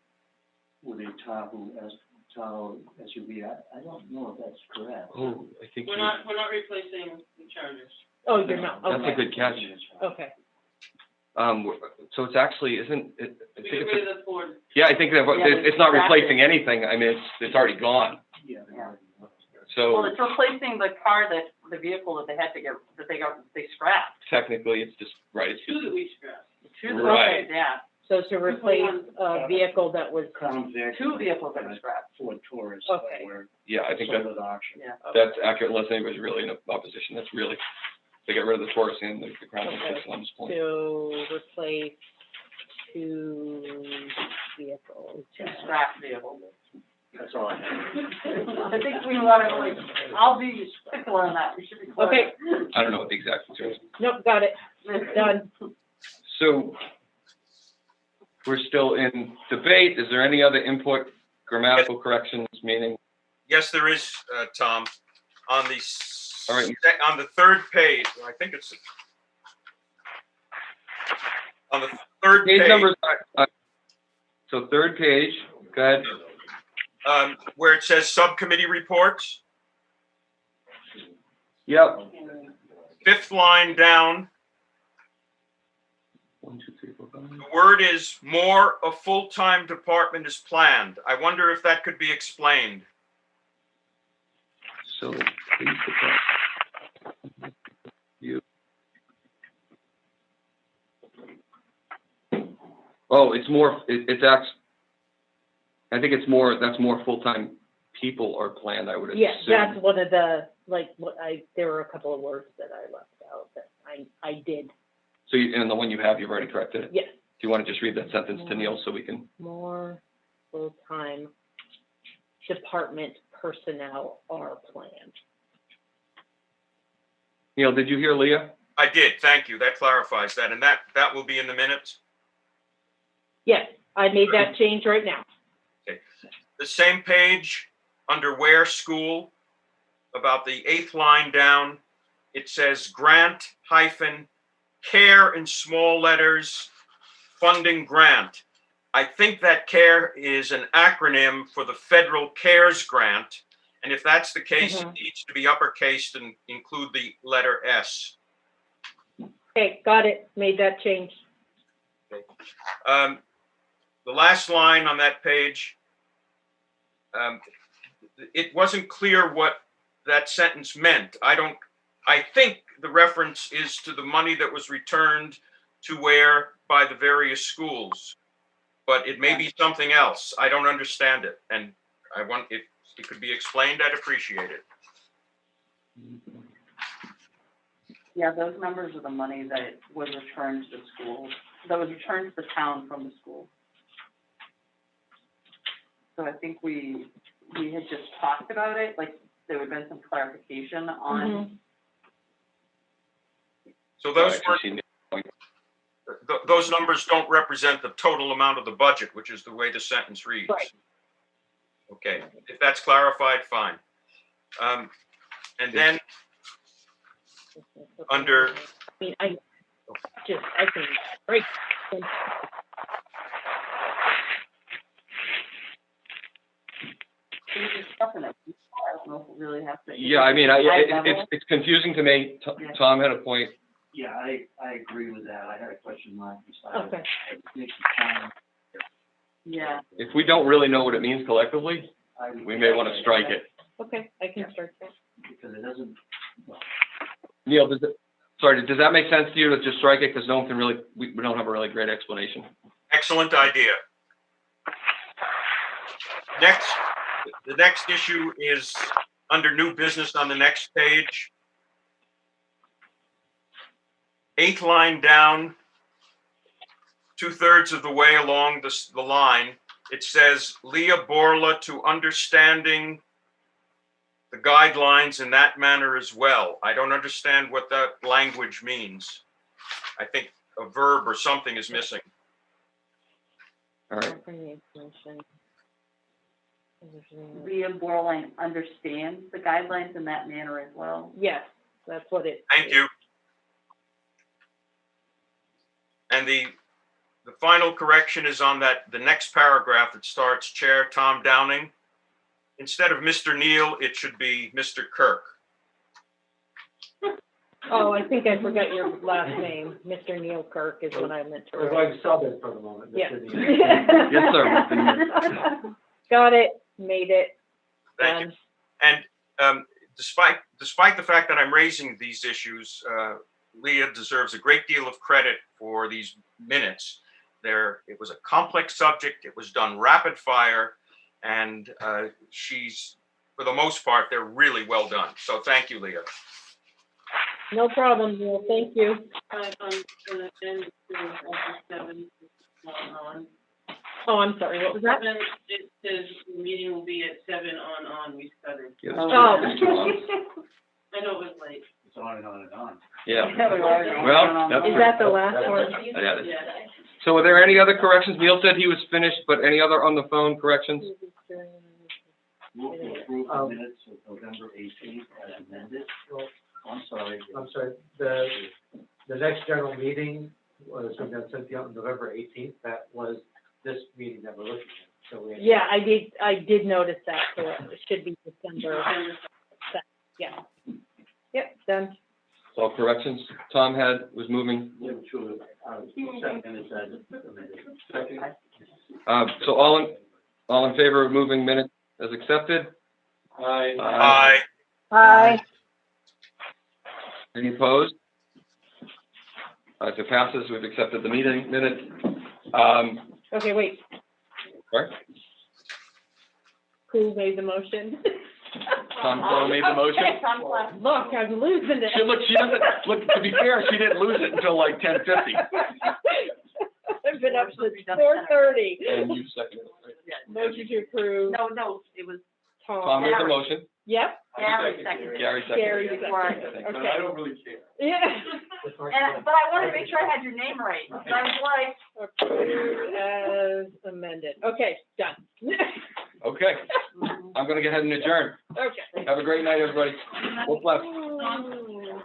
with a Tahoe SUV. I don't know if that's correct. Oh, I think We're not replacing the Chargers. Oh, you're not, that's okay. a good catch. Okay. So it's actually, isn't it? I We think get it's rid of the Ford. yeah, I think that Yeah, it's not exactly. replacing anything. I mean, it's already gone. Yeah. Well, So it's replacing the car the vehicle that they had to they scrapped. technically, it's just, right, it's Two just, that we scrapped. Right. Yeah, So to replace a vehicle that was, Crown Vic. two vehicles that were scrapped. Ford Taurus. Okay. Were yeah, I think sold that's, at auction. Yeah. that's accurate unless anybody's really in opposition. That's really, they get rid of the Taurus and the Crown Vic Okay. on this point. to replace 2 vehicles. Two scrap vehicles. That's all I have. I think we want to really, I'll be particular on that, we should be clear. Okay. I don't know what the exact answer is. Nope, got it. Done. So we're still in debate. Is there any other input, grammatical corrections, meaning? Yes, there is, Tom. On the, All right. on the third page, I think it's, on the third Page page, numbers, so third page, go ahead. where it says subcommittee reports, Yep. 5th line down, 1, 2, 3, 4, 5. the word is more a full-time department is planned. I wonder if that could be explained. So, please put you. Oh, it's more, it's I think it's more, that's more full-time people are planned, I would assume. Yeah, that's one of the, like, there were a couple of words that I left out that I did. So, and the one you have, you've already corrected it? Yes. Do you want to just read that sentence to Neil so we can? More full-time department personnel are planned. Neil, did you hear Leah? I did, thank you. That clarifies that, and that will be in the minutes. Yes, I made that change right now. Okay. The same page under Weare School, about the 8th line down, it says grant hyphen care in small letters, funding grant. I think that CARE is an acronym for the Federal CARES Grant. And if that's the case, it needs to be uppercased and include the letter S. Okay, got it. Made that change. Okay. The last line on that page, it wasn't clear what that sentence meant. I think the reference is to the money that was returned to Weare by the various schools. but it may be something else. I don't understand it, and I want, if it could be explained, I'd appreciate it. Yeah, those numbers are the money that was returned to the school, that was returned to the town from the school. So I think we had just talked about it, like, there would have been some clarification on. So those those numbers don't represent the total amount of the budget, which is the way the sentence reads. Right. Okay, if that's clarified, fine. And then under, I mean, I can break. I don't know if we really have to. Yeah, I mean, it's confusing to me. Tom had a point. Yeah, I agree with that. I had a question mark beside it. Okay. I think the town, Yeah. If we don't really know what it means collectively, we may want to strike it. Okay, I can start that. because it doesn't, Neil, does that make sense to you to just strike it? Because no one can really, we don't have a really great explanation. excellent idea. Next, the next issue is under new business on the next page. 8th line down, 2/3 of the way along the line, it says Leah Borla to understanding the guidelines in that manner as well. I don't understand what that language means. I think a verb or something is missing. All right. Leah Borland understands the guidelines in that manner as well. Yes, that's what it. Thank you. And the final correction is on the next paragraph that starts Chair Tom Downing. Instead of Mr. Neal, it should be Mr. Kirk. Oh, I think I forgot your last name. Mr. Neil Kirk is what I meant to. We're going southern for the moment. Yeah. Yes, sir. Got it, made it. Thank you. And despite the fact that I'm raising these issues, Leah deserves a great deal of credit for these minutes. It was a complex subject. It was done rapid fire, and she's, for the most part, they're really well done. So thank you, Leah. No problem, Neil, thank you. I'm gonna end to 7 on. Oh, I'm sorry, what was that? 7, it says the meeting will be at 7 on, we started. Yeah, Oh. I know it was late. it's on and on and on. Yeah. Well, Well, Is that the last one? yeah. So are there any other corrections? Neil said he was finished, but any other on the phone corrections? Move to approve the minutes of November 18th as amended. I'm sorry. The next general meeting was going to send you on November 18th. That was this meeting that we're looking at. So we. Yeah, I did notice that, so it should be December. Yeah. Yep, done. All corrections Tom was moving. Move to, second is as amended. So all in favor of moving minutes as accepted? Aye. Aye. Aye. Any opposed? If it passes, we've accepted the meeting minutes. Okay, wait, Sorry? who made the motion? Tom Flo made the motion. Look, I'm losing it. She doesn't, to be fair, she didn't lose it until like 10:50. I've been up since 4:30. And you seconded it, right? Motion to approve. No, it was Tom made the motion. Yep. Gary seconded. Gary seconded. Gary it. seconded. But Okay. I don't really care. Yeah. But I wanted to make sure I had your name right. I was like. Approved as amended. Okay, done. Okay, I'm gonna go ahead and adjourn. Okay. Have a great night, everybody. What's left?